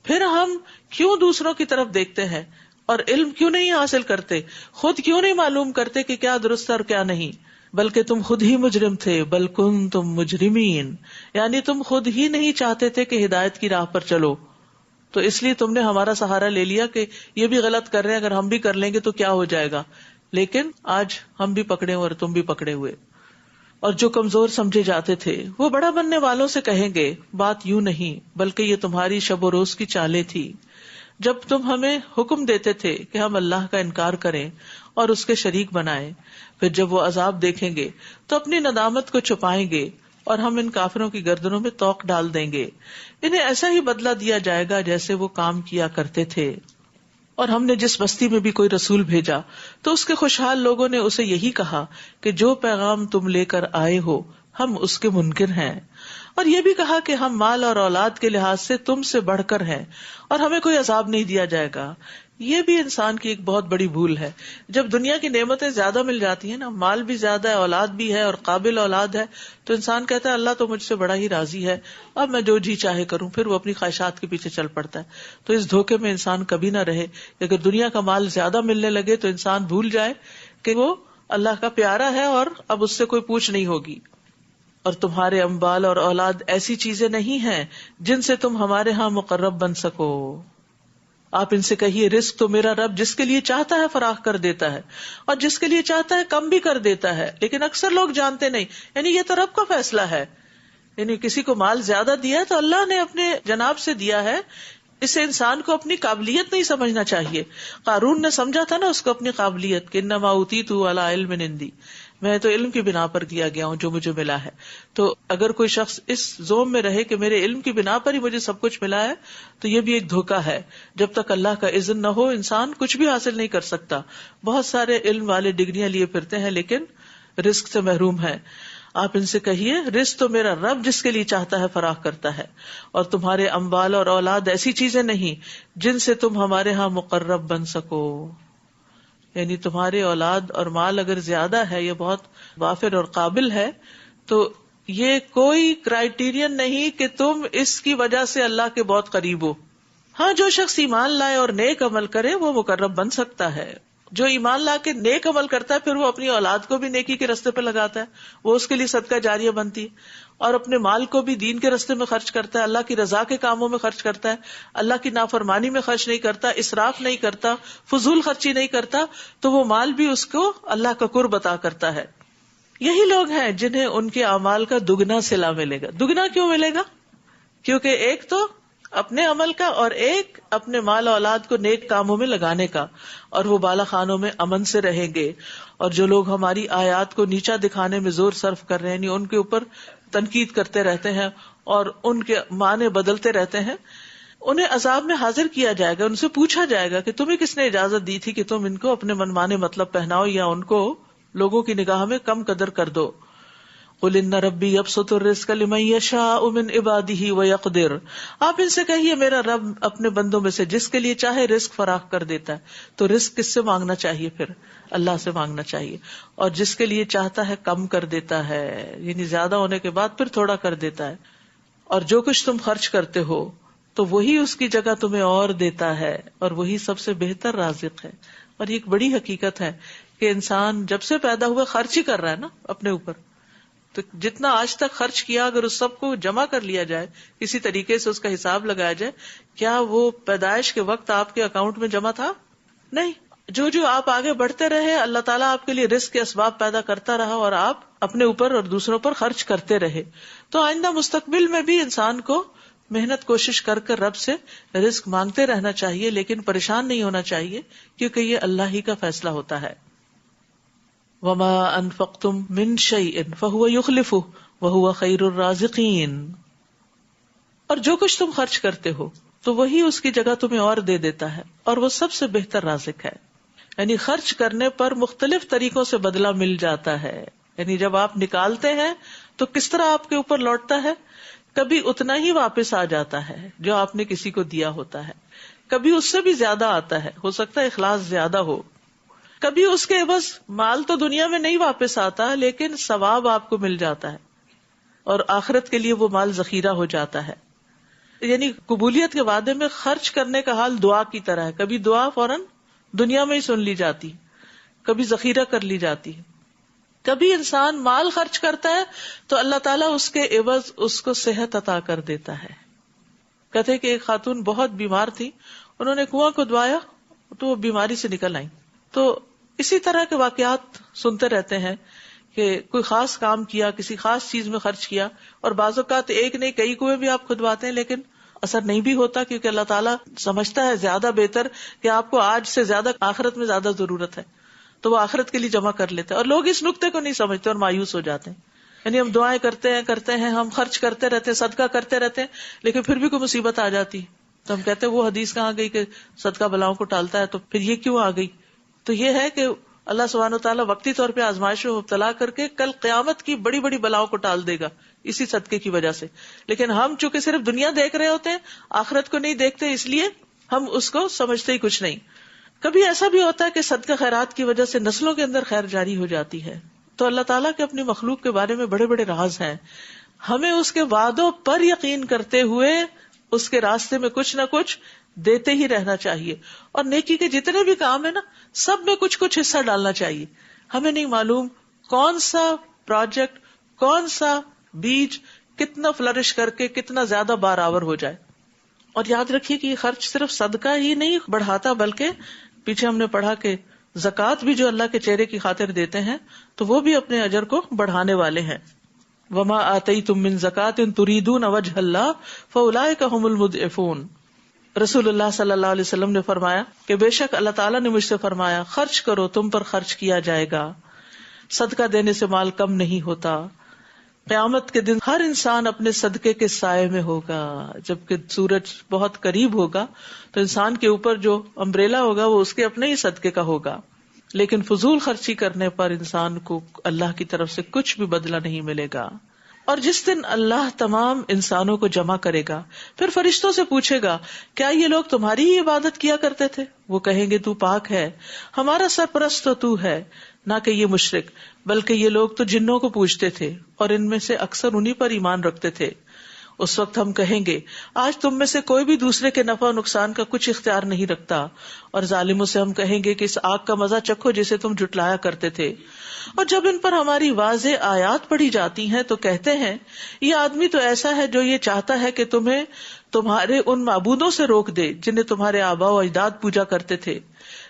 پھر ہم کیوں دوسروں کی طرف دیکھتے ہیں اور علم کیوں نہیں حاصل کرتے, خود کیوں نہیں معلوم کرتے کہ کیا درست اور کیا نہیں. بلکہ تم خود ہی مجرم تھے, بل کنتم مجرمین, یعنی تم خود ہی نہیں چاہتے تھے کہ ہدایت کی راہ پر چلو, تو اس لیے تم نے ہمارا سہارا لے لیا کہ یہ بھی غلط کر رہے ہیں, اگر ہم بھی کر لیں گے تو کیا ہو جائے گا. لیکن آج ہم بھی پکڑے ہوئے اور تم بھی پکڑے ہوئے. اور جو کمزور سمجھے جاتے تھے وہ بڑا بننے والوں سے کہیں گے بات یوں نہیں بلکہ یہ تمہاری شب و روز کی چالیں تھی جب تم ہمیں حکم دیتے تھے کہ ہم اللہ کا انکار کریں اور اس کے شریک بنائیں. پھر جب وہ عذاب دیکھیں گے تو اپنی ندامت کو چھپائیں گے اور ہم ان کافروں کی گردنوں میں توق ڈال دیں گے. انہیں ایسا ہی بدلہ دیا جائے گا جیسے وہ کام کیا کرتے تھے. اور ہم نے جس بستی میں بھی کوئی رسول بھیجا تو اس کے خوشحال لوگوں نے اسے یہی کہا کہ جو پیغام تم لے کر آئے ہو ہم اس کے منکر ہیں, اور یہ بھی کہا کہ ہم مال اور اولاد کے لحاظ سے تم سے بڑھ کر ہیں اور ہمیں کوئی عذاب نہیں دیا جائے گا. یہ بھی انسان کی ایک بہت بڑی بھول ہے. جب دنیا کی نعمتیں زیادہ مل جاتی ہیں نا, مال بھی زیادہ ہے, اولاد بھی ہے اور قابل اولاد ہے, تو انسان کہتا ہے اللہ تو مجھ سے بڑا ہی راضی ہے, اب میں جو جی چاہے کروں, پھر وہ اپنی خواہشات کے پیچھے چل پڑتا ہے. تو اس دھوکے میں انسان کبھی نہ رہے کہ اگر دنیا کا مال زیادہ ملنے لگے تو انسان بھول جائے کہ وہ اللہ کا پیارا ہے اور اب اس سے کوئی پوچھ نہیں ہوگی. اور تمہارے اموال اور اولاد ایسی چیزیں نہیں ہیں جن سے تم ہمارے ہاں مقرب بن سکو. آپ ان سے کہیے رزق تو میرا رب جس کے لیے چاہتا ہے فراخ کر دیتا ہے اور جس کے لیے چاہتا ہے کم بھی کر دیتا ہے, لیکن اکثر لوگ جانتے نہیں. یعنی یہ تو رب کا فیصلہ ہے. یعنی کسی کو مال زیادہ دیا ہے تو اللہ نے اپنے جناب سے دیا ہے, اسے انسان کو اپنی قابلیت نہیں سمجھنا چاہیے. قارون نے سمجھا تھا نا اس کو اپنی قابلیت کہ انما اوتیتہ علی علم عندی, میں تو علم کی بنا پر کیا گیا ہوں جو مجھے ملا ہے. تو اگر کوئی شخص اس زوم میں رہے کہ میرے علم کی بنا پر ہی مجھے سب کچھ ملا ہے تو یہ بھی ایک دھوکہ ہے. جب تک اللہ کا اذن نہ ہو انسان کچھ بھی حاصل نہیں کر سکتا. بہت سارے علم والے ڈگریاں لیے پھرتے ہیں لیکن رزق سے محروم ہیں. آپ ان سے کہیے رزق تو میرا رب جس کے لیے چاہتا ہے فراخ کرتا ہے, اور تمہارے اموال اور اولاد ایسی چیزیں نہیں جن سے تم ہمارے ہاں مقرب بن سکو. یعنی تمہارے اولاد اور مال اگر زیادہ ہے, یہ بہت وافر اور قابل ہے, تو یہ کوئی کرائیٹیرین نہیں کہ تم اس کی وجہ سے اللہ کے بہت قریب ہو. ہاں, جو شخص ایمان لائے اور نیک عمل کرے وہ مقرب بن سکتا ہے. جو ایمان لا کے نیک عمل کرتا ہے پھر وہ اپنی اولاد کو بھی نیکی کے راستے پہ لگاتا ہے, وہ اس کے لیے صدقہ جاریہ بنتی ہے, اور اپنے مال کو بھی دین کے راستے میں خرچ کرتا ہے, اللہ کی رضا کے کاموں میں خرچ کرتا ہے, اللہ کی نافرمانی میں خرچ نہیں کرتا, اسراف نہیں کرتا, فضول خرچی نہیں کرتا, تو وہ مال بھی اس کو اللہ کا قرب عطا کرتا ہے. یہی لوگ ہیں جنہیں ان کے اعمال کا دگنا صلہ ملے گا. دگنا کیوں ملے گا؟ کیونکہ ایک تو اپنے عمل کا اور ایک اپنے مال اولاد کو نیک کاموں میں لگانے کا, اور وہ بالا خانوں میں امن سے رہیں گے. اور جو لوگ ہماری آیات کو نیچا دکھانے میں زور صرف کر رہے ہیں, یعنی ان کے اوپر تنقید کرتے رہتے ہیں اور ان کے معنی بدلتے رہتے ہیں, انہیں عذاب میں حاضر کیا جائے گا. ان سے پوچھا جائے گا کہ تمہیں کس نے اجازت دی تھی کہ تم ان کو اپنے منمانے مطلب پہناؤ یا ان کو لوگوں کی نگاہ میں کم قدر کر دو. قل ان ربی یبسط الرزق لمن یشاء من عبادہ ویقدر, آپ ان سے کہیے میرا رب اپنے بندوں میں سے جس کے لیے چاہے رزق فراخ کر دیتا ہے. تو رزق کس سے مانگنا چاہیے؟ پھر اللہ سے مانگنا چاہیے. اور جس کے لیے چاہتا ہے کم کر دیتا ہے, یعنی زیادہ ہونے کے بعد پھر تھوڑا کر دیتا ہے. اور جو کچھ تم خرچ کرتے ہو تو وہی اس کی جگہ تمہیں اور دیتا ہے, اور وہی سب سے بہتر رازق ہے. اور یہ ایک بڑی حقیقت ہے کہ انسان جب سے پیدا ہوا خرچ ہی کر رہا ہے نا اپنے اوپر. تو جتنا آج تک خرچ کیا اگر اس سب کو جمع کر لیا جائے, کسی طریقے سے اس کا حساب لگایا جائے, کیا وہ پیدائش کے وقت آپ کے اکاؤنٹ میں جمع تھا؟ نہیں. جو آپ آگے بڑھتے رہے اللہ تعالیٰ آپ کے لیے رزق کے اسباب پیدا کرتا رہا اور آپ اپنے اوپر اور دوسروں پر خرچ کرتے رہے. تو آئندہ مستقبل میں بھی انسان کو محنت کوشش کر کر رب سے رزق مانگتے رہنا چاہیے, لیکن پریشان نہیں ہونا چاہیے کیونکہ یہ اللہ ہی کا فیصلہ ہوتا ہے. وما انفقتم من شیء فهو يخلفه وهو خیر الرازقین, اور جو کچھ تم خرچ کرتے ہو تو وہی اس کی جگہ تمہیں اور دے دیتا ہے، اور وہ سب سے بہتر رازق ہے. یعنی خرچ کرنے پر مختلف طریقوں سے بدلہ مل جاتا ہے. یعنی جب آپ نکالتے ہیں تو کس طرح آپ کے اوپر لوٹتا ہے؟ کبھی اتنا ہی واپس آ جاتا ہے جو آپ نے کسی کو دیا ہوتا ہے، کبھی اس سے بھی زیادہ آتا ہے، ہو سکتا ہے اخلاص زیادہ ہو. کبھی اس کے عوض مال تو دنیا میں نہیں واپس آتا، لیکن ثواب آپ کو مل جاتا ہے، اور آخرت کے لیے وہ مال ذخیرہ ہو جاتا ہے. یعنی قبولیت کے وعدے میں خرچ کرنے کا حال دعا کی طرح ہے. کبھی دعا فوراً دنیا میں ہی سن لی جاتی، کبھی ذخیرہ کر لی جاتی. کبھی انسان مال خرچ کرتا ہے تو اللہ تعالیٰ اس کے عوض اس کو صحت عطا کر دیتا ہے. کہتے کہ ایک خاتون بہت بیمار تھی، انہوں نے کنواں کھدوایا تو وہ بیماری سے نکل آئی. تو اسی طرح کے واقعات سنتے رہتے ہیں کہ کوئی خاص کام کیا، کسی خاص چیز میں خرچ کیا، اور بعض اوقات ایک نہیں کئی کنویں بھی آپ کھدواتے ہیں لیکن اثر نہیں بھی ہوتا، کیونکہ اللہ تعالیٰ سمجھتا ہے زیادہ بہتر کہ آپ کو آج سے زیادہ آخرت میں زیادہ ضرورت ہے، تو وہ آخرت کے لیے جمع کر لیتے ہیں. اور لوگ اس نقطے کو نہیں سمجھتے اور مایوس ہو جاتے ہیں. یعنی ہم دعائیں کرتے ہیں، ہم خرچ کرتے رہتے ہیں، صدقہ کرتے رہتے ہیں، لیکن پھر بھی کوئی مصیبت آ جاتی تو ہم کہتے ہیں وہ حدیث کہاں گئی کہ صدقہ بلاؤں کو ٹالتا ہے، تو پھر یہ کیوں آ گئی؟ تو یہ ہے کہ اللہ سبحانہ وتعالیٰ وقتی طور پہ آزمائش میں مبتلا کر کے کل قیامت کی بڑی بڑی بلاؤں کو ٹال دے گا اسی صدقے کی وجہ سے. لیکن ہم چونکہ صرف دنیا دیکھ رہے ہوتے ہیں، آخرت کو نہیں دیکھتے، اس لیے ہم اس کو سمجھتے ہی کچھ نہیں. کبھی ایسا بھی ہوتا ہے کہ صدقہ خیرات کی وجہ سے نسلوں کے اندر خیر جاری ہو جاتی ہے. تو اللہ تعالیٰ کے اپنی مخلوق کے بارے میں بڑے بڑے راز ہیں. ہمیں اس کے وعدوں پر یقین کرتے ہوئے اس کے راستے میں کچھ نہ کچھ دیتے ہی رہنا چاہیے. اور نیکی کے جتنے بھی کام ہیں نا، سب میں کچھ کچھ حصہ ڈالنا چاہیے. ہمیں نہیں معلوم کون سا پروجیکٹ، کون سا بیج کتنا فلرش کر کے کتنا زیادہ بارآور ہو جائے. اور یاد رکھیے کہ یہ خرچ صرف صدقہ ہی نہیں بڑھاتا، بلکہ پیچھے ہم نے پڑھا کہ زکوٰۃ بھی جو اللہ کے چہرے کی خاطر دیتے ہیں تو وہ بھی اپنے اجر کو بڑھانے والے ہیں. وما آتیتم من زکاۃ تریدون وجہ اللہ فاولئک هم المضعفون. رسول اللہ صلی اللہ علیہ وسلم نے فرمایا کہ بے شک اللہ تعالیٰ نے مجھ سے فرمایا خرچ کرو، تم پر خرچ کیا جائے گا. صدقہ دینے سے مال کم نہیں ہوتا. قیامت کے دن ہر انسان اپنے صدقے کے سائے میں ہوگا. جبکہ سورج بہت قریب ہوگا تو انسان کے اوپر جو امبریلا ہوگا وہ اس کے اپنے ہی صدقے کا ہوگا. لیکن فضول خرچی کرنے پر انسان کو اللہ کی طرف سے کچھ بھی بدلہ نہیں ملے گا. اور جس دن اللہ تمام انسانوں کو جمع کرے گا، پھر فرشتوں سے پوچھے گا کیا یہ لوگ تمہاری ہی عبادت کیا کرتے تھے؟ وہ کہیں گے تو پاک ہے، ہمارا سرپرست تو ہے، نہ کہ یہ مشرک، بلکہ یہ لوگ تو جنوں کو پوجتے تھے اور ان میں سے اکثر انہی پر ایمان رکھتے تھے. اس وقت ہم کہیں گے آج تم میں سے کوئی بھی دوسرے کے نفع و نقصان کا کچھ اختیار نہیں رکھتا. اور ظالموں سے ہم کہیں گے کہ اس آگ کا مزہ چکھو جسے تم جھٹلایا کرتے تھے. اور جب ان پر ہماری واضح آیات پڑھی جاتی ہیں تو کہتے ہیں یہ آدمی تو ایسا ہے جو یہ چاہتا ہے کہ تمہیں تمہارے ان معبودوں سے روک دے جنہیں تمہارے آباء و اجداد پوجا کرتے تھے.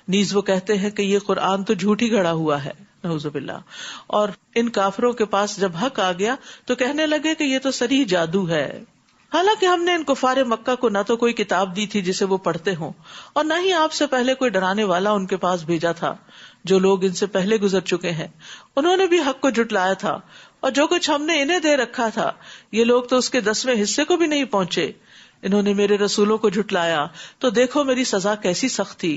نیز وہ کہتے ہیں کہ یہ قرآن تو جھوٹی گھڑا ہوا ہے، نعوذ باللہ. اور ان کافروں کے پاس جب حق آ گیا تو کہنے لگے کہ یہ تو صریح جادو ہے. حالانکہ ہم نے ان کفار مکہ کو نہ تو کوئی کتاب دی تھی جسے وہ پڑھتے ہوں، اور نہ ہی آپ سے پہلے کوئی ڈرانے والا ان کے پاس بھیجا تھا. جو لوگ ان سے پہلے گزر چکے ہیں انہوں نے بھی حق کو جھٹلایا تھا، اور جو کچھ ہم نے انہیں دے رکھا تھا یہ لوگ تو اس کے 10ویں حصے کو بھی نہیں پہنچے. انہوں نے میرے رسولوں کو جھٹلایا تو دیکھو میری سزا کیسی سخت تھی.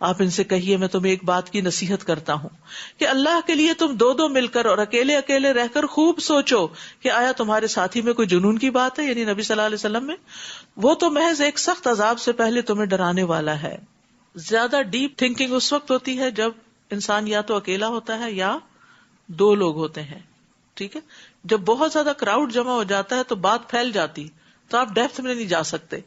آپ ان سے کہیے میں تمہیں ایک بات کی نصیحت کرتا ہوں کہ اللہ کے لیے تم دو دو مل کر اور اکیلے اکیلے رہ کر خوب سوچو کہ آیا تمہارے ساتھی میں کوئی جنون کی بات ہے، یعنی نبی صلی اللہ علیہ وسلم میں. وہ تو محض ایک سخت عذاب سے پہلے تمہیں ڈرانے والا ہے. زیادہ ڈیپ تھنکنگ اس وقت ہوتی ہے جب انسان یا تو اکیلا ہوتا ہے یا دو لوگ ہوتے ہیں. ٹھیک ہے، جب بہت زیادہ کراؤڈ جمع ہو جاتا ہے تو بات پھیل جاتی تو آپ ڈیپتھ میں نہیں جا سکتے.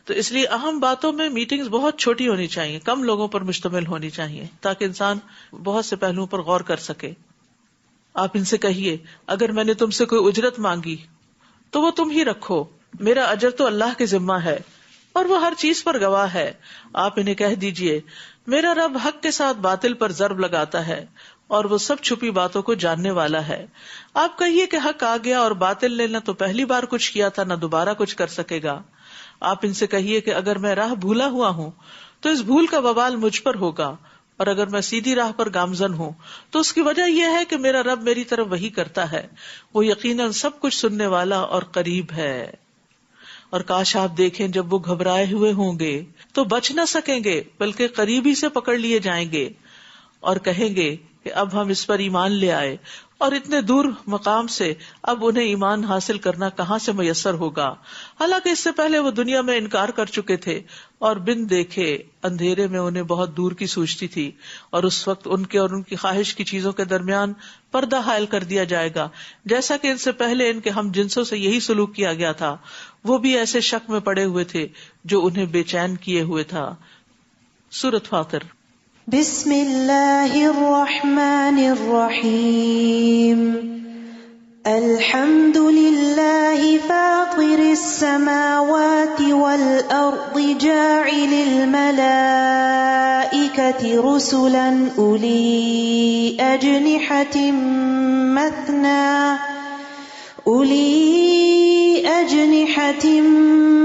تو اس لیے اہم باتوں میں میٹنگز بہت چھوٹی ہونی چاہیے، کم لوگوں پر مشتمل ہونی چاہیے تاکہ انسان بہت سے پہلوؤں پر غور کر سکے. آپ ان سے کہیے اگر میں نے تم سے کوئی اجرت مانگی تو وہ تم ہی رکھو، میرا اجر تو اللہ کے ذمہ ہے اور وہ ہر چیز پر گواہ ہے. آپ انہیں کہہ دیجئے میرا رب حق کے ساتھ باطل پر ضرب لگاتا ہے اور وہ سب چھپی باتوں کو جاننے والا ہے. آپ کہیے کہ حق آ گیا اور باطل نے نہ تو پہلی بار کچھ کیا تھا نہ دوبارہ کچھ کر سکے گا. آپ ان سے کہیے کہ اگر میں راہ بھولا ہوا ہوں تو اس بھول کا وبال مجھ پر ہوگا، اور اگر میں سیدھی راہ پر گامزن ہوں تو اس کی وجہ یہ ہے کہ میرا رب میری طرف وحی کرتا ہے، وہ یقیناً سب کچھ سننے والا اور قریب ہے. اور کاش آپ دیکھیں جب وہ گھبرائے ہوئے ہوں گے تو بچ نہ سکیں گے بلکہ قریبی سے پکڑ لیے جائیں گے اور کہیں گے کہ اب ہم اس پر ایمان لے آئے، اور اتنے دور مقام سے اب انہیں ایمان حاصل کرنا کہاں سے میسر ہوگا، حالانکہ اس سے پہلے وہ دنیا میں انکار کر چکے تھے اور بن دیکھے اندھیرے میں انہیں بہت دور کی سوچتی تھی، اور اس وقت ان کے اور ان کی خواہش کی چیزوں کے درمیان پردہ حائل کر دیا جائے گا، جیسا کہ ان سے پہلے ان کے ہم جنسوں سے یہی سلوک کیا گیا تھا، وہ بھی ایسے شک میں پڑے ہوئے تھے جو انہیں بے چین کیے ہوئے تھا۔ سورۃ فاطر۔ بسم اللہ الرحمن الرحیم الحمد للہ فاطر السماوات والارض جاعل الملائکۃ رسلا اولی اجنحۃ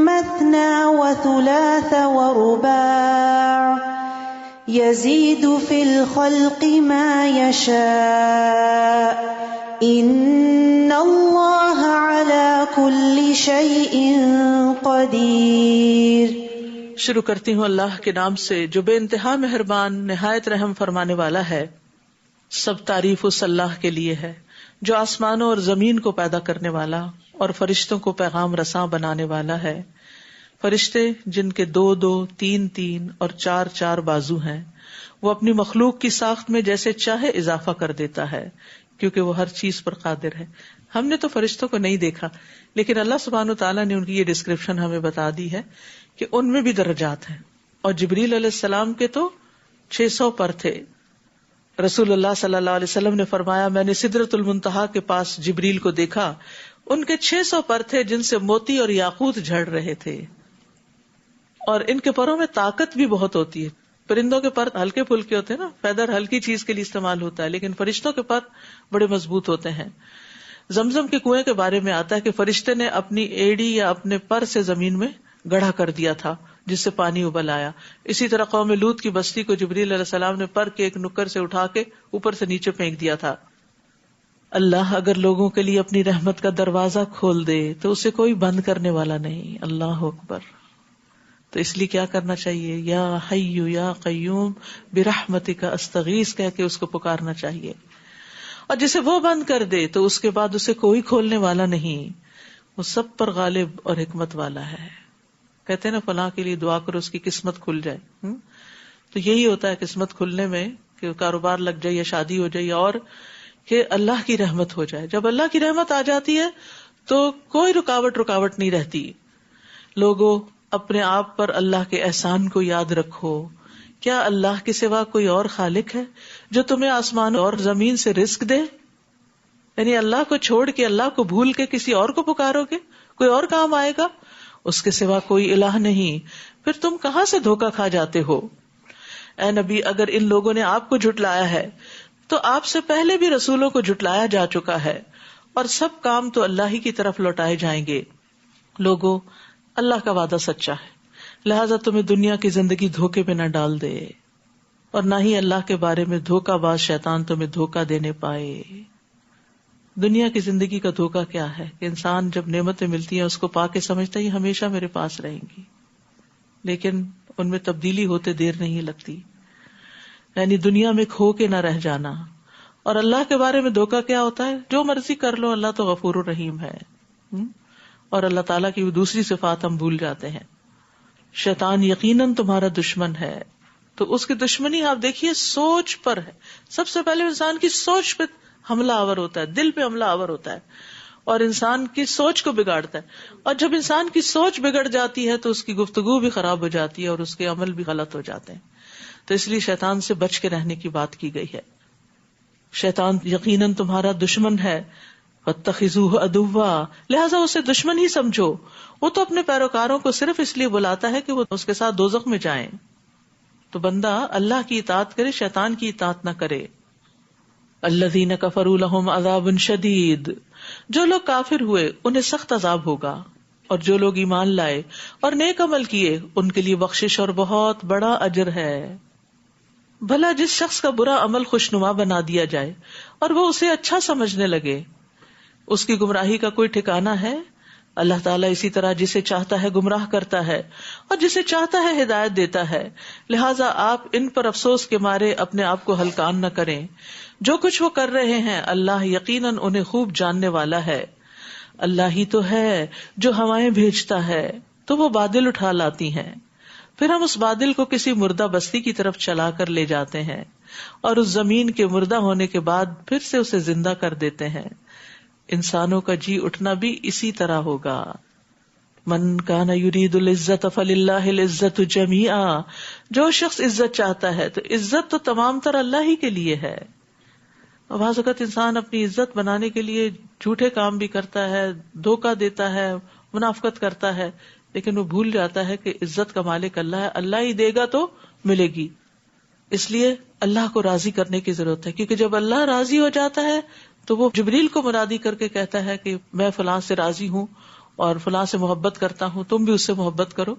مثنى وثلاث ورباع يزيد في الخلق ما يشاء ان اللہ على كل شيء قدیر۔ شروع کرتی ہوں اللہ کے نام سے جو بے انتہا مہربان نہایت رحم فرمانے والا ہے۔ سب تعریف اس اللہ کے لیے ہے جو آسمانوں اور زمین کو پیدا کرنے والا اور فرشتوں کو پیغام رساں بنانے والا ہے۔ فرشتے جن کے 2 3 3 اور 4 4 بازو ہیں، وہ اپنی مخلوق کی ساخت میں جیسے چاہے اضافہ کر دیتا ہے کیونکہ وہ ہر چیز پر قادر ہے۔ ہم نے تو فرشتوں کو نہیں دیکھا، لیکن اللہ سبحانہ وتعالیٰ نے ان کی یہ ڈسکرپشن ہمیں بتا دی ہے کہ ان میں بھی درجات ہیں، اور جبریل علیہ السلام کے تو 600 پر تھے۔ رسول اللہ صلی اللہ علیہ وسلم نے فرمایا، میں نے سدرۃ المنتہا کے پاس جبریل کو دیکھا، ان کے 600 پر تھے جن سے موتی اور یاقوت جھڑ رہے تھے، اور ان کے پروں میں طاقت بھی بہت ہوتی ہے۔ پرندوں کے پر ہلکے پھلکے ہوتے ہیں نا، فیدر ہلکی چیز کے لیے استعمال ہوتا ہے، لیکن فرشتوں کے پر بڑے مضبوط ہوتے ہیں۔ زمزم کے کنویں کے بارے میں آتا ہے کہ فرشتے نے اپنی ایڑی یا اپنے پر سے زمین میں گڑھا کر دیا تھا جس سے پانی ابل آیا۔ اسی طرح قوم لوط کی بستی کو جبریل علیہ السلام نے پر کے ایک نکر سے اٹھا کے اوپر سے نیچے پھینک دیا تھا۔ اللہ اگر لوگوں کے لیے اپنی رحمت کا دروازہ کھول دے تو اسے کوئی بند کرنے والا نہیں۔ اللہ اکبر۔ تو اس لیے کیا کرنا چاہیے؟ یا حی یا قیوم برحمتک استغیث کہہ کے اس کو پکارنا چاہیے، اور جسے وہ بند کر دے تو اس کے بعد اسے کوئی کھولنے والا نہیں، وہ سب پر غالب اور حکمت والا ہے۔ کہتے ہیں نا فلاں کے لیے دعا کرو اس کی قسمت کھل جائے، تو یہی ہوتا ہے قسمت کھلنے میں، کہ کاروبار لگ جائے یا شادی ہو جائے، اور کہ اللہ کی رحمت ہو جائے۔ جب اللہ کی رحمت آ جاتی ہے تو کوئی رکاوٹ نہیں رہتی۔ لوگوں اپنے آپ پر اللہ کے احسان کو یاد رکھو۔ کیا اللہ کے سوا کوئی اور خالق ہے جو تمہیں آسمان اور زمین سے رزق دے؟ یعنی اللہ کو چھوڑ کے، اللہ کو بھول کے کسی اور کو پکارو گے؟ کوئی اور کام آئے گا؟ اس کے سوا کوئی الہ نہیں، پھر تم کہاں سے دھوکا کھا جاتے ہو؟ اے نبی، اگر ان لوگوں نے آپ کو جھٹلایا ہے تو آپ سے پہلے بھی رسولوں کو جھٹلایا جا چکا ہے، اور سب کام تو اللہ ہی کی طرف لوٹائے جائیں گے۔ لوگوں، اللہ کا وعدہ سچا ہے، لہذا تمہیں دنیا کی زندگی دھوکے میں نہ ڈال دے، اور نہ ہی اللہ کے بارے میں دھوکہ باز شیطان تمہیں دھوکہ دینے پائے۔ دنیا کی زندگی کا دھوکہ کیا ہے کہ انسان جب نعمتیں ملتی ہیں اس کو پا کے سمجھتا ہے یہ ہمیشہ میرے پاس رہیں گی، لیکن ان میں تبدیلی ہوتے دیر نہیں لگتی، یعنی دنیا میں کھو کے نہ رہ جانا۔ اور اللہ کے بارے میں دھوکہ کیا ہوتا ہے؟ جو مرضی کر لو، اللہ تو غفور الرحیم ہے، اور اللہ تعالیٰ کی دوسری صفات ہم بھول جاتے ہیں۔ شیطان یقیناً تمہارا دشمن ہے، تو اس کی دشمنی آپ دیکھیے سوچ پر ہے۔ سب سے پہلے انسان کی سوچ پہ حملہ آور ہوتا ہے، دل پہ حملہ آور ہوتا ہے، اور انسان کی سوچ کو بگاڑتا ہے، اور جب انسان کی سوچ بگڑ جاتی ہے تو اس کی گفتگو بھی خراب ہو جاتی ہے اور اس کے عمل بھی غلط ہو جاتے ہیں۔ تو اس لیے شیطان سے بچ کے رہنے کی بات کی گئی ہے۔ شیطان یقیناً تمہارا دشمن ہے، واتخذوہ عدوا، لہٰذا اسے دشمن ہی سمجھو۔ وہ تو اپنے پیروکاروں کو صرف اس لیے بلاتا ہے کہ وہ اس کے ساتھ دوزخ میں جائیں۔ تو بندہ اللہ کی اطاعت کرے، شیطان کی اطاعت نہ کرے۔ الذین کفروا لہم عذاب شدید، جو لوگ کافر ہوئے انہیں سخت عذاب ہوگا، اور جو لوگ ایمان لائے اور نیک عمل کیے ان کے لیے بخشش اور بہت بڑا اجر ہے۔ بھلا جس شخص کا برا عمل خوشنما بنا دیا جائے اور وہ اسے اچھا سمجھنے لگے، اس کی گمراہی کا کوئی ٹھکانہ ہے؟ اللہ تعالیٰ اسی طرح جسے چاہتا ہے گمراہ کرتا ہے اور جسے چاہتا ہے ہدایت دیتا ہے، لہٰذا آپ ان پر افسوس کے مارے اپنے آپ کو ہلکان نہ کریں. جو کچھ وہ کر رہے ہیں اللہ یقیناً انہیں خوب جاننے والا ہے. اللہ ہی تو ہے جو ہوائیں بھیجتا ہے تو وہ بادل اٹھا لاتی ہیں، پھر ہم اس بادل کو کسی مردہ بستی کی طرف چلا کر لے جاتے ہیں اور اس زمین کے مردہ ہونے کے بعد پھر سے اسے زندہ کر دیتے ہیں. انسانوں کا جی اٹھنا بھی اسی طرح ہوگا. من کان یرید العزت فللہ العزت جمیعا، جو شخص عزت چاہتا ہے تو عزت تو تمام تر اللہ ہی کے لیے ہے. بعض اوقات انسان اپنی عزت بنانے کے لیے جھوٹے کام بھی کرتا ہے، دھوکہ دیتا ہے، منافقت کرتا ہے، لیکن وہ بھول جاتا ہے کہ عزت کا مالک اللہ ہے، اللہ ہی دے گا تو ملے گی. اس لیے اللہ کو راضی کرنے کی ضرورت ہے، کیونکہ جب اللہ راضی ہو جاتا ہے تو وہ جبریل کو منادی کر کے کہتا ہے کہ میں فلاں سے راضی ہوں اور فلاں سے محبت کرتا ہوں، تم بھی اس سے محبت کرو.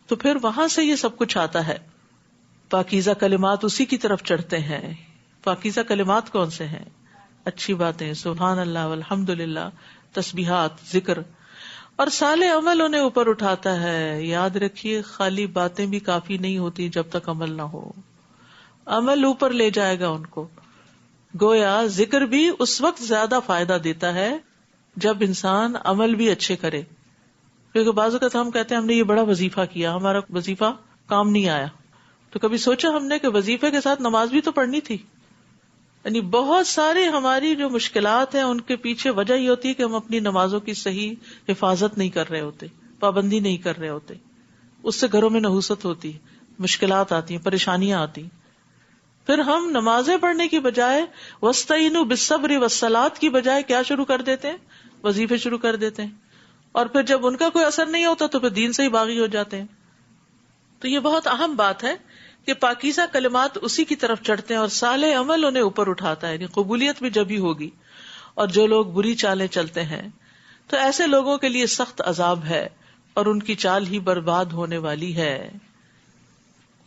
تو پھر وہاں سے یہ سب کچھ آتا ہے. پاکیزہ کلمات اسی کی طرف چڑھتے ہیں. پاکیزہ کلمات کون سے ہیں؟ اچھی باتیں، سبحان اللہ والحمد للہ، تسبیحات، ذکر. اور صالح عمل انہیں اوپر اٹھاتا ہے. یاد رکھیے خالی باتیں بھی کافی نہیں ہوتی جب تک عمل نہ ہو. عمل اوپر لے جائے گا ان کو. گویا ذکر بھی اس وقت زیادہ فائدہ دیتا ہے جب انسان عمل بھی اچھے کرے. کیونکہ بعض اوقات ہم کہتے ہیں ہم نے یہ بڑا وظیفہ کیا، ہمارا وظیفہ کام نہیں آیا. تو کبھی سوچا ہم نے کہ وظیفے کے ساتھ نماز بھی تو پڑھنی تھی. یعنی بہت سارے ہماری جو مشکلات ہیں ان کے پیچھے وجہ یہ ہوتی ہے کہ ہم اپنی نمازوں کی صحیح حفاظت نہیں کر رہے ہوتے، پابندی نہیں کر رہے ہوتے. اس سے گھروں میں نحوست ہوتی ہے، مشکلات آتی ہیں، پریشانیاں آتی ہیں. پھر ہم نمازیں پڑھنے کی بجائے وَاسْتَعِينُوا بِالصَّبْرِ وَالصَّلَاةِ کی بجائے کیا شروع کر دیتے ہیں؟ وظیفے شروع کر دیتے ہیں. اور پھر جب ان کا کوئی اثر نہیں ہوتا تو پھر دین سے ہی باغی ہو جاتے ہیں. تو یہ بہت اہم بات ہے کہ پاکیزہ کلمات اسی کی طرف چڑھتے ہیں اور صالح عمل انہیں اوپر اٹھاتا ہے. یعنی قبولیت بھی جب ہی ہوگی. اور جو لوگ بری چالیں چلتے ہیں تو ایسے لوگوں کے لیے سخت عذاب ہے اور ان کی چال ہی برباد ہونے والی ہے.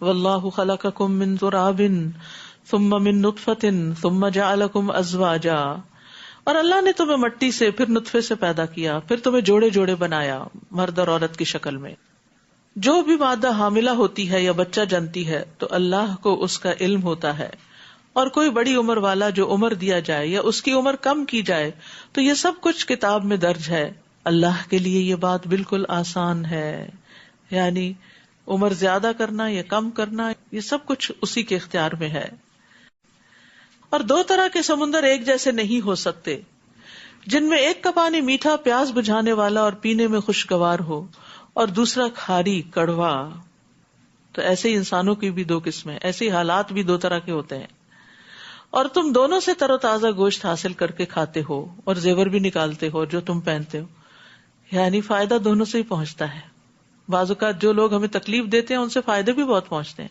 واللہ خلقکم من تراب ثم من نطفۃ ثم جعلکم ازواجا، اور اللہ نے تمہیں مٹی سے پھر نطفے سے پیدا کیا، پھر تمہیں جوڑے جوڑے بنایا مرد اور عورت کی شکل میں. جو بھی مادہ حاملہ ہوتی ہے یا بچہ جنتی ہے تو اللہ کو اس کا علم ہوتا ہے. اور کوئی بڑی عمر والا جو عمر دیا جائے یا اس کی عمر کم کی جائے تو یہ سب کچھ کتاب میں درج ہے. اللہ کے لیے یہ بات بالکل آسان ہے. یعنی عمر زیادہ کرنا یا کم کرنا یہ سب کچھ اسی کے اختیار میں ہے. اور دو طرح کے سمندر ایک جیسے نہیں ہو سکتے، جن میں ایک کا پانی میٹھا پیاس بجھانے والا اور پینے میں خوشگوار ہو اور دوسرا کھاری کڑوا. تو ایسے ہی انسانوں کی بھی دو قسمیں، ایسے ہی حالات بھی دو طرح کے ہوتے ہیں. اور تم دونوں سے تر و تازہ گوشت حاصل کر کے کھاتے ہو اور زیور بھی نکالتے ہو جو تم پہنتے ہو. یعنی فائدہ دونوں سے ہی پہنچتا ہے. بعض اوقات جو لوگ ہمیں تکلیف دیتے ہیں ان سے فائدے بھی بہت پہنچتے ہیں.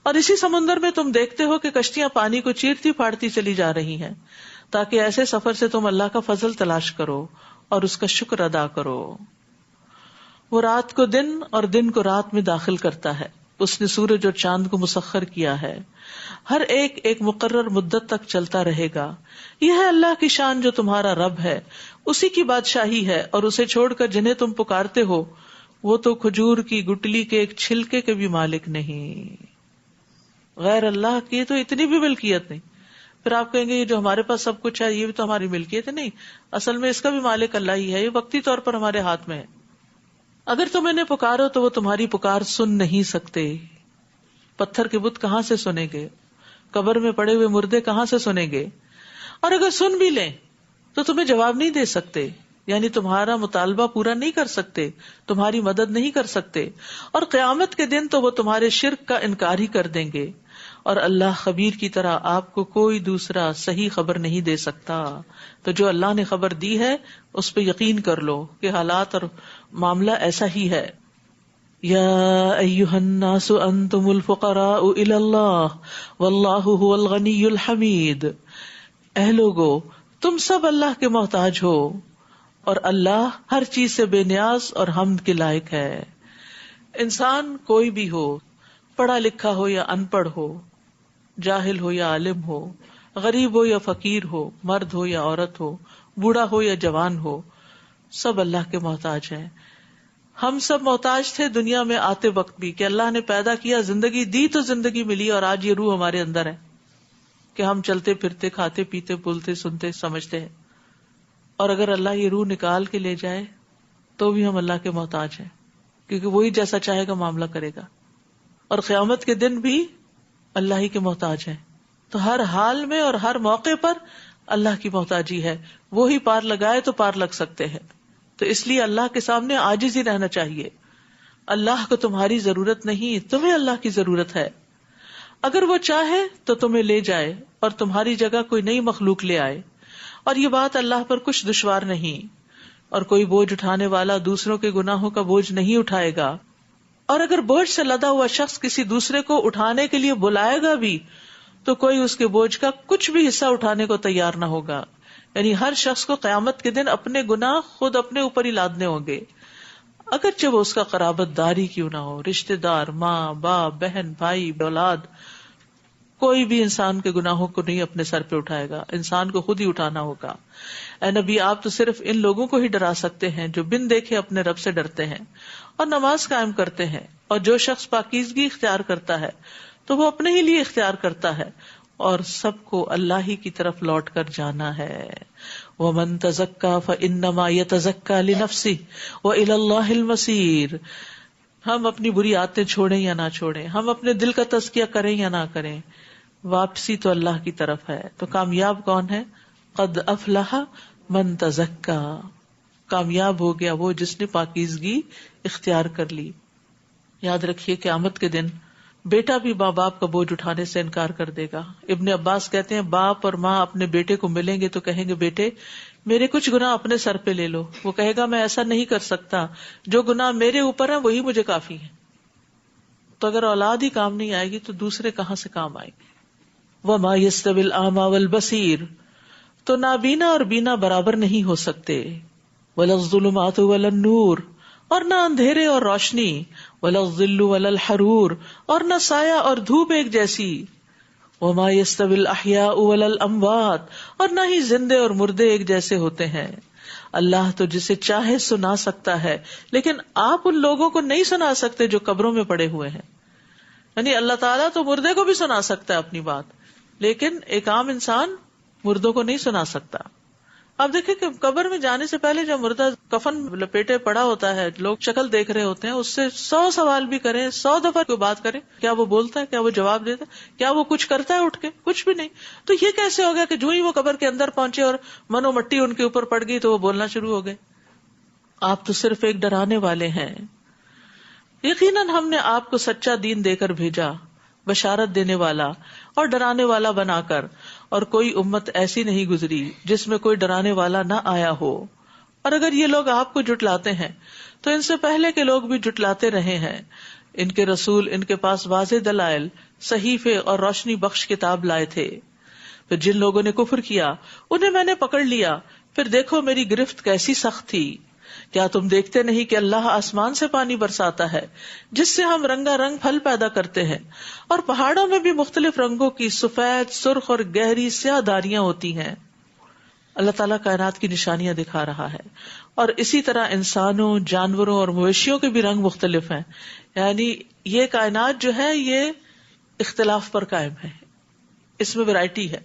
اور اسی سمندر میں تم دیکھتے ہو کہ کشتیاں پانی کو چیرتی پھاڑتی چلی جا رہی ہیں تاکہ ایسے سفر سے تم اللہ کا فضل تلاش کرو اور اس کا شکر ادا کرو. وہ رات کو دن اور دن کو رات میں داخل کرتا ہے. اس نے سورج اور چاند کو مسخر کیا ہے. ہر ایک ایک مقرر مدت تک چلتا رہے گا. یہ ہے اللہ کی شان جو تمہارا رب ہے. اسی کی بادشاہی ہے اور اسے چھوڑ کر جنہیں تم پکارتے ہو وہ تو کھجور کی گٹلی کے ایک چھلکے کے بھی مالک نہیں. غیر اللہ کی تو اتنی بھی ملکیت نہیں. پھر آپ کہیں گے یہ جو ہمارے پاس سب کچھ ہے یہ بھی تو ہماری ملکیت ہے. نہیں، اصل میں اس کا بھی مالک اللہ ہی ہے. یہ وقتی طور پر ہمارے ہاتھ میں ہے. اگر تم انہیں پکارو تو وہ تمہاری پکار سن نہیں سکتے. پتھر کے بت کہاں سے سنیں گے؟ قبر میں پڑے ہوئے مردے کہاں سے سنیں گے؟ اور اگر سن بھی لیں تو تمہیں جواب نہیں دے سکتے. یعنی تمہارا مطالبہ پورا نہیں کر سکتے، تمہاری مدد نہیں کر سکتے. اور قیامت کے دن تو وہ تمہارے شرک کا انکار ہی کر دیں گے. اور اللہ خبیر کی طرح آپ کو کوئی دوسرا صحیح خبر نہیں دے سکتا. تو جو اللہ نے خبر دی ہے اس پہ یقین کر لو کہ حالات اور معاملہ ایسا ہی ہے. یا ایھا الناس انتم الفقراء الی اللہ واللہ هو الغنی الحمید. اے لوگو تم سب اللہ کے محتاج ہو اور اللہ ہر چیز سے بے نیاز اور حمد کے لائق ہے. انسان کوئی بھی ہو، پڑھا لکھا ہو یا ان پڑھ ہو، جاہل ہو یا عالم ہو، غریب ہو یا فقیر ہو، مرد ہو یا عورت ہو، بوڑھا ہو یا جوان ہو، سب اللہ کے محتاج ہیں. ہم سب محتاج تھے دنیا میں آتے وقت بھی، کہ اللہ نے پیدا کیا، زندگی دی تو زندگی ملی، اور آج یہ روح ہمارے اندر ہے کہ ہم چلتے پھرتے، کھاتے پیتے، بولتے، سنتے، سمجھتے ہیں. اور اگر اللہ یہ روح نکال کے لے جائے تو بھی ہم اللہ کے محتاج ہیں، کیونکہ وہی جیسا چاہے گا معاملہ کرے گا. اور قیامت کے دن بھی اللہ ہی کے محتاج ہیں. تو ہر حال میں اور ہر موقع پر اللہ کی محتاجی ہے. وہی پار لگائے تو پار لگ سکتے ہیں. تو اس لیے اللہ کے سامنے عاجز ہی رہنا چاہیے. اللہ کو تمہاری ضرورت نہیں، تمہیں اللہ کی ضرورت ہے. اگر وہ چاہے تو تمہیں لے جائے اور تمہاری جگہ کوئی نئی مخلوق لے آئے. اور یہ بات اللہ پر کچھ دشوار نہیں، اور کوئی بوجھ اٹھانے والا دوسروں کے گناہوں کا بوجھ نہیں اٹھائے گا. اور اگر بوجھ سے لدا ہوا شخص کسی دوسرے کو اٹھانے کے لیے بلائے گا بھی تو کوئی اس کے بوجھ کا کچھ بھی حصہ اٹھانے کو تیار نہ ہوگا. یعنی ہر شخص کو قیامت کے دن اپنے گناہ خود اپنے اوپر ہی لادنے ہوں گے، اگرچہ وہ اس کا قرابت داری کیوں نہ ہو، رشتہ دار، ماں باپ، بہن، بھائی، اولاد. کوئی بھی انسان کے گناہوں کو نہیں اپنے سر پہ اٹھائے گا، انسان کو خود ہی اٹھانا ہوگا. اے نبی، آپ تو صرف ان لوگوں کو ہی ڈرا سکتے ہیں جو بن دیکھے اپنے رب سے ڈرتے ہیں اور نماز قائم کرتے ہیں. اور جو شخص پاکیزگی اختیار کرتا ہے تو وہ اپنے ہی لیے اختیار کرتا ہے، اور سب کو اللہ ہی کی طرف لوٹ کر جانا ہے. وَمَن تَزَكَّىٰ فَإِنَّمَا يَتَزَكَّىٰ لِنَفْسِهِ وَإِلَى اللَّهِ الْمَصِيرُ. ہم اپنی بری عادتیں چھوڑیں یا نہ چھوڑیں، ہم اپنے دل کا تزکیہ کریں یا نہ کریں، واپسی تو اللہ کی طرف ہے. تو کامیاب کون ہے؟ قد افلح من تزکیٰ. کامیاب ہو گیا وہ جس نے پاکیزگی اختیار کر لی. یاد رکھیے قیامت کے دن بیٹا بھی ماں باپ کا بوجھ اٹھانے سے انکار کر دے گا. ابن عباس کہتے ہیں باپ اور ماں اپنے بیٹے کو ملیں گے تو کہیں گے بیٹے میرے کچھ گناہ اپنے سر پہ لے لو. وہ کہے گا میں ایسا نہیں کر سکتا، جو گناہ میرے اوپر ہیں وہی مجھے کافی ہے. تو اگر اولاد ہی کام نہیں آئے گی تو دوسرے کہاں سے کام آئے گی. وَمَا يَسْتَوِي الْأَعْمَى وَالْبَصِيرُ. تو نابینا اور بینا برابر نہیں ہو سکتے. وَلَا الظُّلُمَاتُ وَلَا النُّورُ. اور نہ اندھیرے اور روشنی. وَلَا الظِّلُّ وَلَا الْحَرُورُ. اور نہ سایہ اور دھوپ ایک جیسی. وَمَا يَسْتَوِي الْأَحْيَاءُ وَلَا الْأَمْوَاتُ. اور نہ ہی زندے اور مردے ایک جیسے ہوتے ہیں. اللہ تو جسے چاہے سنا سکتا ہے، لیکن آپ ان لوگوں کو نہیں سنا سکتے جو قبروں میں پڑے ہوئے ہیں. یعنی اللہ تعالیٰ تو مردے کو بھی سنا سکتا ہے اپنی بات، لیکن ایک عام انسان مردوں کو نہیں سنا سکتا. آپ دیکھیں کہ قبر میں جانے سے پہلے جب مردہ کفن لپیٹے پڑا ہوتا ہے، لوگ شکل دیکھ رہے ہوتے ہیں، اس سے 100 سوال بھی کریں، 100 دفعہ کوئی بات کریں، کیا وہ بولتا ہے، کیا وہ جواب دیتا ہے، کیا وہ کچھ کرتا ہے اٹھ کے؟ کچھ بھی نہیں. تو یہ کیسے ہو گیا کہ جو ہی وہ قبر کے اندر پہنچے اور منو مٹی ان کے اوپر پڑ گئی تو وہ بولنا شروع ہو گئے؟ آپ تو صرف ایک ڈرانے والے ہیں. یقیناً ہم نے آپ کو سچا دین دے کر بھیجا، بشارت دینے والا اور ڈرانے والا بنا کر، اور کوئی امت ایسی نہیں گزری جس میں کوئی ڈرانے والا نہ آیا ہو. اور اگر یہ لوگ آپ کو جھٹلاتے ہیں تو ان سے پہلے کے لوگ بھی جھٹلاتے رہے ہیں. ان کے رسول ان کے پاس واضح دلائل، صحیفے اور روشنی بخش کتاب لائے تھے. پھر جن لوگوں نے کفر کیا انہیں میں نے پکڑ لیا، پھر دیکھو میری گرفت کیسی سخت تھی. کیا تم دیکھتے نہیں کہ اللہ آسمان سے پانی برساتا ہے جس سے ہم رنگا رنگ پھل پیدا کرتے ہیں، اور پہاڑوں میں بھی مختلف رنگوں کی سفید، سرخ اور گہری سیاہ داریاں ہوتی ہیں. اللہ تعالیٰ کائنات کی نشانیاں دکھا رہا ہے. اور اسی طرح انسانوں، جانوروں اور مویشیوں کے بھی رنگ مختلف ہیں. یعنی یہ کائنات جو ہے یہ اختلاف پر قائم ہے، اس میں ویرائٹی ہے،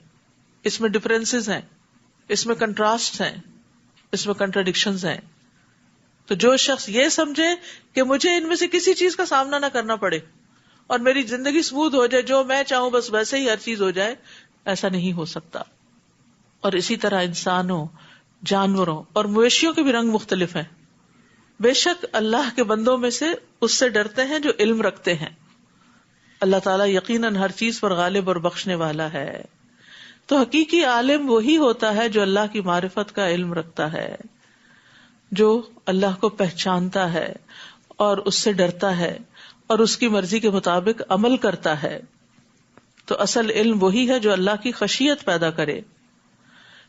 اس میں ڈفرینسز ہیں، اس میں کنٹراسٹ ہیں، اس میں کنٹراڈکشنز ہیں. تو جو شخص یہ سمجھے کہ مجھے ان میں سے کسی چیز کا سامنا نہ کرنا پڑے اور میری زندگی سموتھ ہو جائے، جو میں چاہوں بس ویسے ہی ہر چیز ہو جائے، ایسا نہیں ہو سکتا. اور اسی طرح انسانوں، جانوروں اور مویشیوں کے بھی رنگ مختلف ہیں. بے شک اللہ کے بندوں میں سے اس سے ڈرتے ہیں جو علم رکھتے ہیں. اللہ تعالیٰ یقیناً ہر چیز پر غالب اور بخشنے والا ہے. تو حقیقی عالم وہی ہوتا ہے جو اللہ کی معرفت کا علم رکھتا ہے، جو اللہ کو پہچانتا ہے اور اس سے ڈرتا ہے اور اس کی مرضی کے مطابق عمل کرتا ہے. تو اصل علم وہی ہے جو اللہ کی خشیت پیدا کرے.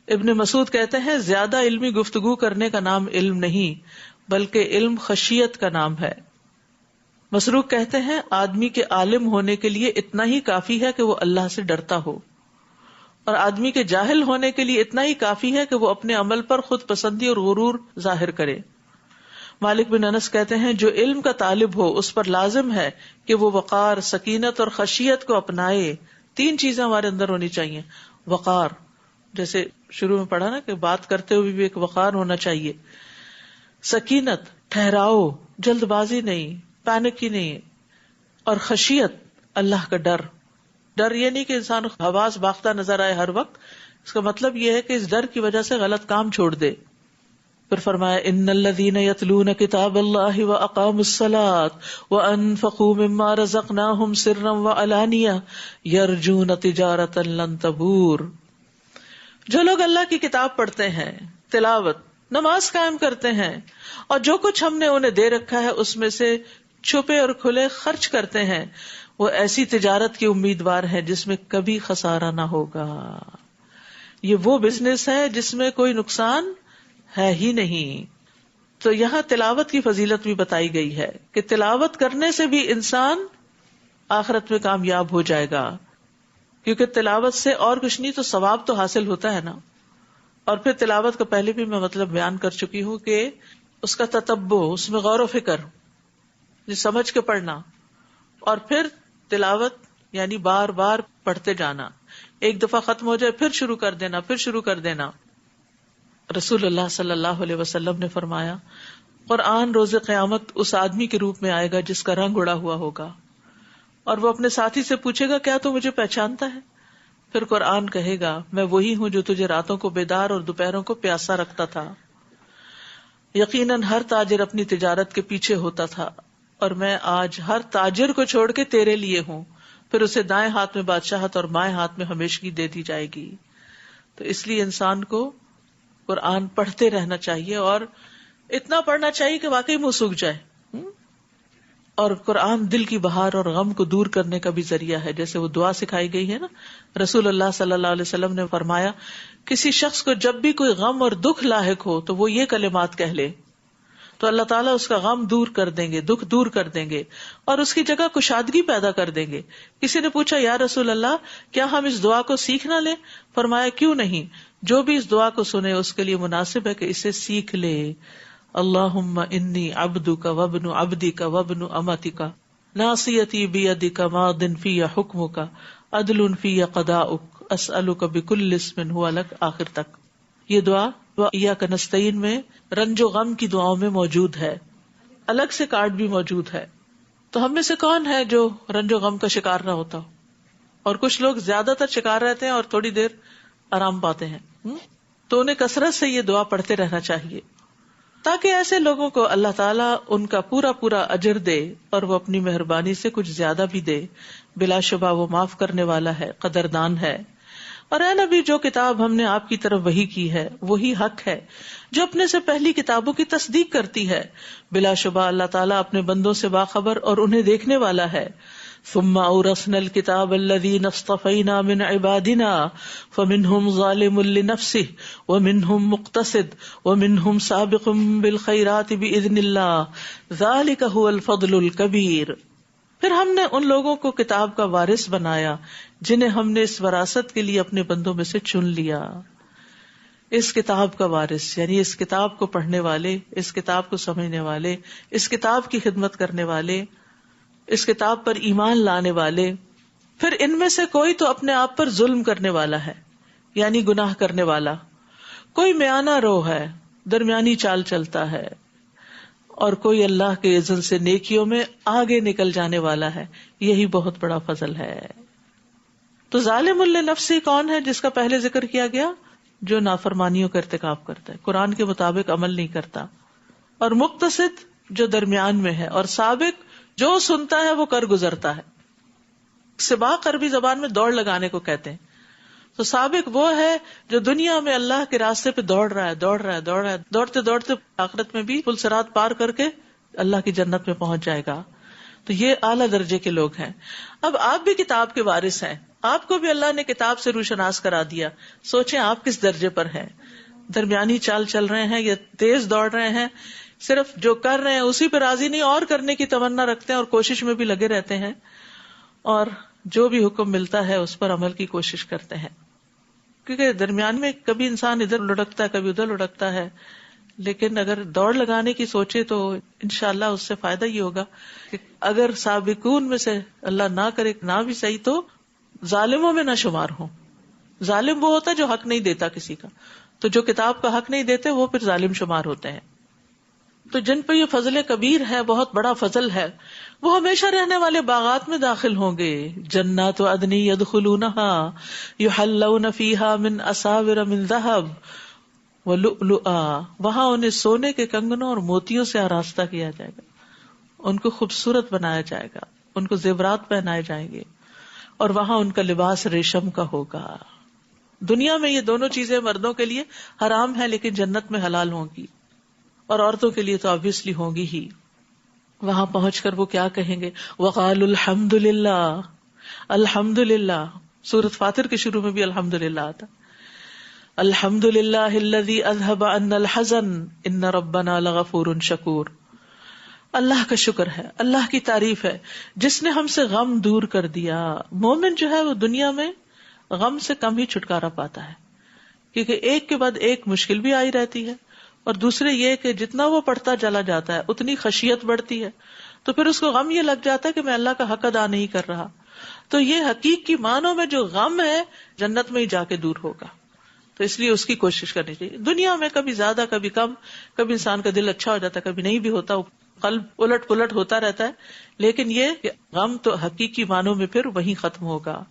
ابن مسعود کہتے ہیں زیادہ علمی گفتگو کرنے کا نام علم نہیں بلکہ علم خشیت کا نام ہے. مسروق کہتے ہیں آدمی کے عالم ہونے کے لیے اتنا ہی کافی ہے کہ وہ اللہ سے ڈرتا ہو، اور آدمی کے جاہل ہونے کے لیے اتنا ہی کافی ہے کہ وہ اپنے عمل پر خود پسندی اور غرور ظاہر کرے. مالک بن انس کہتے ہیں جو علم کا طالب ہو اس پر لازم ہے کہ وہ وقار، سکینت اور خشیت کو اپنائے. 3 چیزیں ہمارے اندر ہونی چاہیے. وقار، جیسے شروع میں پڑھا نا کہ بات کرتے ہوئے بھی ایک وقار ہونا چاہیے. سکینت، ٹھہراؤ، جلد بازی نہیں، پینک ہی نہیں. اور خشیت، اللہ کا ڈر. ڈر یہ نہیں کہ انسان حواس باختہ نظر آئے ہر وقت، اس کا مطلب یہ ہے کہ اس ڈر کی وجہ سے غلط کام چھوڑ دے. پھر فرمایا ان الذین یتلون کتاب اللہ واقاموا الصلاۃ وانفقوا مما رزقناہم سرا وعلانیہ یرجون تجارۃ لن تبور. جو لوگ اللہ کی کتاب پڑھتے ہیں، تلاوت، نماز قائم کرتے ہیں، اور جو کچھ ہم نے انہیں دے رکھا ہے اس میں سے چھپے اور کھلے خرچ کرتے ہیں، وہ ایسی تجارت کی امیدوار ہیں جس میں کبھی خسارہ نہ ہوگا. یہ وہ بزنس ہے جس میں کوئی نقصان ہے ہی نہیں. تو یہاں تلاوت کی فضیلت بھی بتائی گئی ہے کہ تلاوت کرنے سے بھی انسان آخرت میں کامیاب ہو جائے گا، کیونکہ تلاوت سے اور کچھ نہیں تو ثواب تو حاصل ہوتا ہے نا. اور پھر تلاوت کا پہلے بھی میں مطلب بیان کر چکی ہوں کہ اس کا تتبع، اس میں غور و فکر، سمجھ کے پڑھنا، اور پھر تلاوت یعنی بار بار پڑھتے جانا. ایک دفعہ ختم ہو جائے پھر شروع کر دینا، پھر شروع کر دینا. رسول اللہ صلی اللہ علیہ وسلم نے فرمایا قرآن روز قیامت اس آدمی کے روپ میں آئے گا جس کا رنگ اڑا ہوا ہوگا، اور وہ اپنے ساتھی سے پوچھے گا کیا تو مجھے پہچانتا ہے؟ پھر قرآن کہے گا میں وہی ہوں جو تجھے راتوں کو بیدار اور دوپہروں کو پیاسا رکھتا تھا. یقیناً ہر تاجر اپنی تجارت کے پیچھے ہوتا تھا، اور میں آج ہر تاجر کو چھوڑ کے تیرے لیے ہوں. پھر اسے دائیں ہاتھ میں بادشاہت اور بائیں ہاتھ میں ہمیشگی دے دی جائے گی. تو اس لیے انسان کو قرآن پڑھتے رہنا چاہیے، اور اتنا پڑھنا چاہیے کہ واقعی منہ سوکھ جائے. اور قرآن دل کی بہار اور غم کو دور کرنے کا بھی ذریعہ ہے، جیسے وہ دعا سکھائی گئی ہے نا. رسول اللہ صلی اللہ علیہ وسلم نے فرمایا کسی شخص کو جب بھی کوئی غم اور دکھ لاحق ہو تو وہ یہ کلمات کہہ لے تو اللہ تعالیٰ اس کا غم دور کر دیں گے، دکھ دور کر دیں گے، اور اس کی جگہ کشادگی پیدا کر دیں گے. کسی نے پوچھا یا رسول اللہ کیا ہم اس دعا کو سیکھ نہ لیں؟ فرمایا کیوں نہیں، جو بھی اس دعا کو سنے اس کے لیے مناسب ہے کہ اسے سیکھ لے. اللہم انی عبدک وابن عبدک وابن امتک ناصیتی بیدک ماض فی حکمک عدل فی قضاؤک اسألک بکل اسم ہوا لک، آخر تک. یہ دعا وإیاک نستعین میں رنج و غم کی دعاؤں میں موجود ہے، الگ سے کارڈ بھی موجود ہے. تو ہم میں سے کون ہے جو رنج و غم کا شکار نہ ہوتا ہو؟ اور کچھ لوگ زیادہ تر شکار رہتے ہیں اور تھوڑی دیر آرام پاتے ہیں. تو انہیں کثرت سے یہ دعا پڑھتے رہنا چاہیے تاکہ ایسے لوگوں کو اللہ تعالیٰ ان کا پورا پورا اجر دے، اور وہ اپنی مہربانی سے کچھ زیادہ بھی دے. بلا شبہ وہ معاف کرنے والا ہے، قدردان ہے. اور اے نبی جو کتاب ہم نے آپ کی طرف وحی کی ہے وہی حق ہے جو اپنے سے پہلی کتابوں کی تصدیق کرتی ہے. بلا شبہ اللہ تعالیٰ اپنے بندوں سے باخبر اور انہیں دیکھنے والا ہے. ثم اورثنا الكتاب الذين اصطفينا من عبادنا فمنهم ظالم لنفسه ومنهم مقتصد ومنهم سابق بالخيرات بإذن الله ذلك هو الفضل الكبير. پھر ہم نے ان لوگوں کو کتاب کا وارث بنایا جنہیں ہم نے اس وراثت کے لیے اپنے بندوں میں سے چن لیا. اس کتاب کا وارث یعنی اس کتاب کو پڑھنے والے، اس کتاب کو سمجھنے والے، اس کتاب کی خدمت کرنے والے، اس کتاب پر ایمان لانے والے. پھر ان میں سے کوئی تو اپنے آپ پر ظلم کرنے والا ہے یعنی گناہ کرنے والا، کوئی میانہ رو ہے، درمیانی چال چلتا ہے، اور کوئی اللہ کے اذن سے نیکیوں میں آگے نکل جانے والا ہے. یہی بہت بڑا فضل ہے. تو ظالم لنفسی کون ہے جس کا پہلے ذکر کیا گیا؟ جو نافرمانیوں کا ارتکاب کرتا ہے، قرآن کے مطابق عمل نہیں کرتا. اور مقتصد جو درمیان میں ہے، اور سابق جو سنتا ہے وہ کر گزرتا ہے. سباق عربی زبان میں دوڑ لگانے کو کہتے ہیں. تو سابق وہ ہے جو دنیا میں اللہ کے راستے پہ دوڑ رہا ہے، دوڑتے دوڑتے آخرت میں بھی پل صراط پار کر کے اللہ کی جنت میں پہنچ جائے گا. تو یہ اعلیٰ درجے کے لوگ ہیں. اب آپ بھی کتاب کے وارث ہیں، آپ کو بھی اللہ نے کتاب سے روشناس کرا دیا. سوچیں آپ کس درجے پر ہیں؟ درمیانی چال چل رہے ہیں یا تیز دوڑ رہے ہیں؟ صرف جو کر رہے ہیں اسی پہ راضی نہیں، اور کرنے کی تمنا رکھتے ہیں اور کوشش میں بھی لگے رہتے ہیں، اور جو بھی حکم ملتا ہے اس پر عمل کی کوشش کرتے ہیں. کیونکہ درمیان میں کبھی انسان ادھر لڑکتا ہے کبھی ادھر لڑکتا ہے، لیکن اگر دوڑ لگانے کی سوچے تو انشاءاللہ اس سے فائدہ یہ ہوگا کہ اگر سابقون میں سے اللہ نہ کرے نہ بھی صحیح تو ظالموں میں نہ شمار ہوں. ظالم وہ ہوتا ہے جو حق نہیں دیتا کسی کا، تو جو کتاب کا حق نہیں دیتے وہ پھر ظالم شمار ہوتے ہیں. تو جن پہ یہ فضل کبیر ہے، بہت بڑا فضل ہے، وہ ہمیشہ رہنے والے باغات میں داخل ہوں گے. جنات عدن يدخلونها يحلون فيها من اساور من ذهب ولؤلؤا، وہاں انہیں سونے کے کنگنوں اور موتیوں سے آراستہ کیا جائے گا، ان کو خوبصورت بنایا جائے گا، ان کو زیورات پہنائے جائیں گے، اور وہاں ان کا لباس ریشم کا ہوگا. دنیا میں یہ دونوں چیزیں مردوں کے لیے حرام ہے لیکن جنت میں حلال ہوں گی، اور عورتوں کے لیے تو آبویسلی ہوں گی ہی. وہاں پہنچ کر وہ کیا کہیں گے؟ وقالوا الحمد للہ، الحمد للہ. سورۃ فاطر کے شروع میں بھی الحمد للہ آتا. الحمد للہ الذی اذہب عنا الحزن ان ربنا لغفور شکور. اللہ کا شکر ہے، اللہ کی تعریف ہے جس نے ہم سے غم دور کر دیا. مومن جو ہے وہ دنیا میں غم سے کم ہی چھٹکارا پاتا ہے، کیونکہ ایک کے بعد ایک مشکل بھی آئی رہتی ہے، اور دوسرے یہ کہ جتنا وہ پڑھتا چلا جاتا ہے اتنی خشیت بڑھتی ہے، تو پھر اس کو غم یہ لگ جاتا ہے کہ میں اللہ کا حق ادا نہیں کر رہا. تو یہ حقیقی معنوں میں جو غم ہے جنت میں ہی جا کے دور ہوگا. تو اس لیے اس کی کوشش کرنی چاہیے. دنیا میں کبھی زیادہ کبھی کم، کبھی انسان کا دل اچھا ہو جاتا ہے کبھی نہیں بھی ہوتا، قلب الٹ پلٹ ہوتا رہتا ہے، لیکن یہ کہ غم تو حقیقی معنوں میں پھر وہیں ختم ہوگا.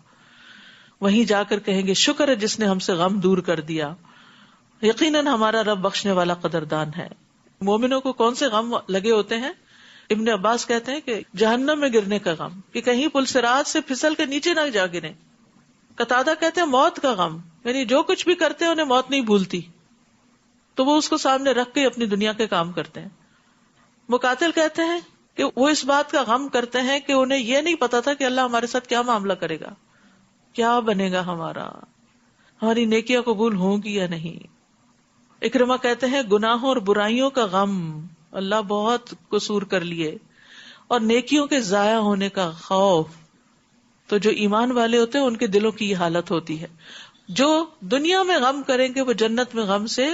وہیں جا کر کہیں گے شکر ہے جس نے ہم سے غم دور کر دیا. یقیناً ہمارا رب بخشنے والا قدردان ہے. مومنوں کو کون سے غم لگے ہوتے ہیں؟ ابن عباس کہتے ہیں کہ جہنم میں گرنے کا غم، کہ کہیں پل صراط سے پھسل کے نیچے نہ جا گریں. قتادہ کہتے ہیں موت کا غم، یعنی جو کچھ بھی کرتے ہیں انہیں موت نہیں بھولتی، تو وہ اس کو سامنے رکھ کے اپنی دنیا کے کام کرتے ہیں. مقاتل کہتے ہیں کہ وہ اس بات کا غم کرتے ہیں کہ انہیں یہ نہیں پتا تھا کہ اللہ ہمارے ساتھ کیا معاملہ کرے گا، کیا بنے گا ہمارا، ہماری نیکیاں قبول ہوں گی یا نہیں. اکرمہ کہتے ہیں گناہوں اور برائیوں کا غم، اللہ بہت قصور کر لیے، اور نیکیوں کے ضائع ہونے کا خوف. تو جو ایمان والے ہوتے ہیں ان کے دلوں کی یہ حالت ہوتی ہے. جو دنیا میں غم کریں گے وہ جنت میں غم سے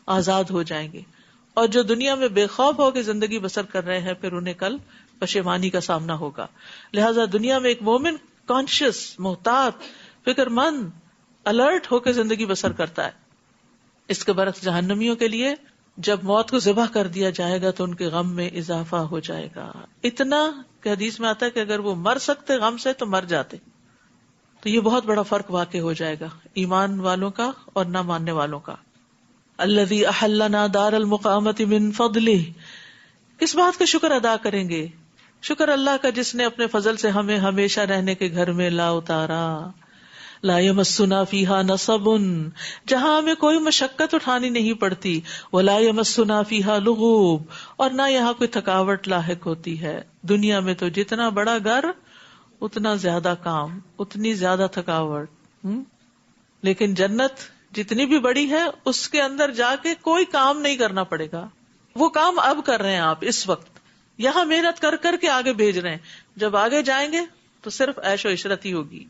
آزاد ہو جائیں گے، اور جو دنیا میں بے خوف ہو کے زندگی بسر کر رہے ہیں پھر انہیں کل پشیمانی کا سامنا ہوگا. لہذا دنیا میں ایک مومن کانشیس، محتاط، فکر مند، الرٹ ہو کے زندگی بسر کرتا ہے. اس کے برعکس جہنمیوں کے لیے جب موت کو ذبح کر دیا جائے گا تو ان کے غم میں اضافہ ہو جائے گا، اتنا کہ حدیث میں آتا ہے کہ اگر وہ مر سکتے غم سے تو مر جاتے. تو یہ بہت بڑا فرق واقع ہو جائے گا ایمان والوں کا اور نہ ماننے والوں کا. الذی احلنا دار المقامت من فضلہ، کس بات کا شکر ادا کریں گے؟ شکر اللہ کا جس نے اپنے فضل سے ہمیں ہمیشہ رہنے کے گھر میں لا اتارا. لا یمسنا فیہا نصب، جہاں ہمیں کوئی مشقت اٹھانی نہیں پڑتی. ولا یمسنا فیہا لغوب، اور نہ یہاں کوئی تھکاوٹ لاحق ہوتی ہے. دنیا میں تو جتنا بڑا گھر اتنا زیادہ کام، اتنی زیادہ تھکاوٹ. لیکن جنت جتنی بھی بڑی ہے اس کے اندر جا کے کوئی کام نہیں کرنا پڑے گا. وہ کام اب کر رہے ہیں آپ اس وقت، یہاں محنت کر کر کے آگے بھیج رہے ہیں. جب آگے جائیں گے تو صرف عیش و عشرت ہی ہوگی.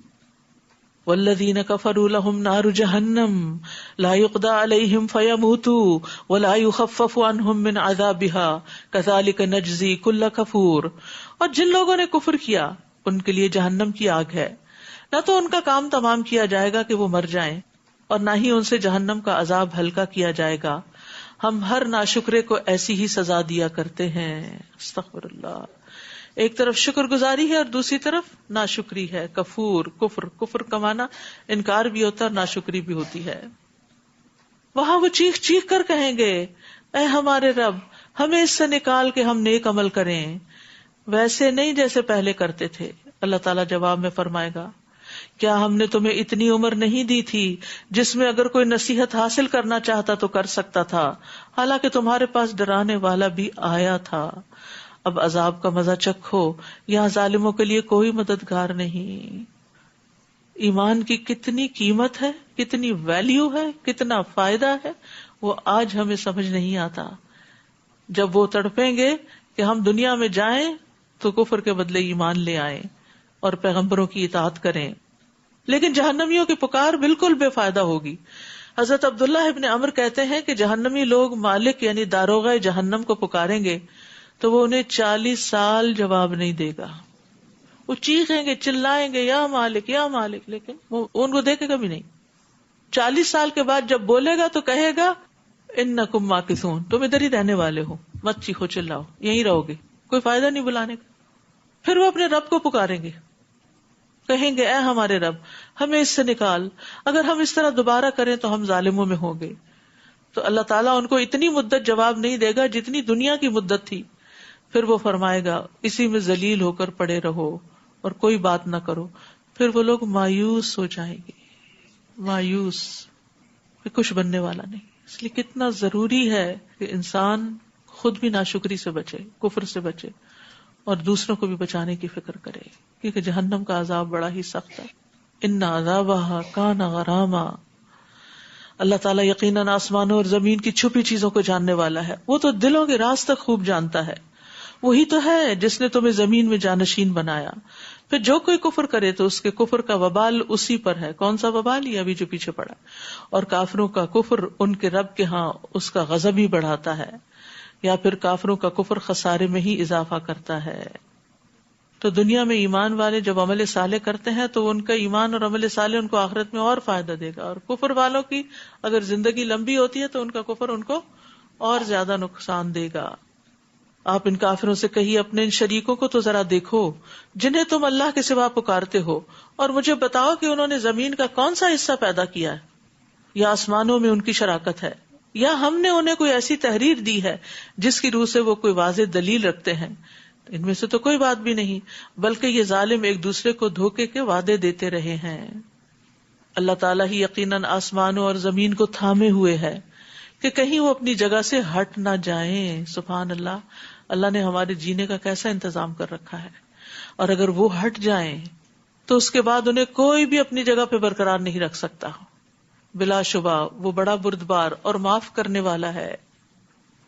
والذین کفروا لهم نار جہنم لا یقضى علیہم فیموتوا ولا یخفف عنہم من عذابها کذلک نجزی کل کفور. اور جن لوگوں نے کفر کیا ان کے لیے جہنم کی آگ ہے، نہ تو ان کا کام تمام کیا جائے گا کہ وہ مر جائیں، اور نہ ہی ان سے جہنم کا عذاب ہلکا کیا جائے گا. ہم ہر ناشکرے کو ایسی ہی سزا دیا کرتے ہیں. استغفر اللہ. ایک طرف شکر گزاری ہے اور دوسری طرف ناشکری ہے. کفور، کفر کا معنی انکار بھی ہوتا ہے اور ناشکری بھی ہوتی ہے. وہاں وہ چیخ چیخ کر کہیں گے اے ہمارے رب ہمیں اس سے نکال کے ہم نیک عمل کریں، ویسے نہیں جیسے پہلے کرتے تھے. اللہ تعالیٰ جواب میں فرمائے گا کیا ہم نے تمہیں اتنی عمر نہیں دی تھی جس میں اگر کوئی نصیحت حاصل کرنا چاہتا تو کر سکتا تھا، حالانکہ تمہارے پاس ڈرانے والا بھی آیا تھا. اب عذاب کا مزہ چکھو، یہاں ظالموں کے لیے کوئی مددگار نہیں. ایمان کی کتنی قیمت ہے، کتنی ویلیو ہے، کتنا فائدہ ہے، وہ آج ہمیں سمجھ نہیں آتا. جب وہ تڑپیں گے کہ ہم دنیا میں جائیں تو کفر کے بدلے ایمان لے آئیں اور پیغمبروں کی اطاعت کریں. لیکن جہنمیوں کی پکار بالکل بے فائدہ ہوگی. حضرت عبداللہ ابن عمر کہتے ہیں کہ جہنمی لوگ مالک یعنی داروغہ جہنم کو پکاریں گے تو وہ انہیں 40 سال جواب نہیں دے گا. وہ چیخیں گے، چلائیں گے، یا مالک یا مالک، لیکن وہ ان کو دیکھے گا بھی نہیں. 40 سال کے بعد جب بولے گا تو کہے گا انکم ماکثون، تم ادھر ہی رہنے والے ہو، مت چیخو چلاؤ، یہیں رہو گے، کوئی فائدہ نہیں بلانے کا. پھر وہ اپنے رب کو پکاریں گے، کہیں گے اے ہمارے رب ہمیں اس سے نکال، اگر ہم اس طرح دوبارہ کریں تو ہم ظالموں میں ہوں گے. تو اللہ تعالیٰ ان کو اتنی مدت جواب نہیں دے گا جتنی دنیا کی مدت تھی. پھر وہ فرمائے گا اسی میں ذلیل ہو کر پڑے رہو اور کوئی بات نہ کرو. پھر وہ لوگ مایوس ہو جائیں گے، مایوس، پھر کچھ بننے والا نہیں. اس لیے کتنا ضروری ہے کہ انسان خود بھی ناشکری سے بچے، کفر سے بچے، اور دوسروں کو بھی بچانے کی فکر کرے، کیونکہ جہنم کا عذاب بڑا ہی سخت ہے. ان عذابہا کان غراما. اللہ تعالیٰ یقیناً آسمانوں اور زمین کی چھپی چیزوں کو جاننے والا ہے. وہ تو دلوں کے راز تک خوب جانتا ہے. وہی تو ہے جس نے تمہیں زمین میں جانشین بنایا. پھر جو کوئی کفر کرے تو اس کے کفر کا وبال اسی پر ہے. کون سا وبال؟ یہ ابھی جو پیچھے پڑا. اور کافروں کا کفر ان کے رب کے ہاں اس کا غضب ہی بڑھاتا ہے، یا پھر کافروں کا کفر خسارے میں ہی اضافہ کرتا ہے. تو دنیا میں ایمان والے جب عمل صالح کرتے ہیں تو ان کا ایمان اور عمل صالح ان کو آخرت میں اور فائدہ دے گا. اور کفر والوں کی اگر زندگی لمبی ہوتی ہے تو ان کا کفر ان کو اور زیادہ نقصان دے گا. آپ ان کافروں سے کہیے اپنے ان شریکوں کو تو ذرا دیکھو جنہیں تم اللہ کے سوا پکارتے ہو، اور مجھے بتاؤ کہ انہوں نے زمین کا کون سا حصہ پیدا کیا ہے، یا آسمانوں میں ان کی شراکت ہے، یا ہم نے انہیں کوئی ایسی تحریر دی ہے جس کی روح سے وہ کوئی واضح دلیل رکھتے ہیں. ان میں سے تو کوئی بات بھی نہیں، بلکہ یہ ظالم ایک دوسرے کو دھوکے کے وعدے دیتے رہے ہیں. اللہ تعالیٰ ہی یقیناً آسمانوں اور زمین کو تھامے ہوئے ہے کہ کہیں وہ اپنی جگہ سے ہٹ نہ جائیں. سبحان اللہ، اللہ نے ہمارے جینے کا کیسا انتظام کر رکھا ہے. اور اگر وہ ہٹ جائیں تو اس کے بعد انہیں کوئی بھی اپنی جگہ پہ برقرار نہیں رکھ سکتا. بلا شبہ وہ بڑا بردبار اور معاف کرنے والا ہے.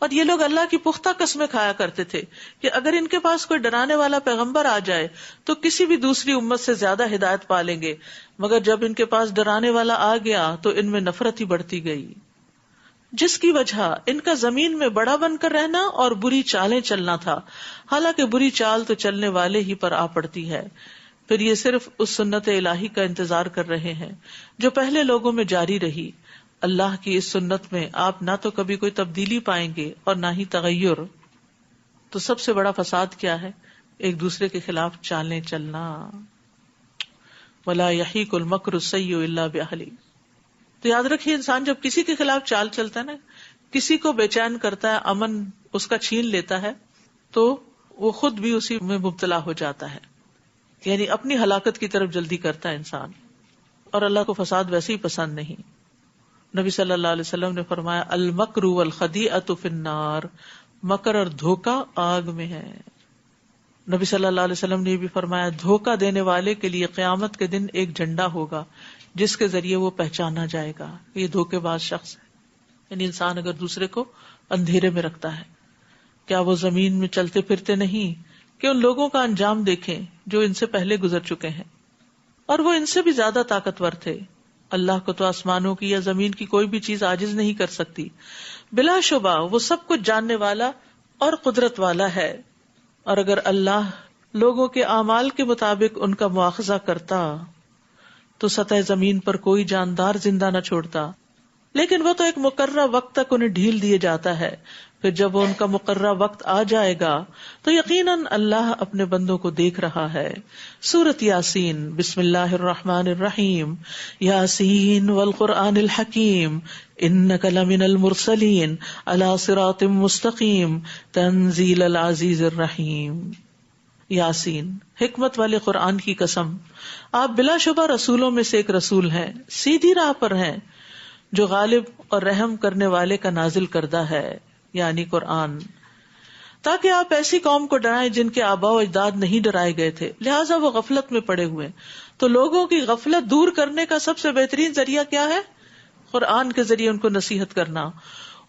اور یہ لوگ اللہ کی پختہ قسمیں کھایا کرتے تھے کہ اگر ان کے پاس کوئی ڈرانے والا پیغمبر آ جائے تو کسی بھی دوسری امت سے زیادہ ہدایت پا لیں گے، مگر جب ان کے پاس ڈرانے والا آ گیا تو ان میں نفرت ہی بڑھتی گئی، جس کی وجہ ان کا زمین میں بڑا بن کر رہنا اور بری چالیں چلنا تھا. حالانکہ بری چال تو چلنے والے ہی پر آ پڑتی ہے. پھر یہ صرف اس سنت الہی کا انتظار کر رہے ہیں جو پہلے لوگوں میں جاری رہی. اللہ کی اس سنت میں آپ نہ تو کبھی کوئی تبدیلی پائیں گے اور نہ ہی تغیر. تو سب سے بڑا فساد کیا ہے؟ ایک دوسرے کے خلاف چالیں چلنا. وَلَا يَحِيقُ الْمَكْرُ السَّيِّئُ إِلَّا بِأَهْلِهِ. تو یاد رکھیے انسان جب کسی کے خلاف چال چلتا ہے نا، کسی کو بے چین کرتا ہے، امن اس کا چھین لیتا ہے، تو وہ خود بھی اسی میں مبتلا ہو جاتا ہے، یعنی اپنی ہلاکت کی طرف جلدی کرتا ہے انسان. اور اللہ کو فساد ویسے ہی پسند نہیں. نبی صلی اللہ علیہ وسلم نے فرمایا المکر والخدیعۃ فی النار، مکر اور دھوکا آگ میں ہے. نبی صلی اللہ علیہ وسلم نے بھی فرمایا دھوکا دینے والے کے لیے قیامت کے دن ایک جھنڈا ہوگا جس کے ذریعے وہ پہچانا جائے گا یہ دھوکے باز شخص ہے. یعنی انسان اگر دوسرے کو اندھیرے میں رکھتا ہے، کیا وہ زمین میں چلتے پھرتے نہیں کہ ان لوگوں کا انجام دیکھیں جو ان سے پہلے گزر چکے ہیں، اور وہ ان سے بھی زیادہ طاقتور تھے. اللہ کو تو آسمانوں کی یا زمین کی کوئی بھی چیز عاجز نہیں کر سکتی. بلا شبہ وہ سب کچھ جاننے والا اور قدرت والا ہے. اور اگر اللہ لوگوں کے اعمال کے مطابق ان کا مواخذہ کرتا تو سطح زمین پر کوئی جاندار زندہ نہ چھوڑتا، لیکن وہ تو ایک مقررہ وقت تک انہیں ڈھیل دیے جاتا ہے. پھر جب وہ ان کا مقررہ وقت آ جائے گا تو یقیناً اللہ اپنے بندوں کو دیکھ رہا ہے. سورۃ یاسین. بسم اللہ الرحمن الرحیم. یاسین والقرآن الحکیم انک لمن المرسلین علی صراط مستقیم تنزیل العزیز الرحیم. یاسین، حکمت والے قرآن کی قسم، آپ بلا شبہ رسولوں میں سے ایک رسول ہیں، سیدھی راہ پر ہیں، جو غالب اور رحم کرنے والے کا نازل کردہ ہے، یعنی قرآن، تاکہ آپ ایسی قوم کو ڈرائیں جن کے آباء و اجداد نہیں ڈرائے گئے تھے، لہٰذا وہ غفلت میں پڑے ہوئے. تو لوگوں کی غفلت دور کرنے کا سب سے بہترین ذریعہ کیا ہے؟ قرآن کے ذریعے ان کو نصیحت کرنا.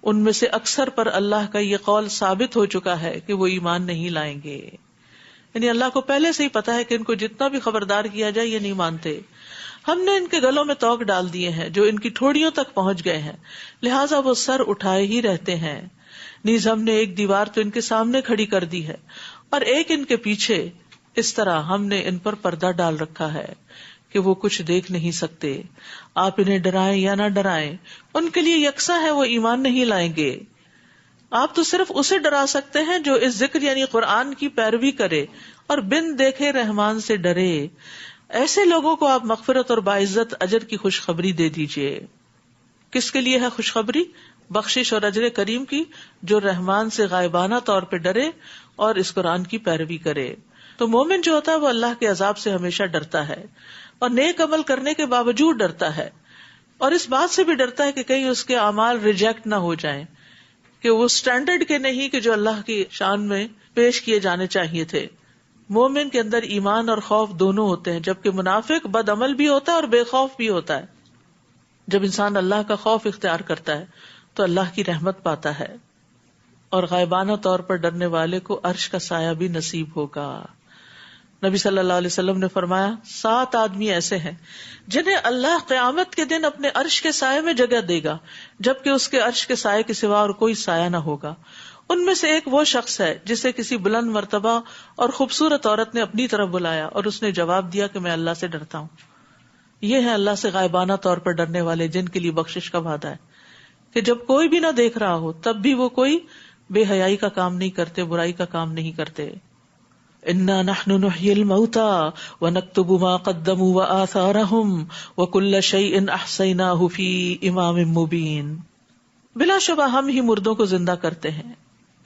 ان میں سے اکثر پر اللہ کا یہ قول ثابت ہو چکا ہے کہ وہ ایمان نہیں لائیں گے. یعنی اللہ کو پہلے سے ہی پتا ہے کہ ان کو جتنا بھی خبردار کیا جائے یہ نہیں مانتے. ہم نے ان کے گلوں میں توق ڈال دیے ہیں جو ان کی ٹھوڑیوں تک پہنچ گئے ہیں، لہٰذا وہ سر اٹھائے ہی رہتے ہیں. نیز ہم نے ایک دیوار تو ان کے سامنے کھڑی کر دی ہے اور ایک ان کے پیچھے، اس طرح ہم نے ان پر پردہ ڈال رکھا ہے کہ وہ کچھ دیکھ نہیں سکتے. آپ انہیں ڈرائیں یا نہ ڈرائیں، ان کے لیے یکساں ہے، وہ ایمان نہیں لائیں گے. آپ تو صرف اسے ڈرا سکتے ہیں جو اس ذکر یعنی قرآن کی پیروی کرے اور بن دیکھے رحمان سے ڈرے. ایسے لوگوں کو آپ مغفرت اور باعزت اجر کی خوشخبری دے دیجئے. کس کے لیے ہے خوشخبری؟ بخشش اور اجر کریم کی، جو رحمان سے غائبانہ طور پہ ڈرے اور اس قرآن کی پیروی کرے. تو مومن جو ہوتا ہے وہ اللہ کے عذاب سے ہمیشہ ڈرتا ہے اور نیک عمل کرنے کے باوجود ڈرتا ہے، اور اس بات سے بھی ڈرتا ہے کہ کہیں اس کے اعمال ریجیکٹ نہ ہو جائیں، کہ وہ سٹینڈرڈ کے نہیں کہ جو اللہ کی شان میں پیش کیے جانے چاہیے تھے. مومن کے اندر ایمان اور خوف دونوں ہوتے ہیں، جبکہ منافق بد عمل بھی ہوتا ہے اور بے خوف بھی ہوتا ہے. جب انسان اللہ کا خوف اختیار کرتا ہے تو اللہ کی رحمت پاتا ہے، اور غائبانہ طور پر ڈرنے والے کو عرش کا سایہ بھی نصیب ہوگا. نبی صلی اللہ علیہ وسلم نے فرمایا 7 آدمی ایسے ہیں جنہیں اللہ قیامت کے دن اپنے عرش کے سائے میں جگہ دے گا، جبکہ اس کے عرش کے سائے کے سوا اور کوئی سایہ نہ ہوگا. ان میں سے ایک وہ شخص ہے جسے کسی بلند مرتبہ اور خوبصورت عورت نے اپنی طرف بلایا اور اس نے جواب دیا کہ میں اللہ سے ڈرتا ہوں. یہ ہے اللہ سے غائبانہ طور پر ڈرنے والے، جن کے لیے بخشش کا وعدہ ہے کہ جب کوئی بھی نہ دیکھ رہا ہو تب بھی وہ کوئی بے حیائی کا کام نہیں کرتے، برائی کا کام نہیں کرتے. انا نحن نحیی الموتى ونکتب ما قدموا وآثارهم وکل شیء احصیناہ فی امام مبین. بلا شبہ ہم ہی مردوں کو زندہ کرتے ہیں،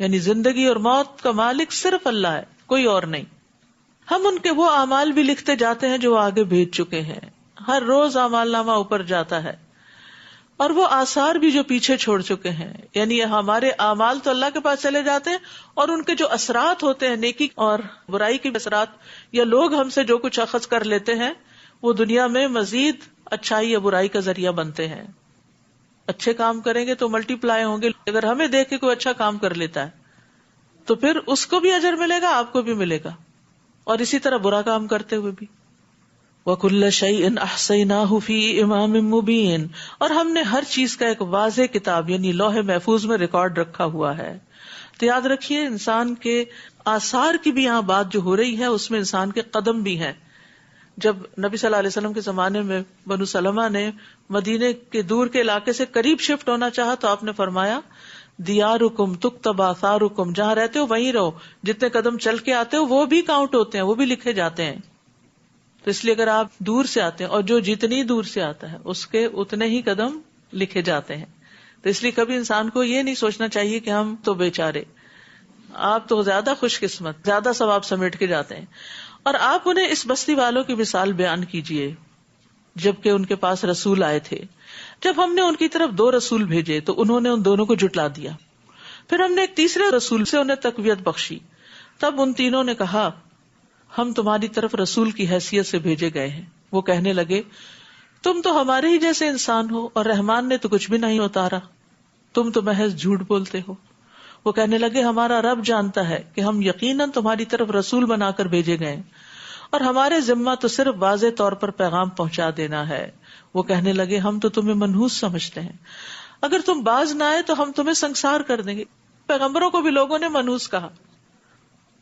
یعنی زندگی اور موت کا مالک صرف اللہ ہے، کوئی اور نہیں. ہم ان کے وہ اعمال بھی لکھتے جاتے ہیں جو آگے بھیج چکے ہیں. ہر روز اعمال نامہ اوپر جاتا ہے، اور وہ آثار بھی جو پیچھے چھوڑ چکے ہیں، یعنی ہمارے اعمال تو اللہ کے پاس چلے جاتے ہیں، اور ان کے جو اثرات ہوتے ہیں، نیکی اور برائی کے اثرات، یا لوگ ہم سے جو کچھ اخذ کر لیتے ہیں، وہ دنیا میں مزید اچھائی یا برائی کا ذریعہ بنتے ہیں. اچھے کام کریں گے تو ملٹی پلائی ہوں گے. اگر ہمیں دیکھ کے کوئی اچھا کام کر لیتا ہے تو پھر اس کو بھی اجر ملے گا، آپ کو بھی ملے گا، اور اسی طرح برا کام کرتے ہوئے بھی. وَكُلَّ شَيْءٍ أَحْصَيْنَاهُ فِي إِمَامٍ مُبِينٍ، اور ہم نے ہر چیز کا ایک واضح کتاب یعنی لوح محفوظ میں ریکارڈ رکھا ہوا ہے. تو یاد رکھیے انسان کے آثار کی بھی یہاں بات جو ہو رہی ہے اس میں انسان کے قدم بھی ہیں. جب نبی صلی اللہ علیہ وسلم کے زمانے میں بنو سلمہ نے مدینے کے دور کے علاقے سے قریب شفٹ ہونا چاہا تو آپ نے فرمایا دیارکم تکتب آثارکم، جہاں رہتے ہو وہیں رہو، جتنے قدم چل کے آتے ہو وہ بھی کاؤنٹ ہوتے ہیں، وہ بھی لکھے جاتے ہیں. تو اس لیے اگر آپ دور سے آتے ہیں، اور جو جتنی دور سے آتا ہے اس کے اتنے ہی قدم لکھے جاتے ہیں. تو اس لیے کبھی انسان کو یہ نہیں سوچنا چاہیے کہ ہم تو بیچارے، آپ تو زیادہ خوش قسمت، زیادہ ثواب سمیٹ کے جاتے ہیں. اور آپ انہیں اس بستی والوں کی مثال بیان کیجئے جبکہ ان کے پاس رسول آئے تھے. جب ہم نے ان کی طرف 2 رسول بھیجے تو انہوں نے ان دونوں کو جھٹلا دیا. پھر ہم نے ایک تیسرے رسول سے انہیں تقویت بخشی. تب ان تینوں نے کہا ہم تمہاری طرف رسول کی حیثیت سے بھیجے گئے ہیں. وہ کہنے لگے تم تو ہمارے ہی جیسے انسان ہو اور رحمان نے تو کچھ بھی نہیں اتارا، تم تو محض جھوٹ بولتے ہو. وہ کہنے لگے ہمارا رب جانتا ہے کہ ہم یقیناً تمہاری طرف رسول بنا کر بھیجے گئے اور ہمارے ذمہ تو صرف واضح طور پر پیغام پہنچا دینا ہے. وہ کہنے لگے ہم تو تمہیں منحوس سمجھتے ہیں، اگر تم باز نہ آئے تو ہم تمہیں سنسار کر دیں گے. پیغمبروں کو بھی لوگوں نے منحوس کہا،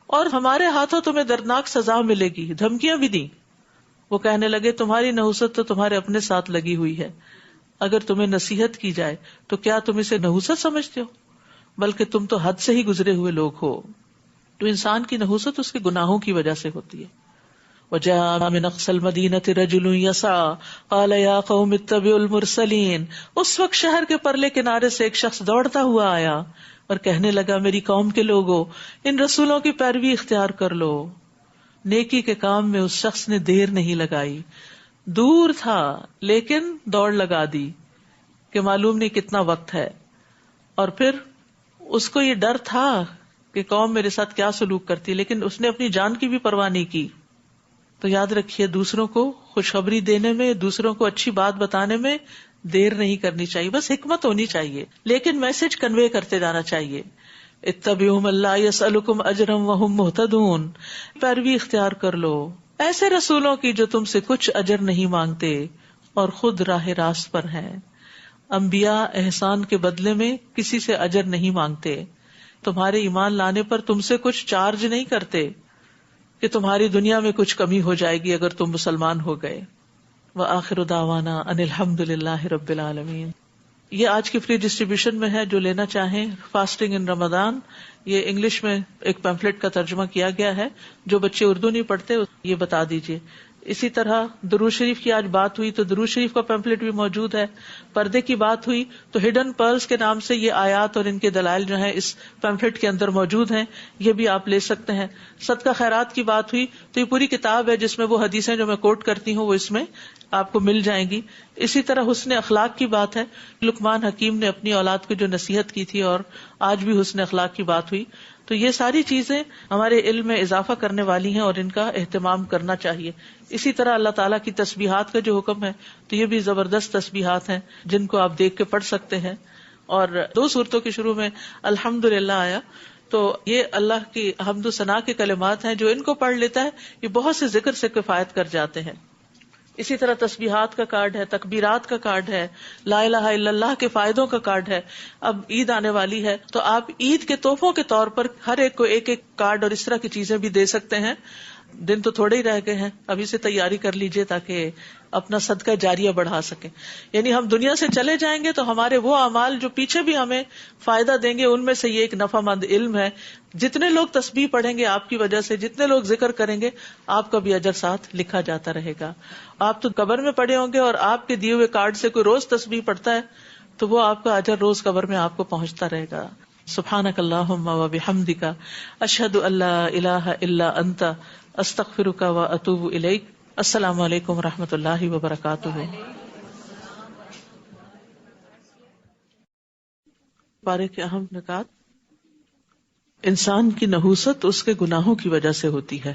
اور ہمارے ہاتھوں تمہیں دردناک سزا ملے گی، دھمکیاں بھی دی. وہ کہنے لگے تمہاری نحوست تو تمہارے اپنے ساتھ لگی ہوئی ہے، اگر تمہیں نصیحت کی جائے تو کیا تم اسے نحوست سمجھتے ہو؟ بلکہ تم تو حد سے ہی گزرے ہوئے لوگ ہو. تو انسان کی نحوست اس کے گناہوں کی وجہ سے ہوتی ہے. وَجَاءَ مِنْ أَقْصَى الْمَدِينَةِ رَجُلٌ يَسْعَىٰ قَالَ يَا قَوْمِ اتَّبِعُوا الْمُرْسَلِينَ. اس وقت شہر کے پرلے کنارے سے ایک شخص دوڑتا ہوا آیا اور کہنے لگا میری قوم کے لوگوں ان رسولوں کی پیروی اختیار کر لو. نیکی کے کام میں اس شخص نے دیر نہیں لگائی، دور تھا لیکن دوڑ لگا دی کہ معلوم نہیں کتنا وقت ہے. اور پھر اس کو یہ ڈر تھا کہ قوم میرے ساتھ کیا سلوک کرتی، لیکن اس نے اپنی جان کی بھی پرواہ نہیں کی. تو یاد رکھیے دوسروں کو خوشخبری دینے میں، دوسروں کو اچھی بات بتانے میں دیر نہیں کرنی چاہیے، بس حکمت ہونی چاہیے، لیکن میسج کنوے کرتے جانا چاہیے. اتبعوا من لا يسألكم اجرا وهم مهتدون، پیروی اختیار کر لو ایسے رسولوں کی جو تم سے کچھ اجر نہیں مانگتے اور خود راہ راست پر ہیں. انبیاء احسان کے بدلے میں کسی سے اجر نہیں مانگتے. تمہارے ایمان لانے پر تم سے کچھ چارج نہیں کرتے کہ تمہاری دنیا میں کچھ کمی ہو جائے گی اگر تم مسلمان ہو گئے. وآخر دعوانا ان الحمد للہ رب العالمین. یہ آج کی فری ڈسٹریبیوشن میں ہے، جو لینا چاہیں. فاسٹنگ ان رمضان، یہ انگلش میں ایک پیمفلٹ کا ترجمہ کیا گیا ہے. جو بچے اردو نہیں پڑھتے یہ بتا دیجیے. اسی طرح درود شریف کی آج بات ہوئی تو درود شریف کا پیمفلٹ بھی موجود ہے. پردے کی بات ہوئی تو ہڈن پرلز کے نام سے یہ آیات اور ان کے دلائل جو ہیں اس پیمفلٹ کے اندر موجود ہیں، یہ بھی آپ لے سکتے ہیں. صدقہ خیرات کی بات ہوئی تو یہ پوری کتاب ہے جس میں وہ حدیثیں جو میں کوٹ کرتی ہوں وہ اس میں آپ کو مل جائیں گی. اسی طرح حسن اخلاق کی بات ہے. لقمان حکیم نے اپنی اولاد کو جو نصیحت کی تھی اور آج بھی حسن اخلاق کی بات ہوئی. تو یہ ساری چیزیں ہمارے علم میں اضافہ کرنے والی ہیں اور ان کا اہتمام کرنا چاہیے. اسی طرح اللہ تعالیٰ کی تسبیحات کا جو حکم ہے تو یہ بھی زبردست تسبیحات ہیں جن کو آپ دیکھ کے پڑھ سکتے ہیں. اور 2 سورتوں کے شروع میں الحمدللہ آیا تو یہ اللہ کی حمد و ثنا کے کلمات ہیں، جو ان کو پڑھ لیتا ہے یہ بہت سے ذکر سے کفایت کر جاتے ہیں. اسی طرح تسبیحات کا کارڈ ہے، تکبیرات کا کارڈ ہے، لا الہ الا اللہ کے فائدوں کا کارڈ ہے. اب عید آنے والی ہے تو آپ عید کے تحفوں کے طور پر ہر ایک کو ایک ایک کارڈ اور اس طرح کی چیزیں بھی دے سکتے ہیں. دن تو تھوڑے ہی رہ گئے ہیں، ابھی سے تیاری کر لیجئے تاکہ اپنا صدقہ جاریہ بڑھا سکیں. یعنی ہم دنیا سے چلے جائیں گے تو ہمارے وہ اعمال جو پیچھے بھی ہمیں فائدہ دیں گے، ان میں سے یہ ایک نفع مند علم ہے. جتنے لوگ تسبیح پڑھیں گے آپ کی وجہ سے، جتنے لوگ ذکر کریں گے، آپ کا بھی اجر ساتھ لکھا جاتا رہے گا. آپ تو قبر میں پڑے ہوں گے اور آپ کے دیے ہوئے کارڈ سے کوئی روز تسبیح پڑھتا ہے تو وہ آپ کا اجر روز قبر میں آپ کو پہنچتا رہے گا. سبحانک اللہم و بحمدک، اشہد ان لا الہ الا انت، استغفرک و اتوب الیک. السلام علیکم و رحمۃ اللہ وبرکاتہ. پارے کے اہم نکات. انسان کی نحوست اس کے گناہوں کی وجہ سے ہوتی ہے.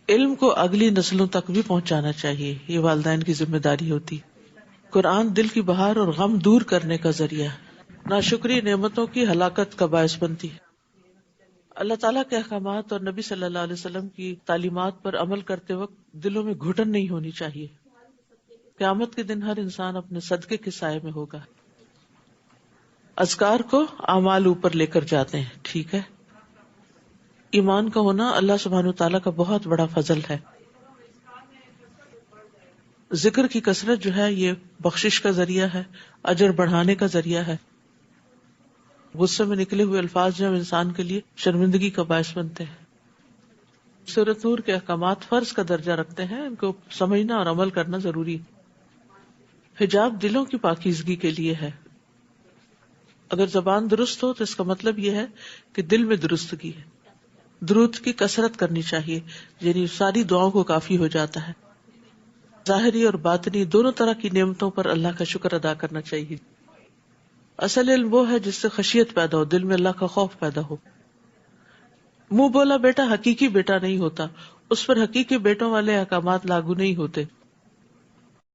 علم کو اگلی نسلوں تک بھی پہنچانا چاہیے، یہ والدین کی ذمہ داری ہوتی. قرآن دل کی بہار اور غم دور کرنے کا ذریعہ ہے. ناشکری نعمتوں کی ہلاکت کا باعث بنتی ہے. اللہ تعالیٰ کے احکامات اور نبی صلی اللہ علیہ وسلم کی تعلیمات پر عمل کرتے وقت دلوں میں گھٹن نہیں ہونی چاہیے. قیامت کے دن ہر انسان اپنے صدقے کے سائے میں ہوگا. اذکار کو اعمال اوپر لے کر جاتے ہیں، ٹھیک ہے. ایمان کا ہونا اللہ سبحانہ وتعالیٰ کا بہت بڑا فضل ہے. ذکر کی کثرت جو ہے یہ بخشش کا ذریعہ ہے، اجر بڑھانے کا ذریعہ ہے. غصے میں نکلے ہوئے الفاظ جو انسان کے لیے شرمندگی کا باعث بنتے ہیں. سورۃ نور کے احکامات فرض کا درجہ رکھتے ہیں، ان کو سمجھنا اور عمل کرنا ضروری ہے. حجاب دلوں کی پاکیزگی کے لیے ہے. اگر زبان درست ہو تو اس کا مطلب یہ ہے کہ دل میں درستگی ہے. درود کی کثرت کرنی چاہیے، یعنی ساری دعاؤں کو کافی ہو جاتا ہے. ظاہری اور باطنی دونوں طرح کی نعمتوں پر اللہ کا شکر ادا کرنا چاہیے. اصل علم وہ ہے جس سے خشیت پیدا ہو، دل میں اللہ کا خوف پیدا ہو. منہ بولا بیٹا حقیقی بیٹا نہیں ہوتا، اس پر حقیقی بیٹوں والے احکامات لاگو نہیں ہوتے.